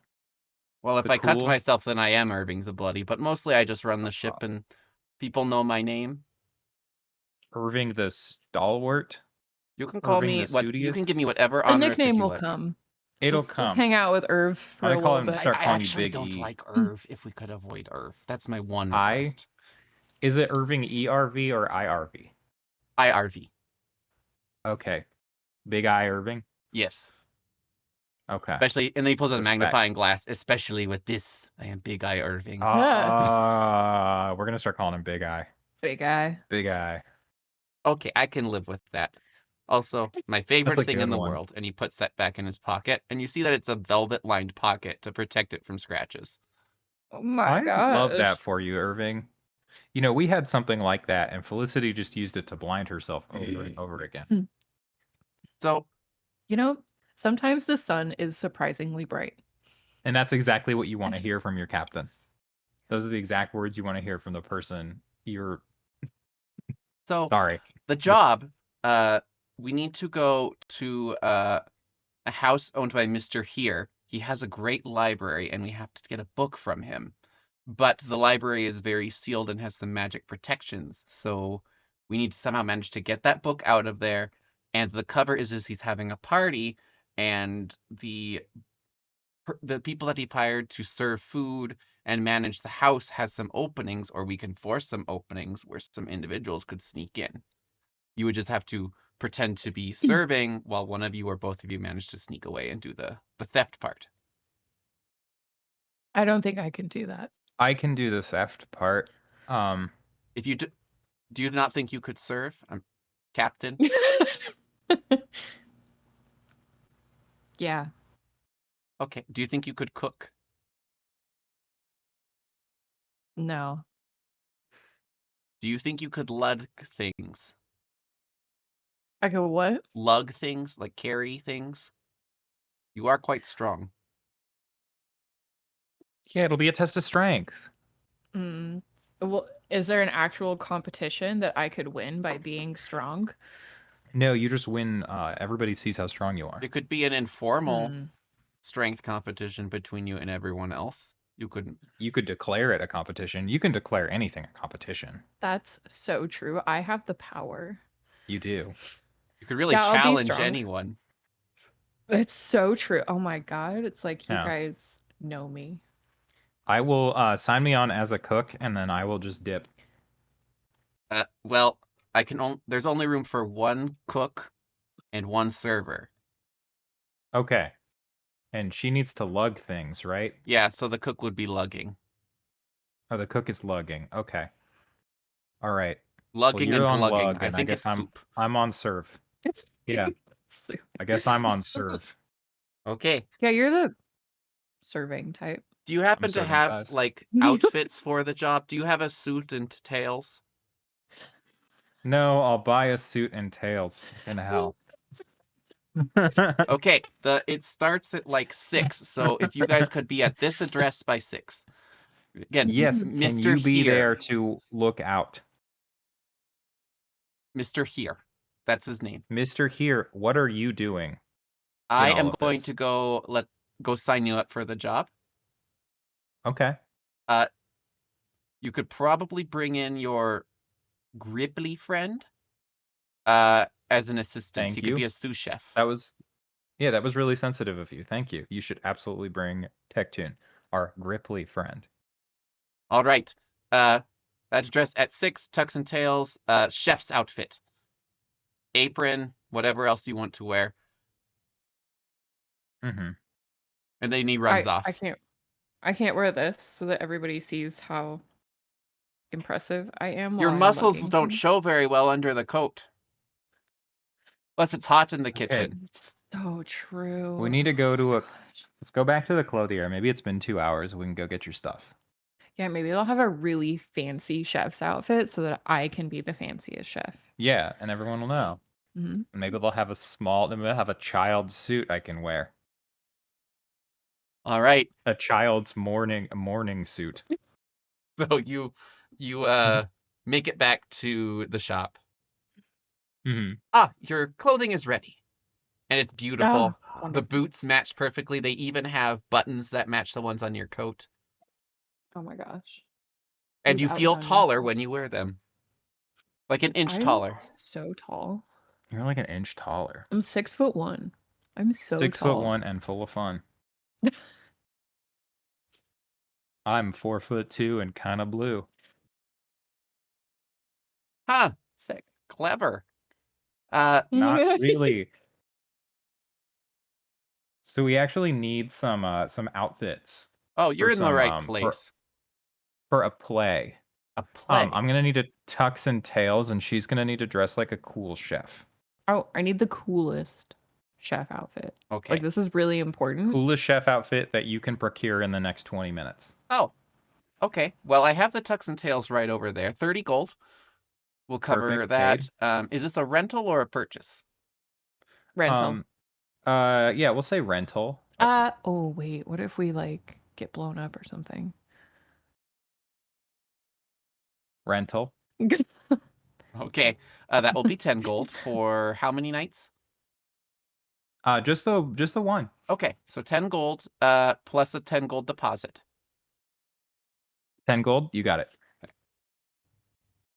Well, if The I cut to cool- myself, then I am Irving the Bloody. But mostly, I just run the ship, Oh. and people know my name. Irving the Stalwart? You can call Irving me the what. You can Studious? give me whatever A honor nickname you will like. come. It'll Let's come. hang out with Irv for I a call little him bit. Start I calling you actually Big don't E. like Irv. If we could avoid Irv, that's my one I? request. Is it Irving ERV or IRV? IRV. Okay. Big Eye Irving? Yes. Okay. Especially, and then he pulls out a Respect. magnifying glass. Especially with this, I am Big Eye Irving. We're going to start calling him Big Eye. Big guy. Big Eye. Okay, I can live with that. Also, my favorite a thing in good the one. world, and he puts that back in his pocket, and you see that it's a velvet-lined pocket to protect it from scratches. Oh my I god. love that for you, Irving. You know, we had something like that, and Felicity just used it to blind herself over and over again. So, You know, sometimes the sun is surprisingly bright. And that's exactly what you want to hear from your captain. Those are the exact words you want to hear from the person you're... Sorry. the job, we need to go to a house owned by Mr. Here. He has a great library, and we have to get a book from him. But the library is very sealed and has some magic protections, so we need to somehow manage to get that book out of there. And the cover is he's having a party, and the people that he hired to serve food and manage the house has some openings, or we can force some openings where some individuals could sneak in. You would just have to pretend to be serving while one of you or both of you manage to sneak away and do the theft part. I don't think I can do that. I can do the theft part. If you do you not think you could serve? Captain? Yeah. Okay. Do you think you could cook? No. Do you think you could lug things? I go what? Lug things, like carry things? You are quite strong. Yeah, it'll be a test of strength. Well, is there an actual competition that I could win by being strong? No, you just win. Everybody sees how strong you are. It could be an informal strength competition between you and everyone else. You couldn't. You could declare it a competition. You can declare anything a competition. That's so true. I have the power. You do. You could really Yeah, I'll be challenge strong. anyone. It's so true. Oh my god. It's like you Yeah. guys know me. I will sign me on as a cook, and then I will just dip. Well, there's only room for one cook and one server. Okay. And she needs to lug things, right? Yeah, so the cook would be lugging. Oh, the cook is lugging. Okay. All right. Lugging you're and on glugging. lug, I and think it's soup. I'm on serve. Yeah. I guess I'm on serve. Okay. Yeah, you're the serving type. Do you happen to serving have size. like outfits for the job? Do you have a suit and tails? No, I'll buy a suit and tails. In hell. Okay, it starts at like 6, so if you guys could be at this address by 6. Again, Yes, Mr. can you be Here. there to look out? Mr. Here. That's his name. Mr. Here, what are you doing? I all am of going this? to go sign you up for the job. Okay. You could probably bring in your Gripply friend as an assistant. Thank He you. could be a sous chef. That was really sensitive of you. Thank you. You should absolutely bring Tectune, our Gripply friend. All right. That address at 6, tux and tails, chef's outfit. Apron, whatever else you want to wear. Mm-hmm. And then he runs off. I can't wear this so that everybody sees how impressive I am. Your while I'm muscles lugging don't things. show very well under the coat. Plus, it's hot in the Okay. kitchen. It's so true. We need to go to let's go back to the clothier. Maybe it's been 2 hours. We can go get your stuff. Yeah, maybe they'll have a really fancy chef's outfit so that I can be the fanciest chef. Yeah, and everyone will know. Mm-hmm. Maybe they'll have a child suit I can wear. All right. A child's morning suit. So you make it back to the shop. Mm-hmm. Your clothing is ready. And it's beautiful. Oh, The boots match perfectly. They even have buttons that match the ones on your coat. oh my gosh. And You've you feel outdone taller yourself. when you wear them. Like an inch I'm taller. so tall. You're like an inch taller. I'm 6'1". I'm so 6'1" and full of fun. I'm 4'2" and kind of blue. Huh. Sick. Clever. Not really. So we actually need some outfits. Oh, you're in the right for- place. For a play. A play. I'm gonna need a tux and tails, and she's gonna need to dress like a cool chef. Oh, I need the coolest chef outfit. Okay. Like, this is really important. Coolest chef outfit that you can procure in the next 20 minutes. Oh. Okay. Well, I have the tux and tails right over there. 30 gold. We'll cover Perfect, that. Is this a rental or a purchase? Rental. Yeah, we'll say rental. Oh wait, what if we like get blown up or something? Rental. Okay. That will be 10 gold for how many nights? Just the one. Okay. So 10 gold plus a 10 gold deposit. 10 gold, you got it.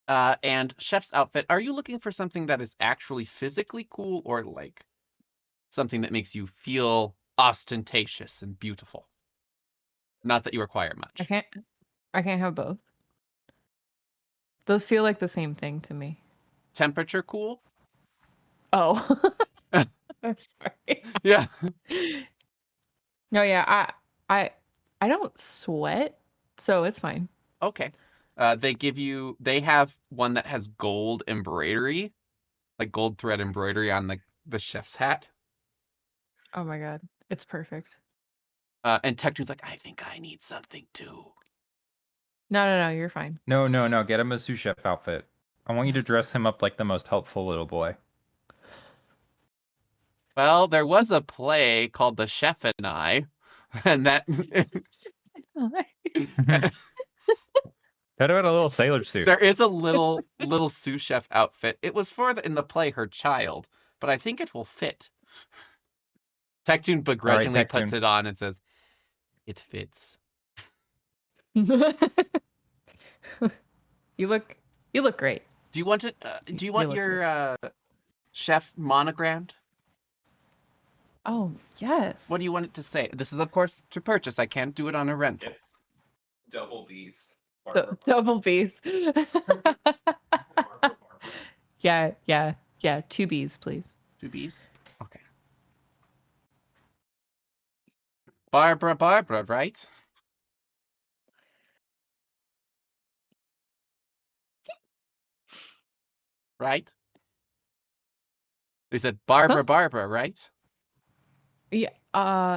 And chef's outfit. Are you looking for something that is actually physically cool or like something that makes you feel ostentatious and beautiful? Not that you require much. I can't have both. Those feel like the same thing to me. Temperature cool? Oh. I'm sorry. Yeah. No, yeah, I don't sweat, so it's fine. Okay. They have one that has gold embroidery, like gold thread embroidery on the chef's hat. Oh my god, it's perfect. And Tectune's like, I think I need something too. No, you're fine. No, get him a sous chef outfit. I want you to dress him up like the most helpful little boy. Well, there was a play called The Chef and I, and that What about a little sailor suit? there is a little sous chef outfit. It was for in the play Her Child, but I think it will fit. Tectune begrudgingly puts Tectune. it on and says, "It fits." You look great. Do you want it? Do you want look your chef monogrammed? Oh, yes. What do you want it to say? This is, of course, to purchase. I can't do it on a rental. Double B's. Double B's. Yeah. 2 B's, please. 2 B's? Okay. Barbara, right? Right? They said Barbara, right? Yeah.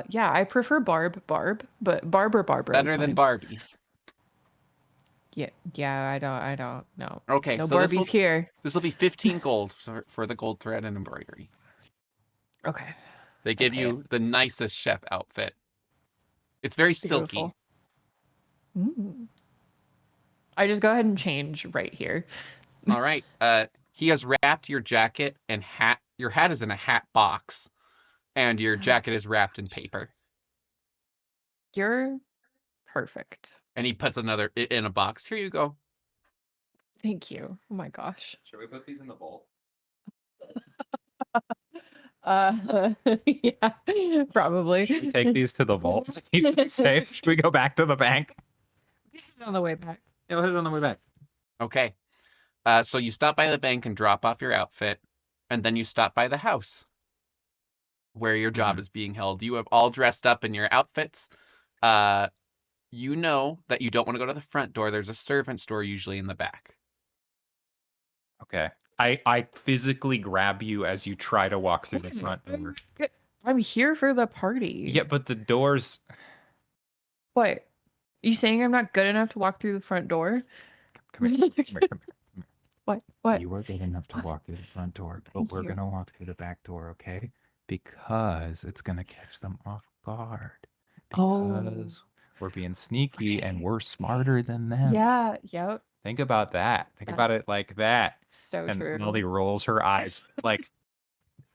Yeah, I prefer Barb, but Barbara is Better than fine. Barbie. Yeah, I don't know. Okay, No so Barbies here. This will be 15 gold for the gold thread and embroidery. Okay. They give you the nicest chef outfit. It's very silky. Beautiful. I just go ahead and change right here. All right. He has wrapped your jacket and hat. Your hat is in a hat box, and your jacket is wrapped in paper. You're perfect. And he puts another in a box. Here you go. Thank you. Oh my gosh. Should we put these in the vault? Yeah, probably. Should we take these to the vault to keep them safe? Should we go back to the bank? On the way back. Yeah, we'll hit it on the way back. Okay. So you stop by the bank and drop off your outfit, and then you stop by the house where your job is being held. You have all dressed up in your outfits. You know that you don't want to go to the front door. There's a servant's door usually in the back. Okay. I physically grab you as you try to walk through the front door. I'm here for the party. Yeah, but the doors... What? Are you saying I'm not good enough to walk through the front door? Come here. What? You are good enough to walk through the front door, but we're going to walk through the back door, okay? Because it's going to catch them off guard. Because we're being sneaky and we're smarter than them. Yeah, yep. Think about that. Think about it like that. So and true. Molly rolls her eyes like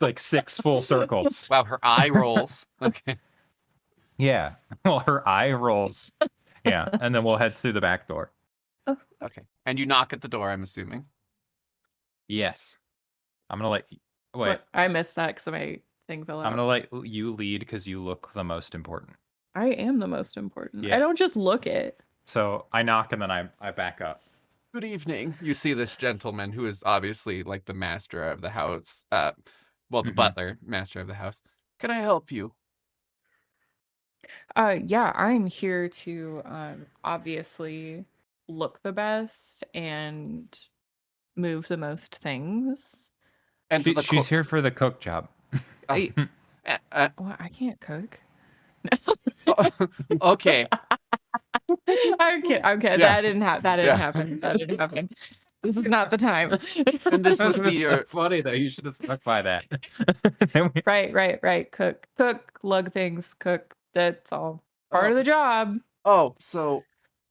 6 full circles. Wow, her eye rolls. Okay. Yeah. Well, her eye rolls. Yeah. And then we'll head through the back door. Okay. And you knock at the door, I'm assuming. Yes. I'm going to let you... Wait. What? I missed that because my thing fell out. I'm going to let you lead because you look the most important. I am the most important. Yeah. I don't just look it. So I knock and then I back up. Good evening. You see this gentleman who is obviously like the master of the house. The butler, master of the house. Can I help you? Yeah, I'm here to obviously look the best and move the most things. And she's here for the cook job. Well, I can't cook. Okay. I'm kidding. Yeah. That didn't happen. That didn't happen. This is not the time. And this was It's so funny though. You should have stuck by that. Right. Cook, lug things, cook. That's all part of the job. Oh, so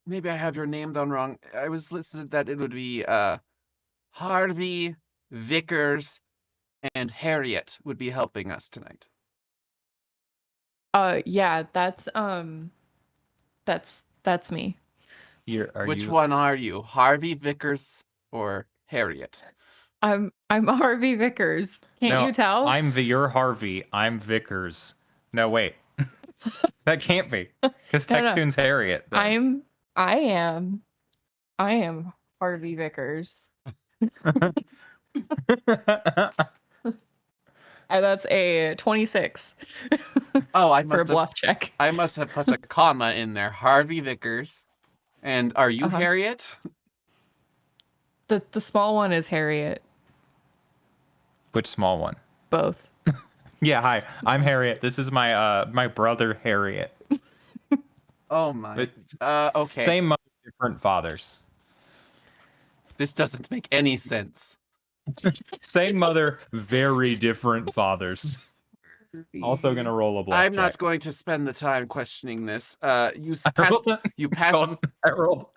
maybe I have your name down wrong. I was listed that it would be Harvey, Vickers, and Harriet would be helping us tonight. Yeah, that's me. Which one are you? Harvey, Vickers, or Harriet? I'm Harvey Vickers. Can't you tell? You're Harvey. I'm Vickers. No, wait. That can't be. Because Tech-Toon's Harriet. Then. I am Harvey Vickers. And that's a 26. Oh, I for a bluff check. I must have put a comma in there. Harvey Vickers. And are you Harriet? The small one is Harriet. Which small one? Both. Yeah, hi. I'm Harriet. This is my my brother Harriet. Oh my. Okay. Same mother, different fathers. This doesn't make any sense. Same mother, very different fathers. Also gonna roll a bluff I'm check. not going to spend the time questioning this. You passed. I rolled.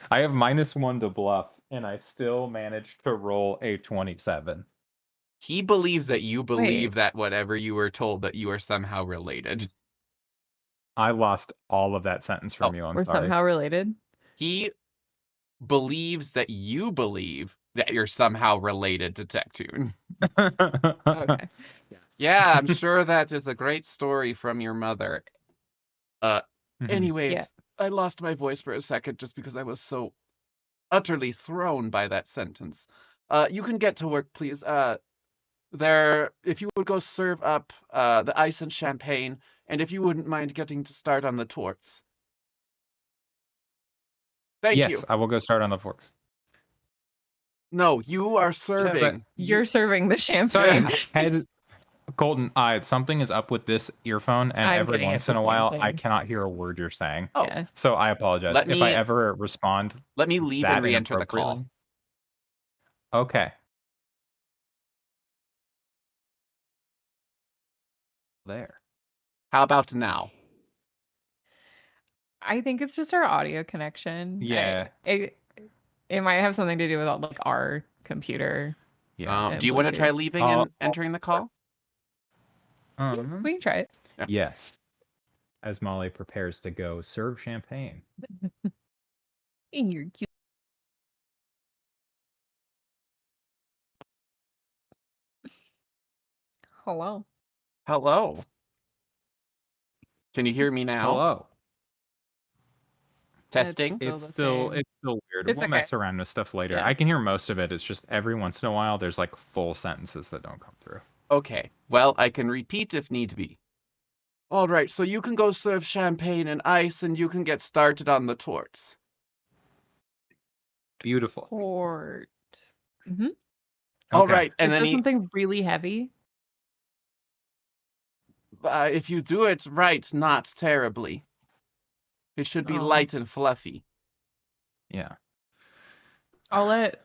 I have -1 to bluff, and I still managed to roll a 27. He believes that you believe that whatever you were told that you are somehow related. I lost all of that sentence from you. I'm We're sorry. somehow related. He believes that you believe that you're somehow related to Tectoon. Okay. Yes. Yeah, I'm sure that is a great story from your mother. Mhm. Anyways, Yeah. I lost my voice for a second just because I was so utterly thrown by that sentence. You can get to work, please. If you would go serve up the ice and champagne, and if you wouldn't mind getting to start on the torts. Thank you. Yes, I will go start on the forks. No, you are serving. You're serving the champagne. Sorry, Colton, something is up with this earphone, and I'm every getting once it's in the a same while, I thing. cannot hear a word you're saying. Oh, Yeah. So I apologize. Let If I me- ever respond let me leave that and re-enter the call. inappropriately. Okay. There. How about now? I think it's just our audio connection. Yeah. It might have something to do with like our computer. Yeah. Do you want to try Bluetooth. leaving and entering the call? We can try it. Yes. As Molly prepares to go serve champagne. In your cute. Hello. Hello. Can you hear me now? Hello. Testing. Still It's the still same. weird. It's We'll okay. mess around with stuff later. Yeah. I can hear most of it. It's just every once in a while there's like full sentences that don't come through. Okay. Well, I can repeat if need be. All right, so you can go serve champagne and ice, and you can get started on the torts. Beautiful. Port. Mm-hmm. All Okay. right, and Is then this something really heavy? if you do it right, not terribly. It should be Oh. light and fluffy. Yeah. I'll let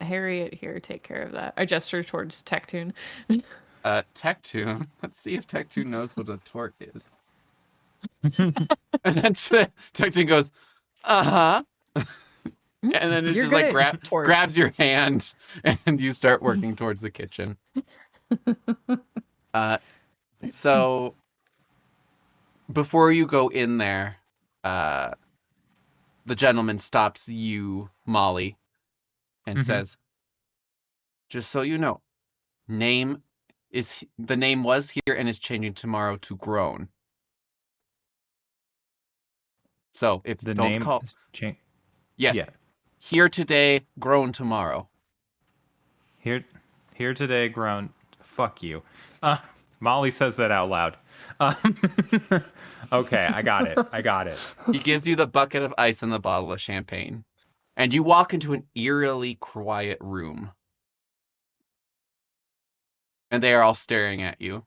Harriet here take care of that. I gesture towards Tectoon. Tectoon. Let's see if Tectoon knows what a tort is. And then Tectoon goes, uh-huh. And then it You're just good like at torts. grabs your hand, and you start working towards the kitchen. So before you go in there, the gentleman stops you, Molly, and Mhm. says, "Just so you know, the name was here and is changing tomorrow to Grown. So if The don't name call, is change. yes, Yeah. here today, Grown tomorrow." Here today, grown. Fuck you. Molly says that out loud. Okay, I got it. He gives you the bucket of ice and the bottle of champagne, and you walk into an eerily quiet room. And they are all staring at you.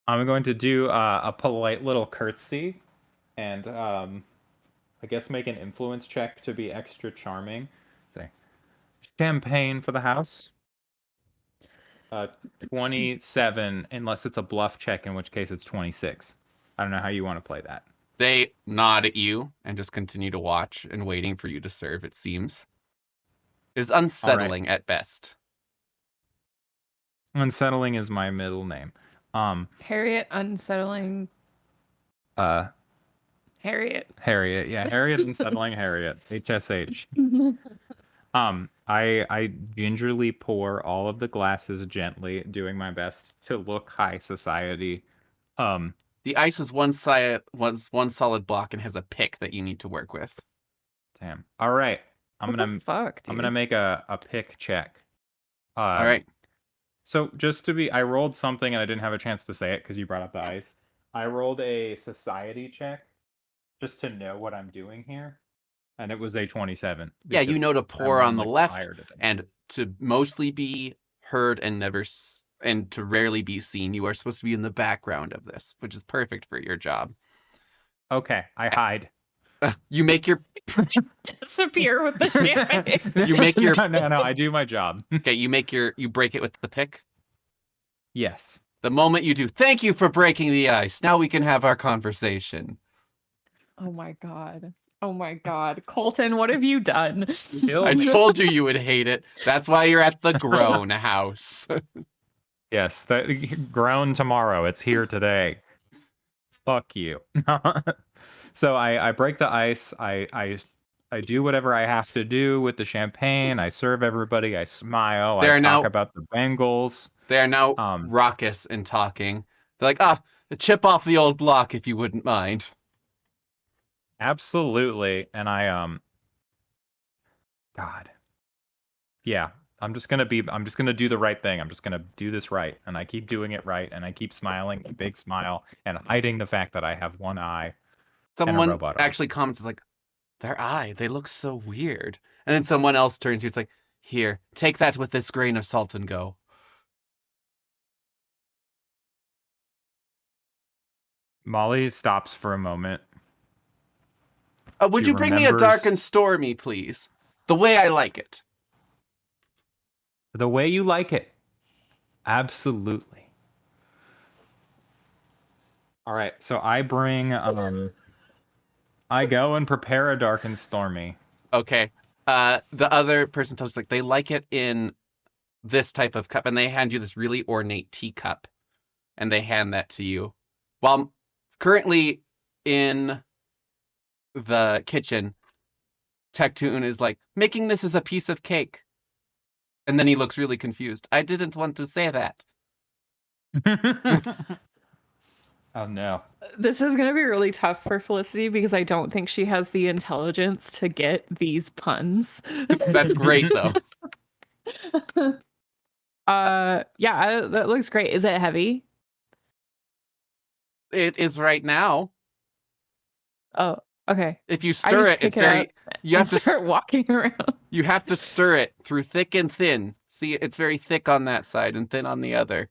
I'm going to do a polite little curtsy, and I guess make an influence check to be extra charming. Say, champagne for the house. 27, unless it's a bluff check, in which case it's 26. I don't know how you want to play that. They nod at you and just continue to watch and waiting for you to serve, it seems. It is unsettling at best. Unsettling is my middle name. Harriet, unsettling. Harriet. Harriet, yeah, Harriet unsettling Harriet. HSH. I gingerly pour all of the glasses gently, doing my best to look high society. The ice is one solid block and has a pick that you need to work with. Damn. All right. I'm gonna make a pick check. All right. So just to be, I rolled something and I didn't have a chance to say it because you brought up the ice. I rolled a society check just to know what I'm doing here, and it was a 27. Yeah, you know to pour I'm on the like left tired of it. and to mostly be heard and and to rarely be seen. You are supposed to be in the background of this, which is perfect for your job. Okay, I hide. You make your Disappear with the champagne. You make your no, I do my job. Okay, you break it with the pick. Yes. The moment you do, thank you for breaking the ice. Now we can have our conversation. Oh my god. Oh my god. Colton, what have you done? I told you would hate it. That's why you're at the Grown house. Yes, that grown tomorrow. It's here today. Fuck you. So I break the ice. I do whatever I have to do with the champagne. I serve everybody. I smile. They I are talk now about the Bengals. they are now Um, raucous and talking. They're like, a chip off the old block if you wouldn't mind. Absolutely. And God. Yeah. I'm just gonna do the right thing. I'm just gonna do this right. And I keep doing it right. And I keep smiling, a big smile, and hiding the fact that I have one eye and a Someone robot arm. actually comments like, their eye, they look so weird. And then someone else turns to you, it's like, here, take that with this grain of salt and go. Molly stops for a moment. Would She you bring me a dark remembers- and stormy, please? The way I like it. The way you like it. Absolutely. All right, so I bring I go and prepare a dark and stormy. Okay. The other person tells us like they like it in this type of cup, and they hand you this really ornate teacup, and they hand that to you. While currently in the kitchen, Tectoon is like, making this as a piece of cake. And then he looks really confused. I didn't want to say that. Oh no. This is going to be really tough for Felicity because I don't think she has the intelligence to get these puns. That's great, though. Yeah, that looks great. Is it heavy? It is right now. Oh, okay. If you I stir just it, pick it's it very. up You have and to. start walking around. You have to stir it through thick and thin. See, it's very thick on that side and thin on the other.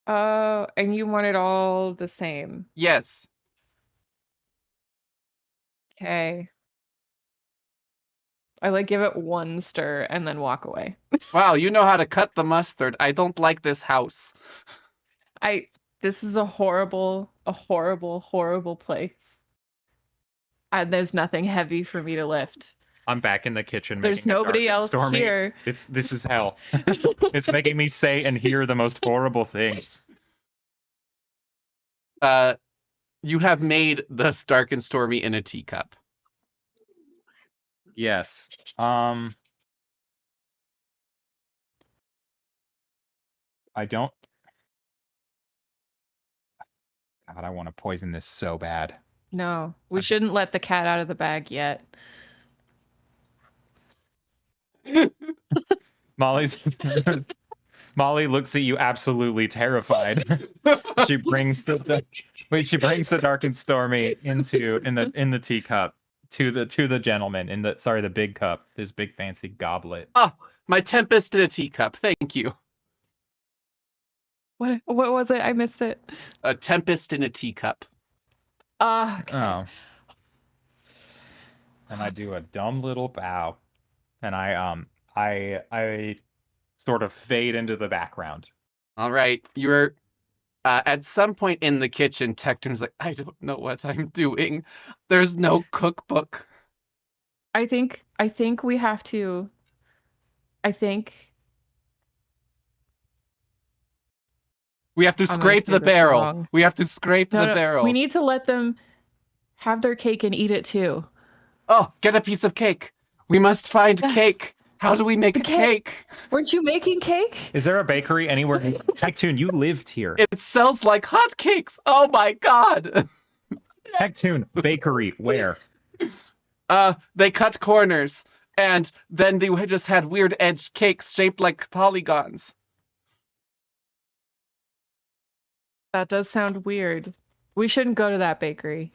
Oh, and you want it all the same. Yes. Okay. I like give it one stir and then walk away. Wow, you know how to cut the mustard. I don't like this house. This is a horrible, horrible place. And there's nothing heavy for me to lift. I'm back in the kitchen. There's making a dark nobody and else stormy. here. This is hell. It's making me say and hear the most horrible things. You have made the stark and stormy in a teacup. Yes. I don't. God, I want to poison this so bad. No, we shouldn't let the cat out of the bag yet. Molly looks at you absolutely terrified. She brings she brings the dark and stormy in the teacup to the gentleman in the big cup, this big fancy goblet. Oh, my tempest in a teacup. Thank you. What was it? I missed it. A tempest in a teacup. Okay. Oh. And I do a dumb little bow, and I sort of fade into the background. All right, you're at some point in the kitchen. Tecton's like, I don't know what I'm doing. There's no cookbook. I think we have to. We have to I'm gonna scrape say the this barrel. wrong. We have to scrape the barrel. We need to let them have their cake and eat it too. Oh, get a piece of cake. We must find cake. How do we make a cake? Weren't you making cake? Is there a bakery anywhere? Tectoon, you lived here. It sells like hotcakes. Oh my god. Tectoon, bakery, where? They cut corners, and then they just had weird edged cakes shaped like polygons. That does sound weird. We shouldn't go to that bakery.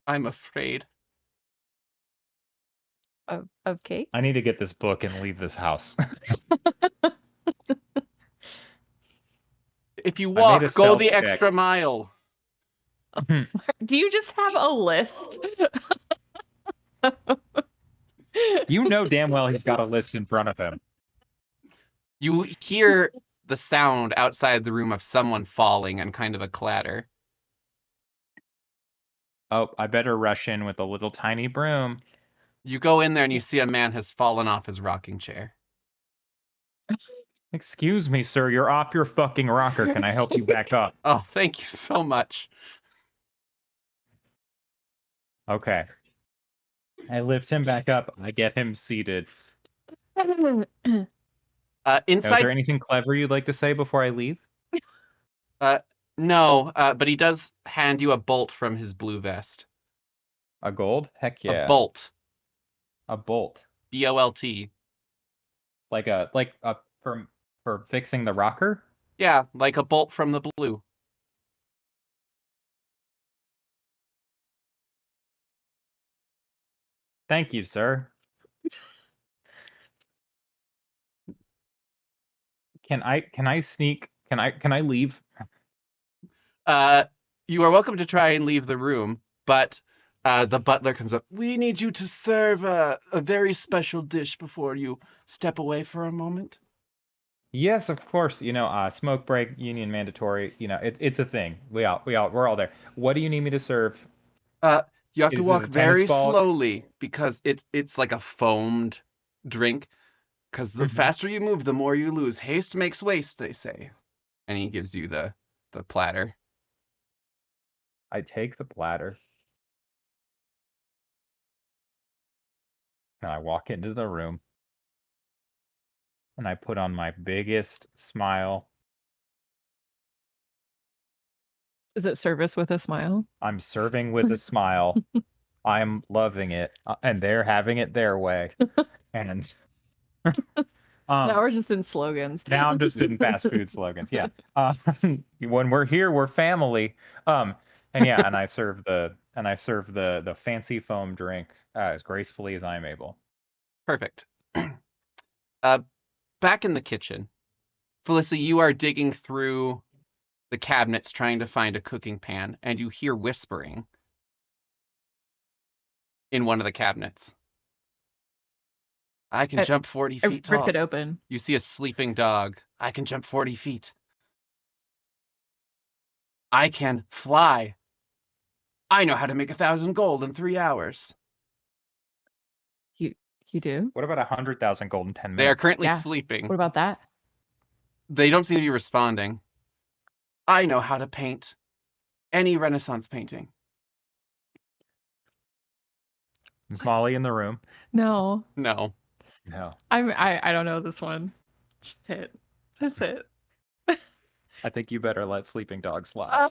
I'm afraid. Of cake? I need to get this book and leave this house. If you made walk, a go stealth the check. extra mile. Do you just have a list? You know damn well he's got a list in front of him. You hear the sound outside the room of someone falling and kind of a clatter. Oh, I better rush in with a little tiny broom. You go in there and you see a man has fallen off his rocking chair. Excuse me, sir. You're off your fucking rocker. Can I help you back up? Oh, thank you so much. Okay. I lift him back up. I get him seated. Is there Inside, anything clever you'd like to say before I leave? no, but he does hand you a bolt from his blue vest. A gold? Heck yeah. A bolt. A bolt. BOLT. Like a for fixing the rocker? Yeah, like a bolt from the blue. Thank you, sir. Can I sneak? Can I leave? You are welcome to try and leave the room, but the butler comes up. We need you to serve a very special dish before you step away for a moment. Yes, of course. Smoke break, union mandatory. It's a thing. We're all there. What do you need me to serve? You have to Is it walk a tennis very ball? slowly because it's like a foamed drink. Because the faster you move, the more you lose. Haste makes waste, they say. And he gives you the platter. I take the platter. And I walk into the room. And I put on my biggest smile. Is it service with a smile? I'm serving with a smile. I'm loving it. And they're having it their way. And Now we're just in slogans. now I'm just in fast food slogans. Yeah. When we're here, we're family. And I serve the fancy foam drink as gracefully as I'm able. Perfect. Back in the kitchen, Felicity, you are digging through the cabinets trying to find a cooking pan, and you hear whispering in one of the cabinets. I can jump 40 I feet rip tall. it open. You see a sleeping dog. I can jump 40 feet. I can fly. I know how to make 1,000 gold in 3 hours. You do? What about 100,000 gold in 10 minutes? They are currently Yeah. sleeping. What about that? They don't seem to be responding. I know how to paint any Renaissance painting. Is Molly in the room? No. No. No. I don't know this one. Shit. That's it. I think you better let sleeping dogs lie.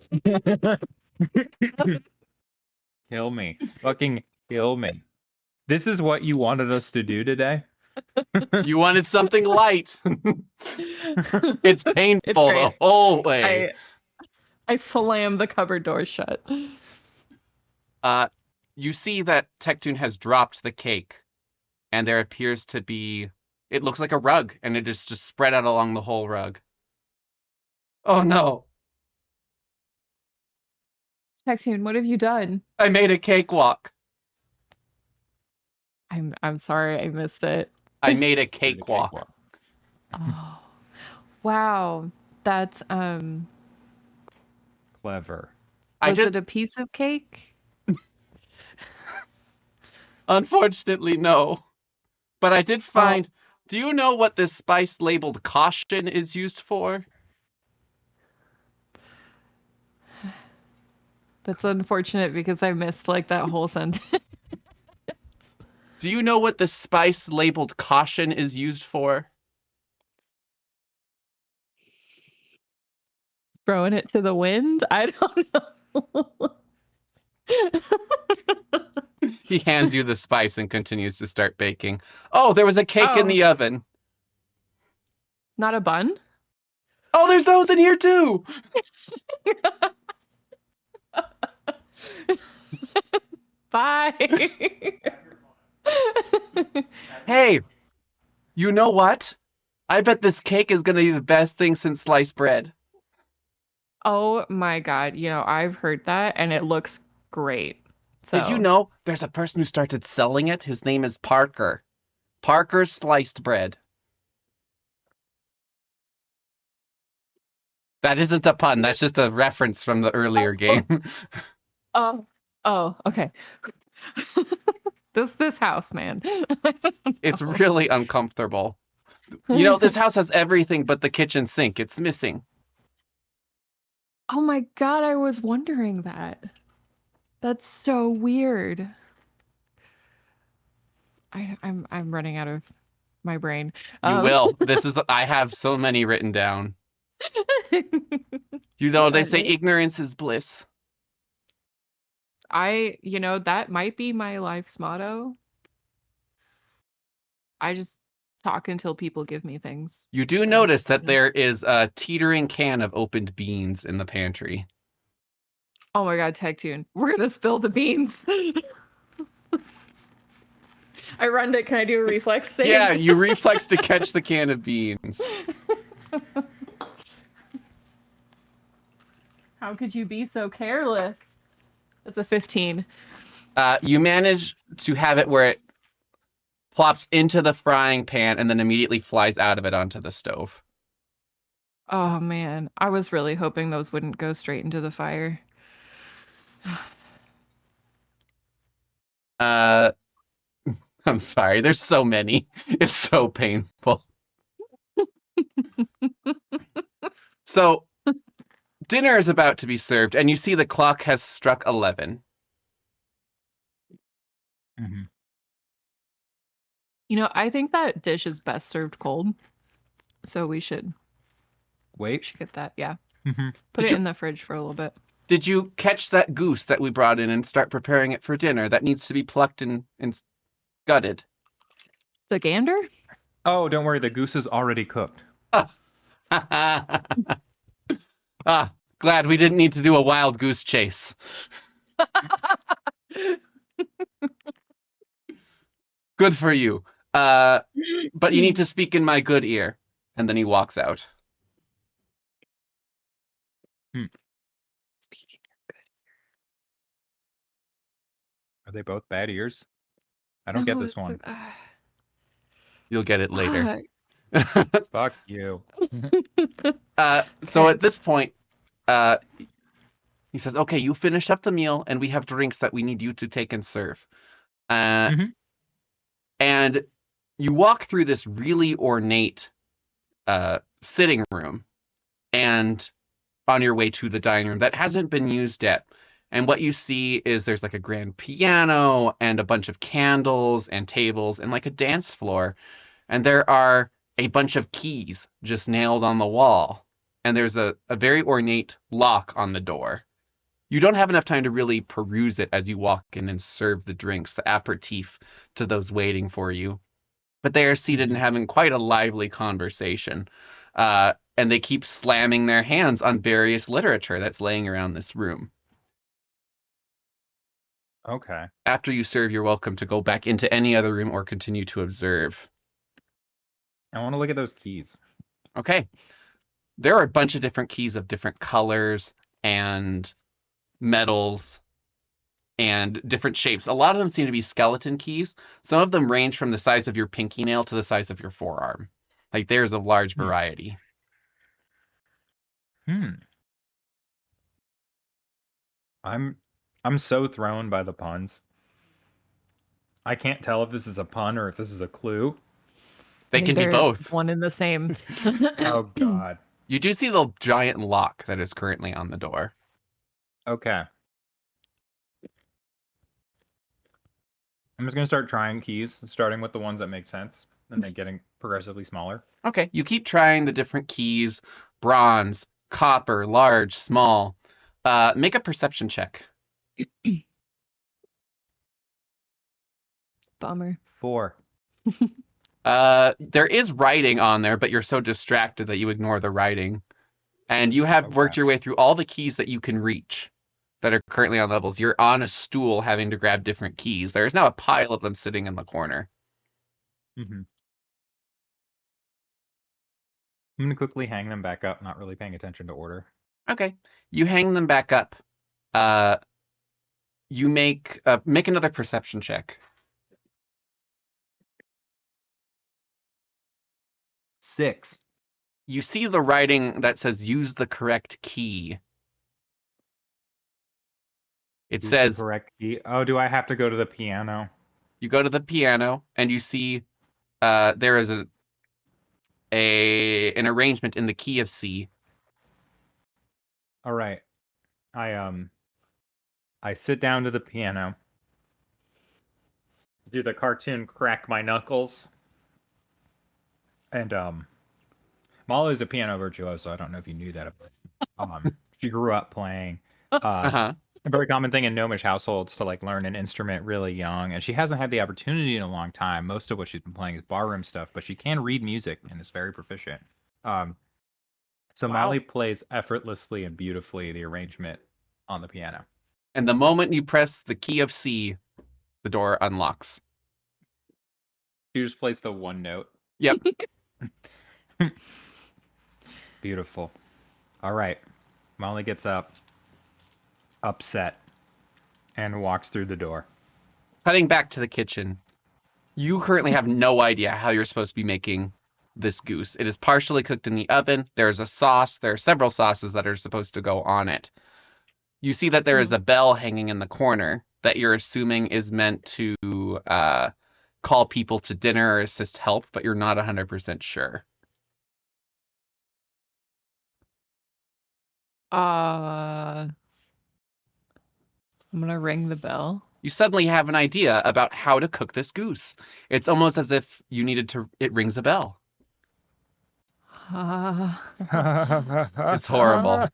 Kill me. Fucking kill me. This is what you wanted us to do today? You wanted something light. It's painful It's the great. whole way. I slam the cupboard door shut. You see that Tectune has dropped the cake, and there appears to be, it looks like a rug, and it is just spread out along the whole rug. Oh no, Tectune, what have you done? I made a cakewalk. I'm sorry, I missed it. I made a cakewalk. Oh. Wow. That's Clever. I was just, it a piece of cake? unfortunately, no. But I did find, do you know what this spice labeled caution is used for? That's unfortunate because I missed like that whole sentence. Do you know what the spice labeled caution is used for? Throwing it to the wind? I don't know. He hands you the spice and continues to start baking. Oh, there was a cake in the oven. Not a bun? Oh, there's those in here too. Bye. Hey, you know what? I bet this cake is going to be the best thing since sliced bread. Oh my god, I've heard that and it looks great. Did you know there's a person who started selling it? His name is Parker. Parker Sliced Bread. That isn't a pun. That's just a reference from the earlier game. Oh, okay. This house, man. It's really uncomfortable. You know, this house has everything but the kitchen sink. It's missing. Oh my god, I was wondering that. That's so weird. I'm running out of my brain. You will. I have so many written down. You know, they say ignorance is bliss. That might be my life's motto. I just talk until people give me things. You do notice that there is a teetering can of opened beans in the pantry. Oh my god, Tech-Tune. We're gonna spill the beans. I run it. Can I do a reflex save? Yeah, you reflex to catch the can of beans. How could you be so careless? That's a 15. You manage to have it where it plops into the frying pan and then immediately flies out of it onto the stove. Oh man, I was really hoping those wouldn't go straight into the fire. I'm sorry, there's so many. It's so painful. So, dinner is about to be served, and you see the clock has struck 11. Mm-hmm. You know, I think that dish is best served cold. So we should Wait. get that. Yeah. Mm-hmm. Put it in the fridge for a little bit. Did you catch that goose that we brought in and start preparing it for dinner? That needs to be plucked and gutted. The gander? Oh, don't worry. The goose is already cooked. Glad we didn't need to do a wild goose chase. Good for you. But you need to speak in my good ear. And then he walks out. Are they both bad ears? I don't get this one. You'll get it later. Fuck you. So at this point, he says, okay, you finish up the meal and we have drinks that we need you to take and serve. And you walk through this really ornate sitting room and on your way to the dining room that hasn't been used yet. And what you see is there's like a grand piano and a bunch of candles and tables and like a dance floor. And there are a bunch of keys just nailed on the wall. And there's a very ornate lock on the door. You don't have enough time to really peruse it as you walk in and serve the drinks, the aperitif to those waiting for you. But they are seated and having quite a lively conversation. And they keep slamming their hands on various literature that's laying around this room. Okay. After you serve, you're welcome to go back into any other room or continue to observe. I want to look at those keys. Okay. There are a bunch of different keys of different colors and metals and different shapes. A lot of them seem to be skeleton keys. Some of them range from the size of your pinky nail to the size of your forearm. Like there's a large variety. I'm so thrown by the puns. I can't tell if this is a pun or if this is a clue. They can be both. One and the same. Oh god. You do see the giant lock that is currently on the door. Okay. I'm just going to start trying keys, starting with the ones that make sense, and then getting progressively smaller. Okay, you keep trying the different keys. Bronze, copper, large, small. Make a perception check. Bummer. 4. There is writing on there, but you're so distracted that you ignore the writing. And you have worked your way through all the keys that you can reach that are currently on levels. You're on a stool having to grab different keys. There is now a pile of them sitting in the corner. I'm going to quickly hang them back up, not really paying attention to order. Okay. You hang them back up. You make another perception check. 6. You see the writing that says use the correct key. It says the correct key. Oh, do I have to go to the piano? You go to the piano and you see there is an arrangement in the key of C. All right. I sit down to the piano. Do the cartoon crack my knuckles. And Molly's a piano virtuoso. I don't know if you knew that. She grew up playing. Uh-huh. A very common thing in gnomish households to like learn an instrument really young, and she hasn't had the opportunity in a long time. Most of what she's been playing is barroom stuff, but she can read music and is very proficient. So Wow. Molly plays effortlessly and beautifully the arrangement on the piano. And the moment you press the key of C, the door unlocks. She just plays the one note. Yep. Beautiful. All right. Molly gets up, upset, and walks through the door. Cutting back to the kitchen. You currently have no idea how you're supposed to be making this goose. It is partially cooked in the oven. There's a sauce. There are several sauces that are supposed to go on it. You see that there is a bell hanging in the corner that you're assuming is meant to call people to dinner or assist help, but you're not 100% sure. I'm gonna ring the bell. You suddenly have an idea about how to cook this goose. It's almost as if you needed to. It rings a bell. It's horrible.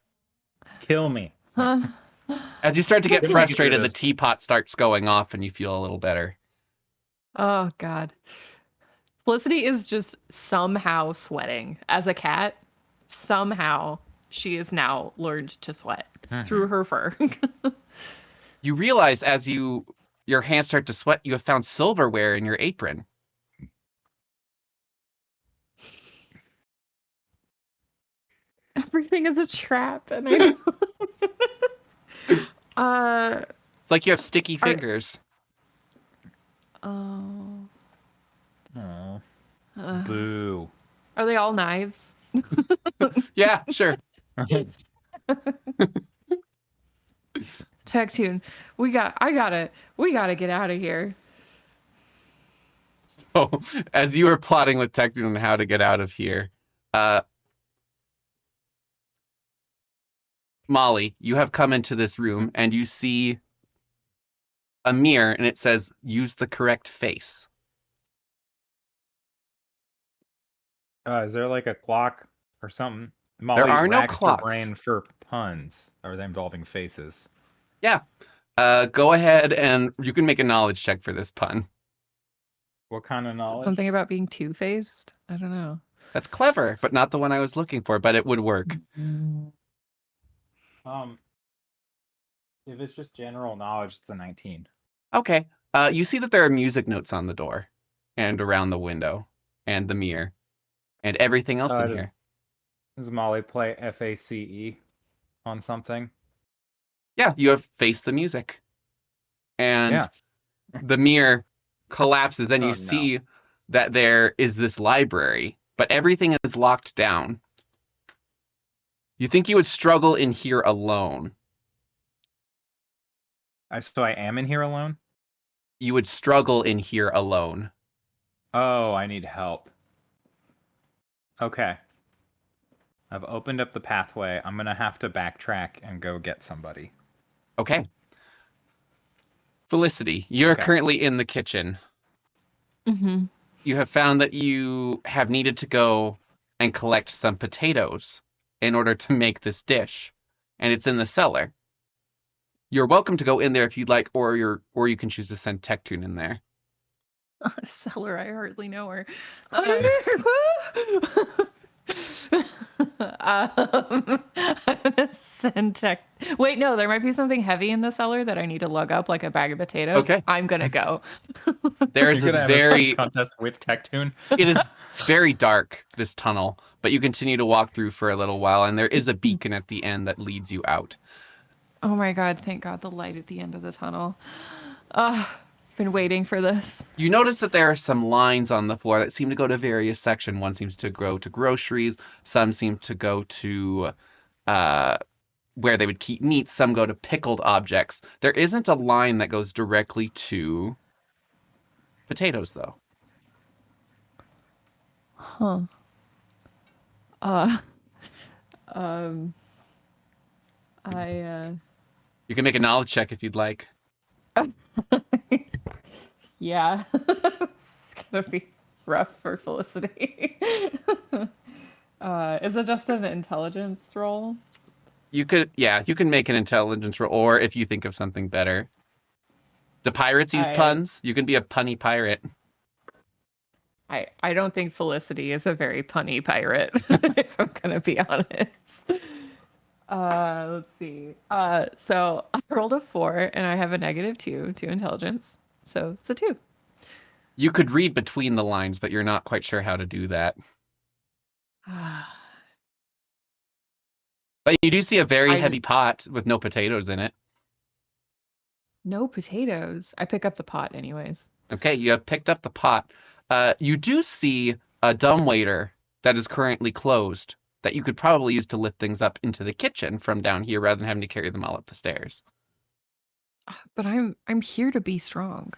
Kill me. As you start to get How do I get through frustrated, the this? teapot starts going off and you feel a little better. Oh God. Felicity is just somehow sweating. As a cat, somehow she has now learned to sweat through her fur. You realize as your hands start to sweat, you have found silverware in your apron. Everything is a trap, and It's like you have sticky fingers. Oh. Oh. Boo. Are they all knives? Yeah, sure. Tech-tune. We gotta get out of here. So, as you were plotting with Tecton on how to get out of here, Molly, you have come into this room and you see a mirror and it says, use the correct face. Is there like a clock or something? Molly are no racks her clocks. brain for puns. Are they involving faces? Yeah. Go ahead and you can make a knowledge check for this pun. What kind of knowledge? Something about being two-faced? I don't know. That's clever, but not the one I was looking for, but it would work. If it's just general knowledge, it's a 19. Okay. You see that there are music notes on the door and around the window and the mirror and everything else in here. Does Molly play FACE on something? Yeah, you have faced the music. And Yeah. the mirror collapses and Oh, you no. see that there is this library, but everything is locked down. You think you would struggle in here alone. So I am in here alone? You would struggle in here alone. Oh, I need help. Okay. I've opened up the pathway. I'm going to have to backtrack and go get somebody. Okay. Felicity, you're Okay. currently in the kitchen. Mm-hmm. You have found that you have needed to go and collect some potatoes in order to make this dish, and it's in the cellar. You're welcome to go in there if you'd like, or you can choose to send Tectune in there. Seller, I hardly know her. I'm gonna send tech. Wait, no, there might be something heavy in the cellar that I need to lug up, like a bag of potatoes. Okay. I'm gonna go. There's You're this gonna have a song very contest with Tectune. it is very dark, this tunnel, but you continue to walk through for a little while, and there is a beacon at the end that leads you out. Oh my god, thank god, the light at the end of the tunnel. Been waiting for this. You notice that there are some lines on the floor that seem to go to various sections. One seems to go to groceries, some seem to go to where they would keep meat, some go to pickled objects. There isn't a line that goes directly to potatoes, though. Huh. Uh, um, I You can make a knowledge check if you'd like. yeah, it's gonna be rough for Felicity. Is it just an intelligence roll? You can make an intelligence roll, or if you think of something better. Do pirates use puns? You can be a punny pirate. I don't think Felicity is a very punny pirate, if I'm gonna be honest. Let's see. So I rolled a 4 and I have a -2 to intelligence. So it's a 2. You could read between the lines, but you're not quite sure how to do that. But you do see a very heavy pot with no potatoes in it. No potatoes. I pick up the pot anyways. Okay, you have picked up the pot. You do see a dumbwaiter that is currently closed that you could probably use to lift things up into the kitchen from down here rather than having to carry them all up the stairs. But I'm here to be strong.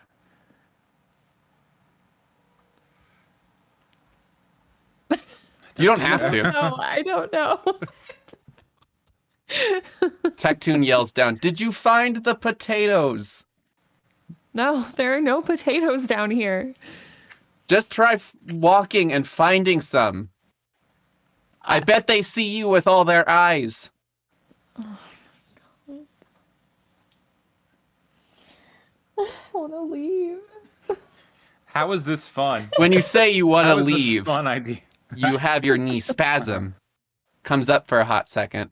You don't have to. No, I don't know. Tectoon yells down, "Did you find the potatoes?" No, there are no potatoes down here. Just try walking and finding some. I bet they see you with all their eyes. Oh my God. I want to leave. How is this fun? When you say you want to How is this a leave, fun idea? you have your knee spasm. Comes up for a hot second.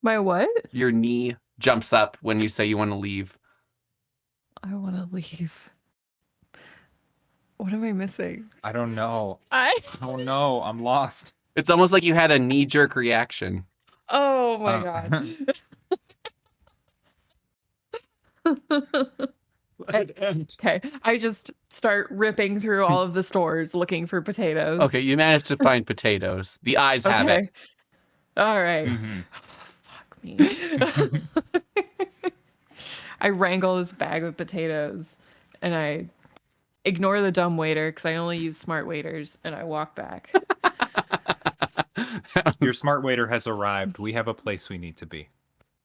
My what? Your knee jumps up when you say you want to leave. I want to leave. What am I missing? I don't know. I don't know. I'm lost. It's almost like you had a knee-jerk reaction. Oh my God. Okay, I just start ripping through all of the stores looking for potatoes. Okay, you managed to find potatoes. The eyes have it. All right. Fuck me. I wrangle this bag of potatoes and I ignore the dumb waiter because I only use smart waiters and I walk back. Your smart waiter has arrived. We have a place we need to be.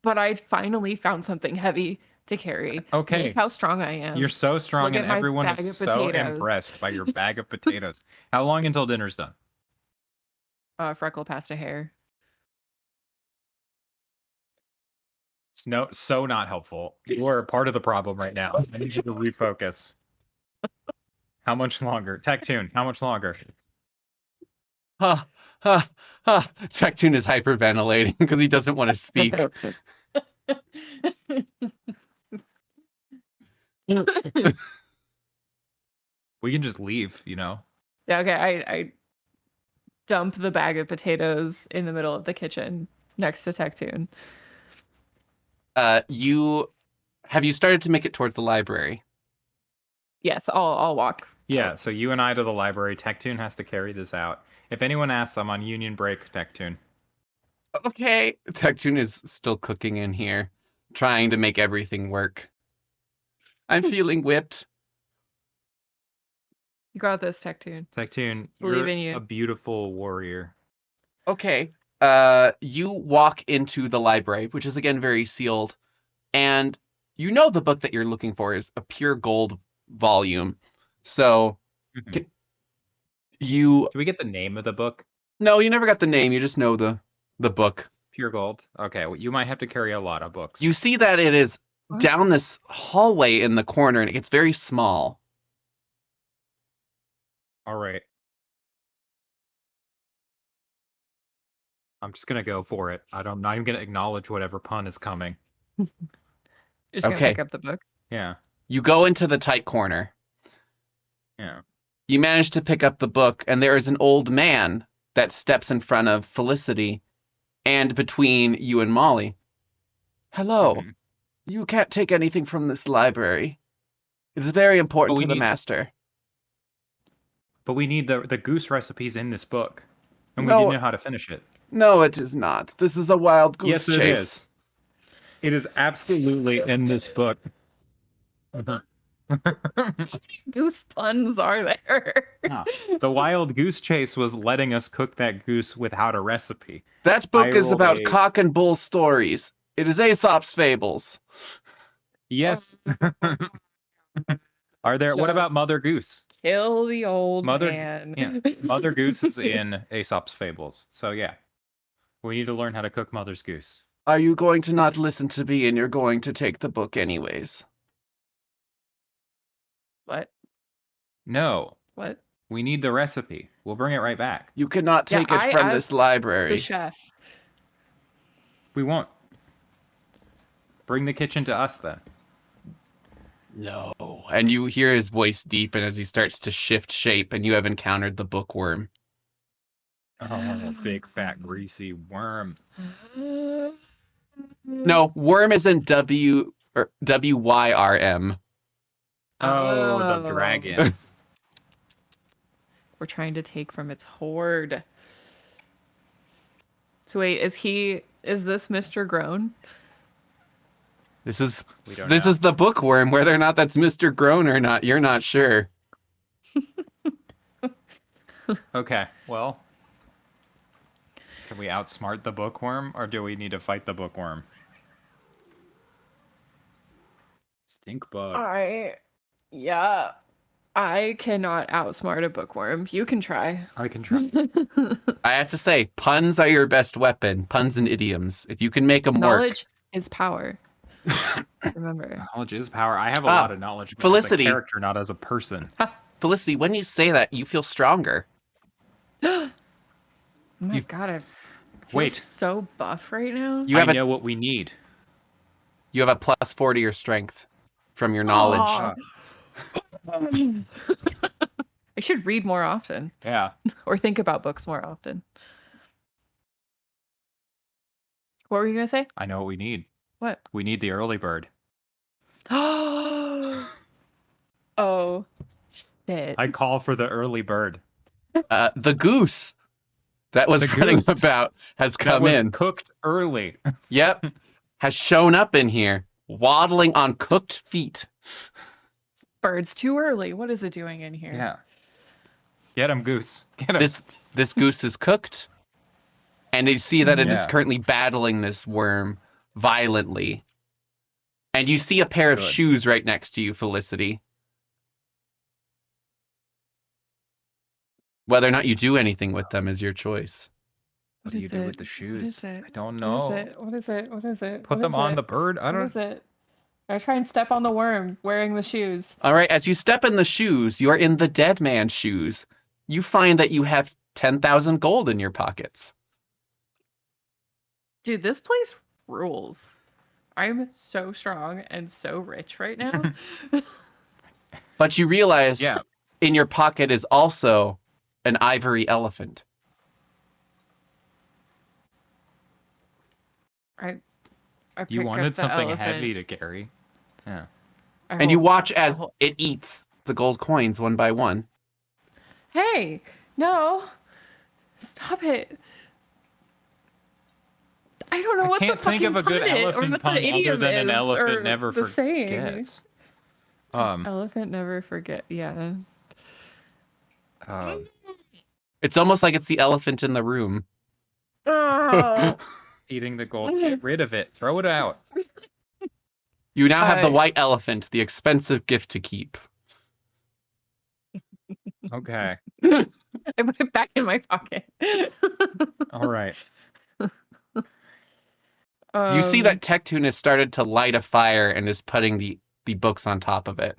But I finally found something heavy to carry. Okay. Look how strong I am. You're so strong, Look and at my everyone bag is of so potatoes. impressed by your bag of potatoes. How long until dinner's done? Freckle past a hair. It's so not helpful. You are a part of the problem right now. I need you to refocus. How much longer? Tectoon, how much longer? Tectoon is hyperventilating because he doesn't want to speak. We can just leave, you know? Yeah, okay, I dump the bag of potatoes in the middle of the kitchen next to Tectoon. Have you started to make it towards the library? Yes, I'll walk. Yeah, so you and I to the library. Tectoon has to carry this out. If anyone asks, I'm on union break, Tectoon. Okay. Tectoon is still cooking in here, trying to make everything work. I'm feeling whipped. You got this, Tectoon. Tectoon, Believe you're in you. a beautiful warrior. Okay. You walk into the library, which is again very sealed, and you know the book that you're looking for is a pure gold volume. So Do we get the name of the book? No, you never got the name. You just know the book. Pure gold. Okay, well, you might have to carry a lot of books. You see that it is What? down this hallway in the corner, and it gets very small. All right. I'm just gonna go for it. I'm not even gonna acknowledge whatever pun is coming. You're just gonna Okay. pick up the book. Yeah. You go into the tight corner. Yeah. You manage to pick up the book, and there is an old man that steps in front of Felicity and between you and Molly. Hello. Mhm. You can't take anything from this library. It is very important we to the need- master. But we need the goose recipes in this book. And we No. didn't know how to finish it. No, it is not. This is a wild goose Yes, chase. it is. It is absolutely in this book. Goose puns are there? Ah, the wild goose chase was letting us cook that goose without a recipe. That book I is rolled about a- cock and bull stories. It is Aesop's fables. Yes. Are there? What about Just Mother Goose? Kill the old Mother- man. yeah, Mother Goose is in Aesop's fables. So yeah, we need to learn how to cook Mother's goose. Are you going to not listen to me and you're going to take the book anyways? What? No, What? we need the recipe. We'll bring it right back. You cannot Yeah, take it I from asked this library. The chef. We won't. Bring the kitchen to us then. No. And you hear his voice deepen as he starts to shift shape, and you have encountered the bookworm. Oh, big fat greasy worm. No, worm is in WYRM. Oh, the dragon. We're trying to take from its hoard. So wait, is this Mr. Groan? This is We don't this know. is the bookworm. Whether or not that's Mr. Groan or not, you're not sure. Okay, well, can we outsmart the bookworm, or do we need to fight the bookworm? Stink bug. I cannot outsmart a bookworm. You can try. I can try. I have to say, puns are your best weapon. Puns and idioms. If you can make them work. Knowledge is power. Remember. Knowledge is power. I have a Ah, lot of knowledge, but Felicity. as a character, not as a person. Felicity, when you say that, you feel stronger. Oh my You- god, I feel Wait. so buff right now. You have I a know what we need. you have a plus 4 to your strength from your knowledge. Aw. I should read more often Yeah. or think about books more often. What were you gonna say? I know what we need. What? We need the early bird. Oh shit. I call for the early bird. The goose that was The running goose. about has That come was in. cooked early. Yep. Has shown up in here, waddling on cooked feet. Bird's too early. What is it doing in here? Yeah. Get him, goose. Get him. This goose is cooked. And you see that it is Yeah. currently battling this worm violently. And you see a pair of Good. shoes right next to you, Felicity. Whether or not you do anything with them is your choice. What do you is do it? with the shoes? What is it? I don't What know. is it? What is it? What is it? Put What them is on it? the bird. I What don't. is it? I try and step on the worm wearing the shoes. All right, as you step in the shoes, you are in the dead man's shoes. You find that you have 10,000 gold in your pockets. Dude, this place rules. I'm so strong and so rich right now. But you realize Yeah. in your pocket is also an ivory elephant. I You pick wanted up the something elephant. heavy to carry. Yeah. I And you hold- watch I as hold- it eats the gold coins one by one. Hey, no. Stop it. I don't know I what can't the think of a fucking good pun is, or elephant what pun the other idiom than an is, elephant or never the saying. forgets. Elephant never forget. Yeah. Um, It's almost like it's the elephant in the room. Oh. eating the gold. Get rid of it. Throw it out. You now have the I- white elephant, the expensive gift to keep. Okay. I put it back in my pocket. All right. You see that Tectoon has started to light a fire and is putting the books on top of it.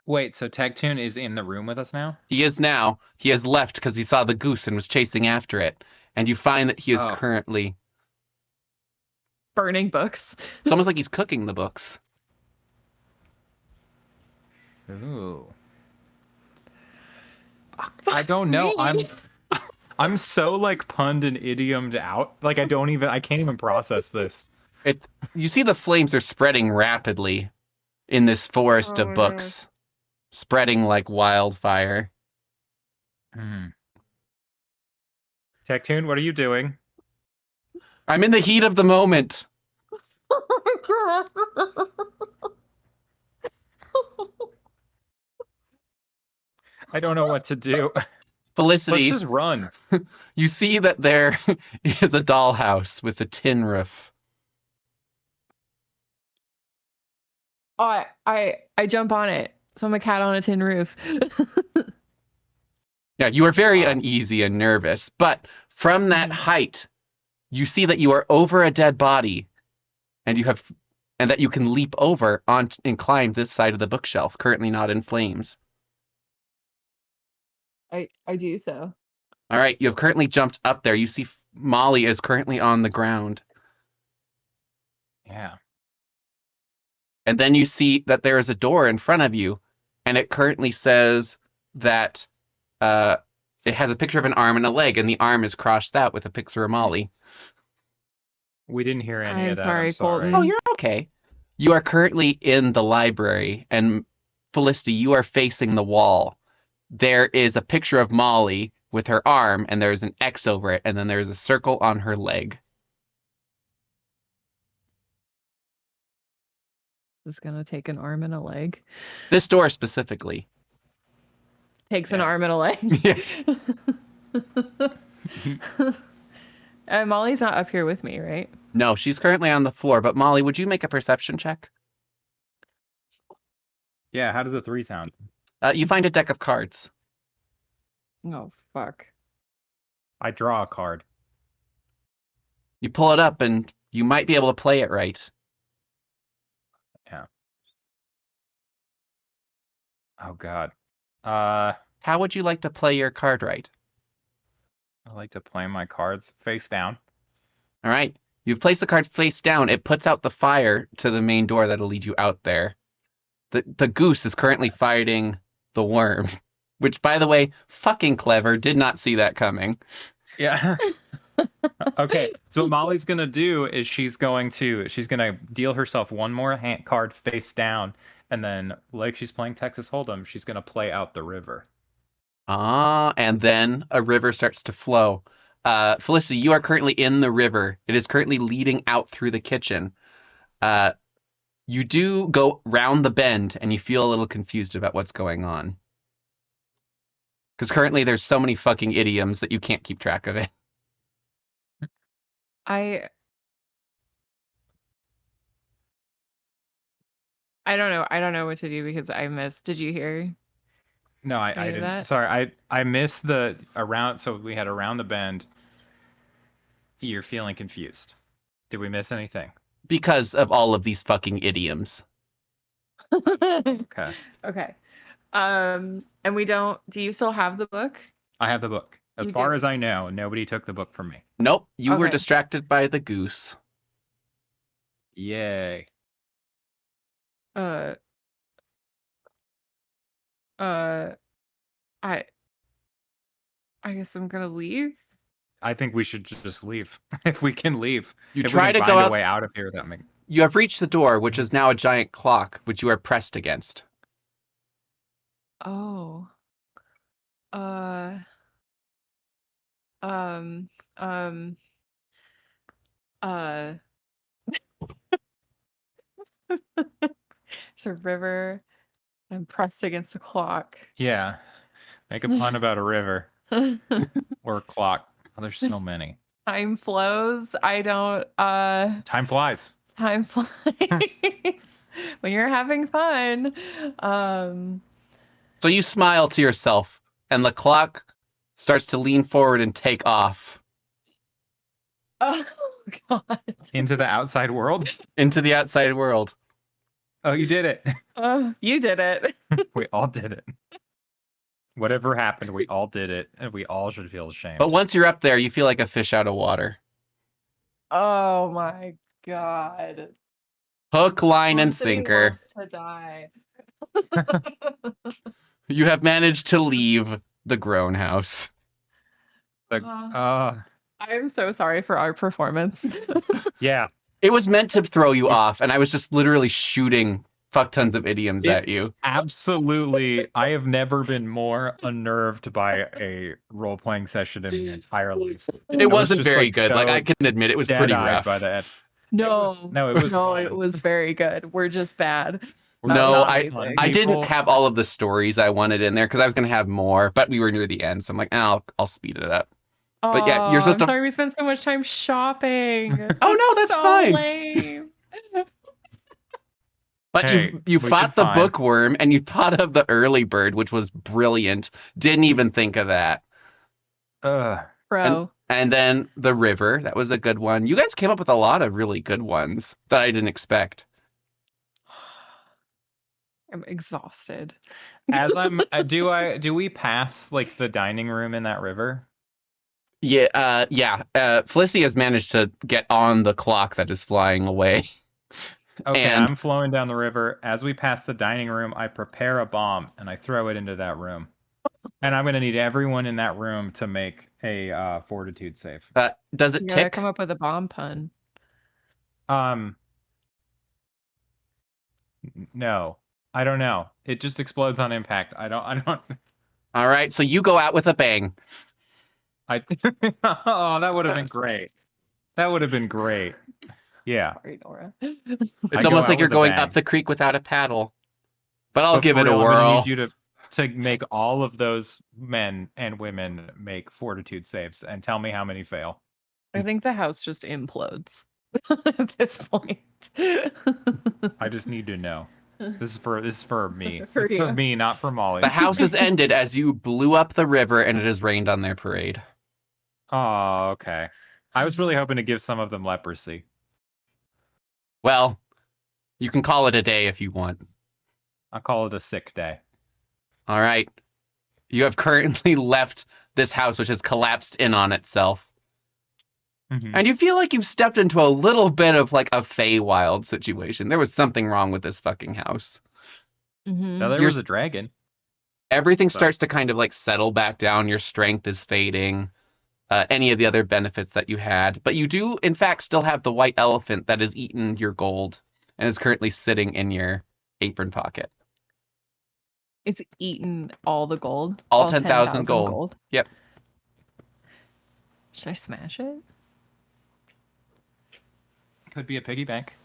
Wait, so Tectoon is in the room with us now? He is now. He has left because he saw the goose and was chasing after it. And you find that he is Oh. currently... burning books. It's almost like he's cooking the books. Ooh. I don't know. me. I'm so like punned and idiomed out. Like I can't even process this. You see the flames are spreading rapidly in this forest Oh of my books. Spreading like wildfire. Tectoon, what are you doing? I'm in the heat of the moment. I don't know what to do. Let's Felicity, just run. you see that there is a dollhouse with a tin roof. Oh, I jump on it. So I'm a cat on a tin roof. Yeah, you are very Wow. uneasy and nervous, but from that Mhm. height, you see that you are over a dead body, and that you can leap over and climb this side of the bookshelf, currently not in flames. I do so. All right, you have currently jumped up there. You see Molly is currently on the ground. Yeah. And then you see that there is a door in front of you, and it currently says that it has a picture of an arm and a leg, and the arm is crossed out with a picture of Molly. We didn't hear any I'm of that. sorry, I'm sorry. Colton. Oh, you're okay. You are currently in the library, and Felicity, you are facing the wall. There is a picture of Molly with her arm, and there's an X over it, and then there's a circle on her leg. It's gonna take an arm and a leg. This door specifically. Takes an Yeah. arm and a leg. Yeah. Molly's not up here with me, right? No, she's currently on the floor, but Molly, would you make a perception check? Yeah, how does a 3 sound? You find a deck of cards. Oh, fuck. I draw a card. You pull it up, and you might be able to play it right. Yeah. Oh, God. How would you like to play your card right? I like to play my cards face down. All right. You've placed the card face down. It puts out the fire to the main door that'll lead you out there. The goose is currently fighting the worm, which, by the way, fucking clever. Did not see that coming. Yeah. Okay, so what Molly's gonna do is she's gonna deal herself one more card face down, and then, like she's playing Texas Hold'em, she's gonna play out the river. And then a river starts to flow. Felicity, you are currently in the river. It is currently leading out through the kitchen. You do go round the bend, and you feel a little confused about what's going on. Because currently there's so many fucking idioms that you can't keep track of it. I don't know. I don't know what to do because I missed. Did you hear? No, I Any of didn't. that? Sorry, I missed the around. So we had around the bend. You're feeling confused. Did we miss anything? Because of all of these fucking idioms. Okay. Okay. And we don't. Do you still have the book? I have the book. As You far do. as I know, nobody took the book from me. Nope, you were Okay. distracted by the goose. Yay. I guess I'm gonna leave. I think we should just leave. If we can leave. You If try we to can go find a out. way out of here without me. You have reached the door, which is now a giant clock, which you are pressed against. Oh. Um. There's a river. I'm pressed against a clock. Yeah. Make a pun about a river or a clock. Oh, there's so many. Time flows. I don't. Time flies. Time flies when you're having fun. So you smile to yourself, and the clock starts to lean forward and take off Oh God. Into the outside world. into the outside world. Oh, you did it. You did it. We all did it. Whatever happened, we all did it, and we all should feel ashamed. But once you're up there, you feel like a fish out of water. Oh my God. Hook, line, and Felicity sinker. wants to die. You have managed to leave the grown house. Like, I'm so sorry for our performance. yeah. It was meant to throw you off, and I was just literally shooting fuck tons of idioms at you. Absolutely. I have never been more unnerved by a role-playing session in my entire life. It wasn't just, very like, good. Like, so I can admit it was pretty Dead-eyed rough. by the end. No, It was no, fun. it was very good. We're just bad. No, not I amazing. I didn't People- have all of the stories I wanted in there because I was gonna have more, but we were near the end, so I'm like, I'll speed it up. But yeah, you're supposed I'm to. sorry we spent so much time shopping. Oh, no, that's so fine. lame. But Hey, you we fought did the fine. bookworm and you thought of the early bird, which was brilliant. Didn't even think of that. Bro. And then the river, that was a good one. You guys came up with a lot of really good ones that I didn't expect. I'm exhausted. As I'm, do we pass like the dining room in that river? Yeah. Felicity has managed to get on the clock that is flying away. Okay, And- I'm flowing down the river. As we pass the dining room, I prepare a bomb and I throw it into that room. And I'm gonna need everyone in that room to make a fortitude save. Does it You gotta tick? come up with a bomb pun. No, I don't know. It just explodes on impact. I don't. All right, so you go out with a bang. Oh, that would have been great. That would have been great. Yeah. Sorry, Nora. It's go almost out like you're with a going bang. up the creek without a paddle. But I'll But give for it a real, I'm gonna whirl. need you to make all of those men and women make fortitude saves and tell me how many fail. I think the house just implodes at this point. I just need to know. This is for me. For This is you. for me, not for Molly. The house has ended as you blew up the river and it has rained on their parade. Oh, okay. I was really hoping to give some of them leprosy. Well, you can call it a day if you want. I'll call it a sick day. All right. You have currently left this house, which has collapsed in on itself. Mhm. And you feel like you've stepped into a little bit of like a Feywild situation. There was something wrong with this fucking house. Mhm. Now there You're- was a dragon. Everything So- starts to kind of like settle back down. Your strength is fading. Any of the other benefits that you had. But you do, in fact, still have the white elephant that has eaten your gold and is currently sitting in your apron pocket. It's eaten all the gold. All 10,000 gold. gold. Yep. Should I smash it? Could be a piggy bank.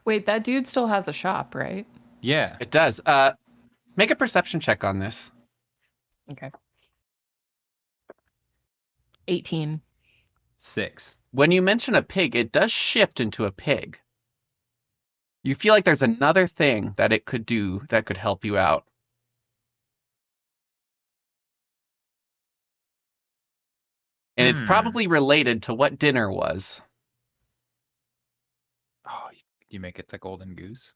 Wait, that dude still has a shop, right? Yeah. It does. Make a perception check on this. Okay. 18. 6. When you mention a pig, it does shift into a pig. You feel like there's another thing that it could do that could help you out. And it's probably related to what dinner was. Oh, you make it the golden goose?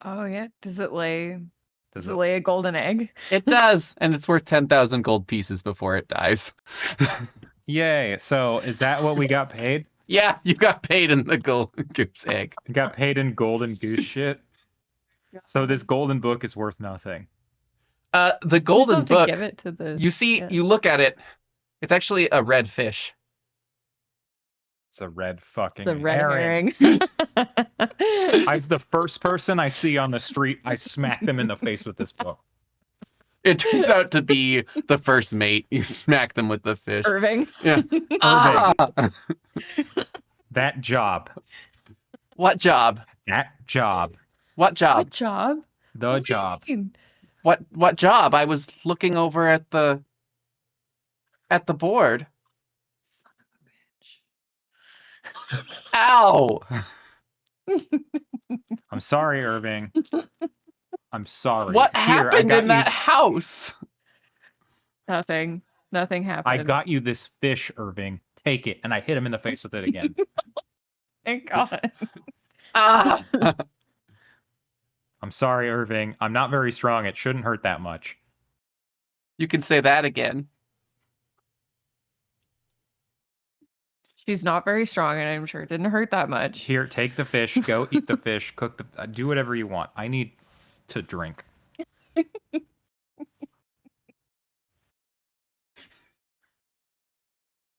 Oh yeah. Does it lay Does it lay a golden egg? It does, and it's worth 10,000 gold pieces before it dies. Yay. So is that what we got paid? Yeah, you got paid in the golden goose egg. We got paid in golden goose shit? So this golden book is worth nothing. The golden to book, give it to the you see, yeah. you look at it, it's actually a red fish. It's a red fucking the red herring. herring. I the first person I see on the street, I smack them in the face with this book. It turns out to be the first mate. You smack them with the fish. Irving. Yeah. Ah! That job. What job? That job. What job? What job? The What do you job. mean? What job? I was looking over at the board. Son of a bitch. Ow! I'm sorry, Irving. I'm sorry. What Here, happened in that you, house? Nothing. Nothing happened. I got you this fish, Irving. Take it. And I hit him in the face with it again. Thank God. Ah! I'm sorry, Irving. I'm not very strong. It shouldn't hurt that much. You can say that again. She's not very strong, and I'm sure it didn't hurt that much. Here, take the fish. Go eat the fish. Cook the. Do whatever you want. I need to drink.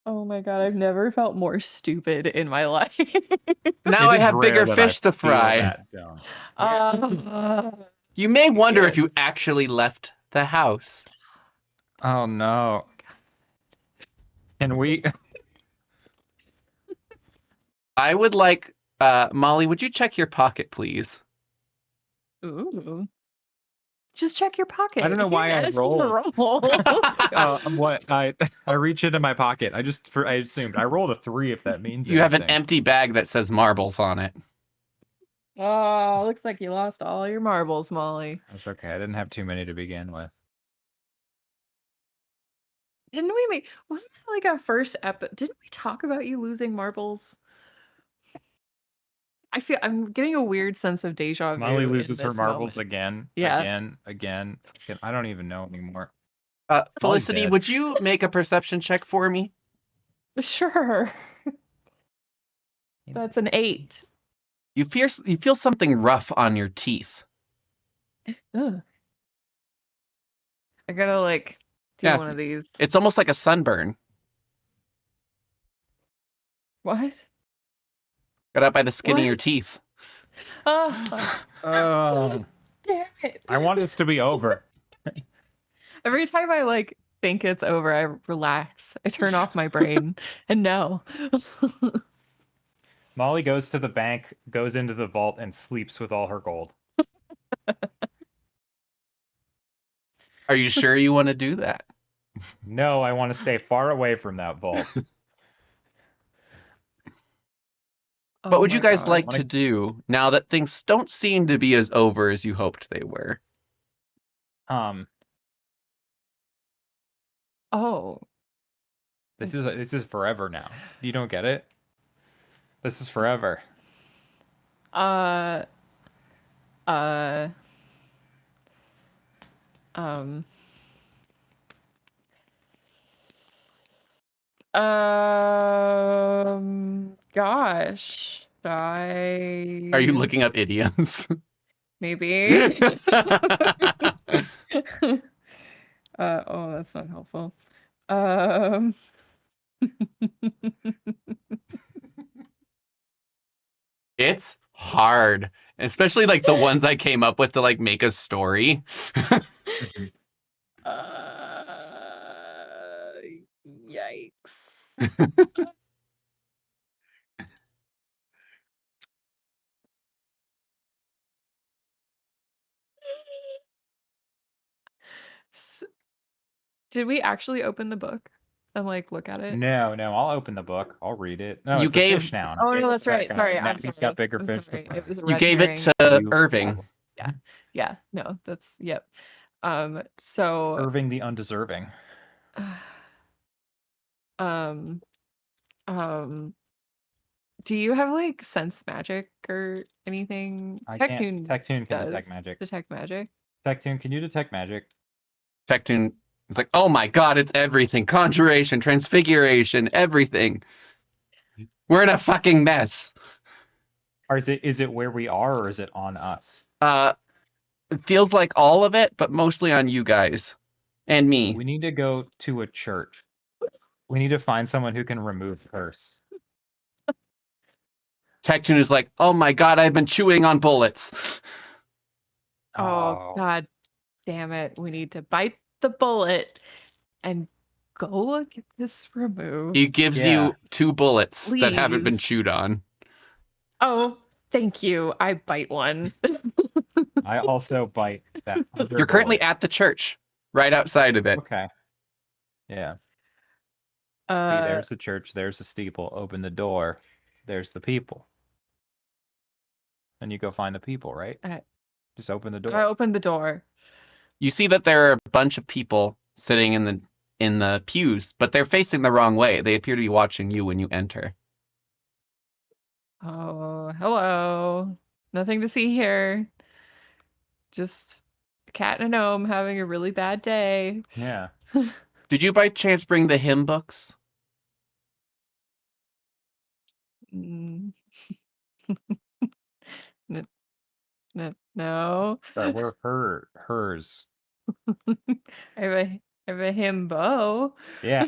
Oh my God, I've never felt more stupid in my life. Now It I is have rare bigger that fish I to feel fry. that dumb. You may wonder if you actually left the house. Oh no. Can we? I would like, Molly, would you check your pocket, please? Ooh. Just check your pocket. I don't know why I Ask me to rolled. roll. What I reach into my pocket. I assumed I rolled a 3 if that means You have an anything. empty bag that says marbles on it. Oh, looks like you lost all your marbles, Molly. That's okay. I didn't have too many to begin with. Didn't we make? Wasn't that like our first episode? Didn't we talk about you losing marbles? I feel I'm getting a weird sense of deja vu. Molly in loses her this marbles moment. again. Yeah. Again. I don't even know anymore. Felicity, dead. would you make a perception check for me? Sure. That's an 8. You feel something rough on your teeth. Ugh. I gotta like do Yeah. one of these. It's almost like a sunburn. What? Got out by the skin of your What? teeth. Oh, Oh, damn it. I want this to be over. Every time I like think it's over, I relax. I turn off my brain and no. Molly goes to the bank, goes into the vault, and sleeps with all her gold. Are you sure you want to do that? No, I want to stay far away from that vault. What would you guys God. like to do now that things don't seem to be as over as you hoped they were? Oh. This is forever now. You don't get it? This is forever. Um. Gosh. Are you looking up idioms? Maybe. Oh, that's not helpful. It's hard, especially like the ones I came up with to like make a story. Yikes. Did we actually open the book and like look at it? No, I'll open the book. I'll read it. No, You it's gave- a fish now. Oh no, that's right. Sorry, Now I'm he's sorry. got bigger I'm fish. sorry. It was a You red gave herring. it to Irving. Yeah. No, that's so Irving the undeserving. Do you have like sense magic or anything? I can't. Tectoon can does detect magic. detect magic. Tectoon, can you detect magic? Tectoon is like, oh my god, it's everything. Conjuration, transfiguration, everything. We're in a fucking mess. Or is it where we are, or is it on us? It feels like all of it, but mostly on you guys. And me. We need to go to a church. We need to find someone who can remove curse. Tectoon is like, oh my god, I've been chewing on bullets. Oh god damn it. We need to bite the bullet and go get this removed. He gives you 2 bullets that haven't been Please. chewed on. Oh, thank you. I bite one. I also bite that. You're currently at the church, right outside of it. Okay. Yeah. See, there's the church. There's the steeple. Open the door. There's the people. And you go find the people, right? Just open the door. I opened the door. You see that there are a bunch of people sitting in the pews, but they're facing the wrong way. They appear to be watching you when you enter. Oh, hello. Nothing to see here. Just a cat and a gnome having a really bad day. Yeah. Did you by chance bring the hymn books? Mm. No. Sorry, we're hers. I have a himbo. Yeah.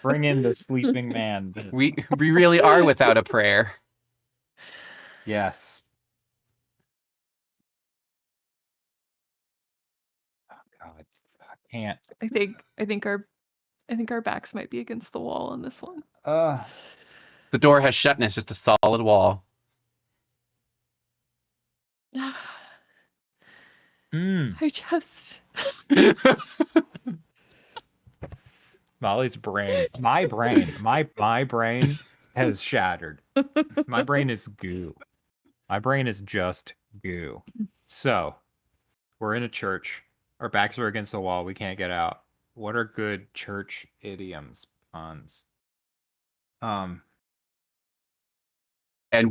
Bring in the sleeping man. We really are without a prayer. Yes. Oh god, I can't. I think our backs might be against the wall on this one. The door has shut and it's just a solid wall. I just. Molly's brain, my brain has shattered. My brain is goo. My brain is just goo. So, we're in a church. Our backs are against the wall. We can't get out. What are good church idioms, puns? And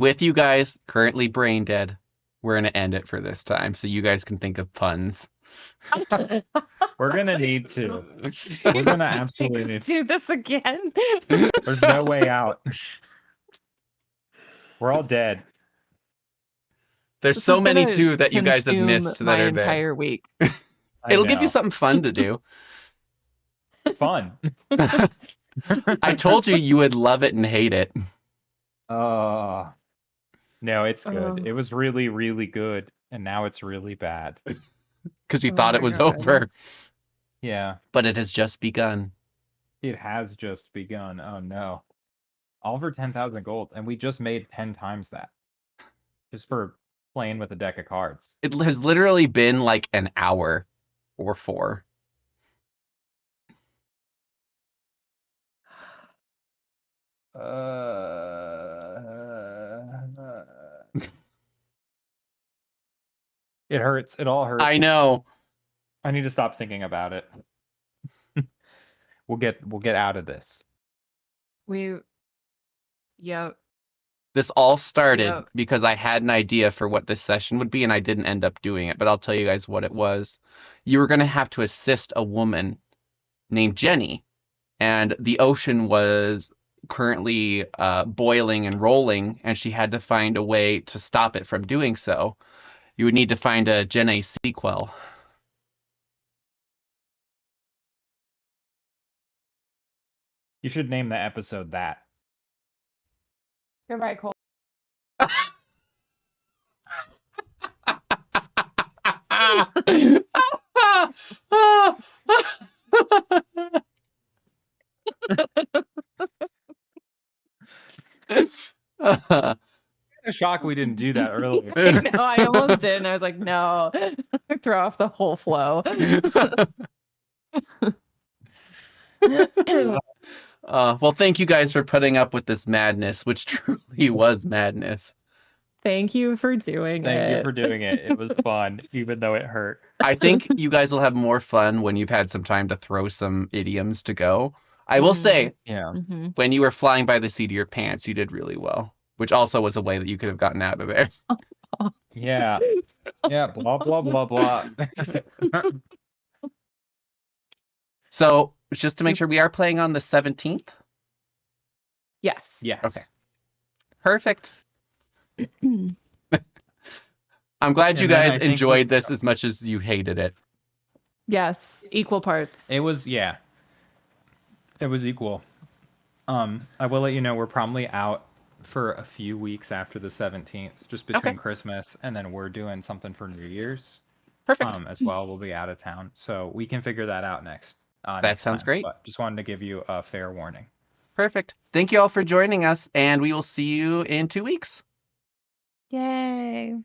with you guys currently brain dead, we're gonna end it for this time, so you guys can think of puns. We're gonna need to. We're gonna absolutely need to. do this again. There's no way out. We're all dead. There's This so is many gonna too that you guys have consume missed that my are there. entire week. It'll give you something fun to do. Fun. I told you would love it and hate it. No, it's good. Oh. It was really, really good, and now it's really bad. Because you Oh thought it my was God. over, Yeah, but it has just begun. it has just begun. Oh no. All for 10,000 gold, and we just made 10 times that. Just for playing with a deck of cards. It has literally been like an hour or 4. It hurts. It all hurts. I know. I need to stop thinking about it. We'll get out of this. Yep. This all started Yep. because I had an idea for what this session would be, and I didn't end up doing it, but I'll tell you guys what it was. You were going to have to assist a woman named Jenny, and the ocean was currently boiling and rolling, and she had to find a way to stop it from doing so. You would need to find a Gen A sequel. You should name the episode that. Goodbye, Cole. A shock we didn't do that earlier. No, I almost did, and I was like, no, throw off the whole flow. Well, thank you guys for putting up with this madness, which truly was madness. Thank you for doing it. Thank you for doing it. It was fun, even though it hurt. I think you guys will have more fun when you've had some time to throw some idioms to go. I will say, Yeah. Mhm. when you were flying by the seat of your pants, you did really well, which also was a way that you could have gotten out of there. Yeah. Yeah. Blah blah blah blah. So, just to make sure, we are playing on the 17th? Yes. Yes. Okay. Perfect. I'm glad And you then guys I think enjoyed this as much as you hated it. Yes. Equal parts. It was It was equal. I will let you know we're probably out for a few weeks after the 17th, just between Okay. Christmas and then we're doing something for New Year's. Perfect. As well. We'll be out of town, so we can figure that out next. That sounds great. But just wanted to give you a fair warning. Perfect. Thank you all for joining us, and we will see you in 2 weeks. Yay.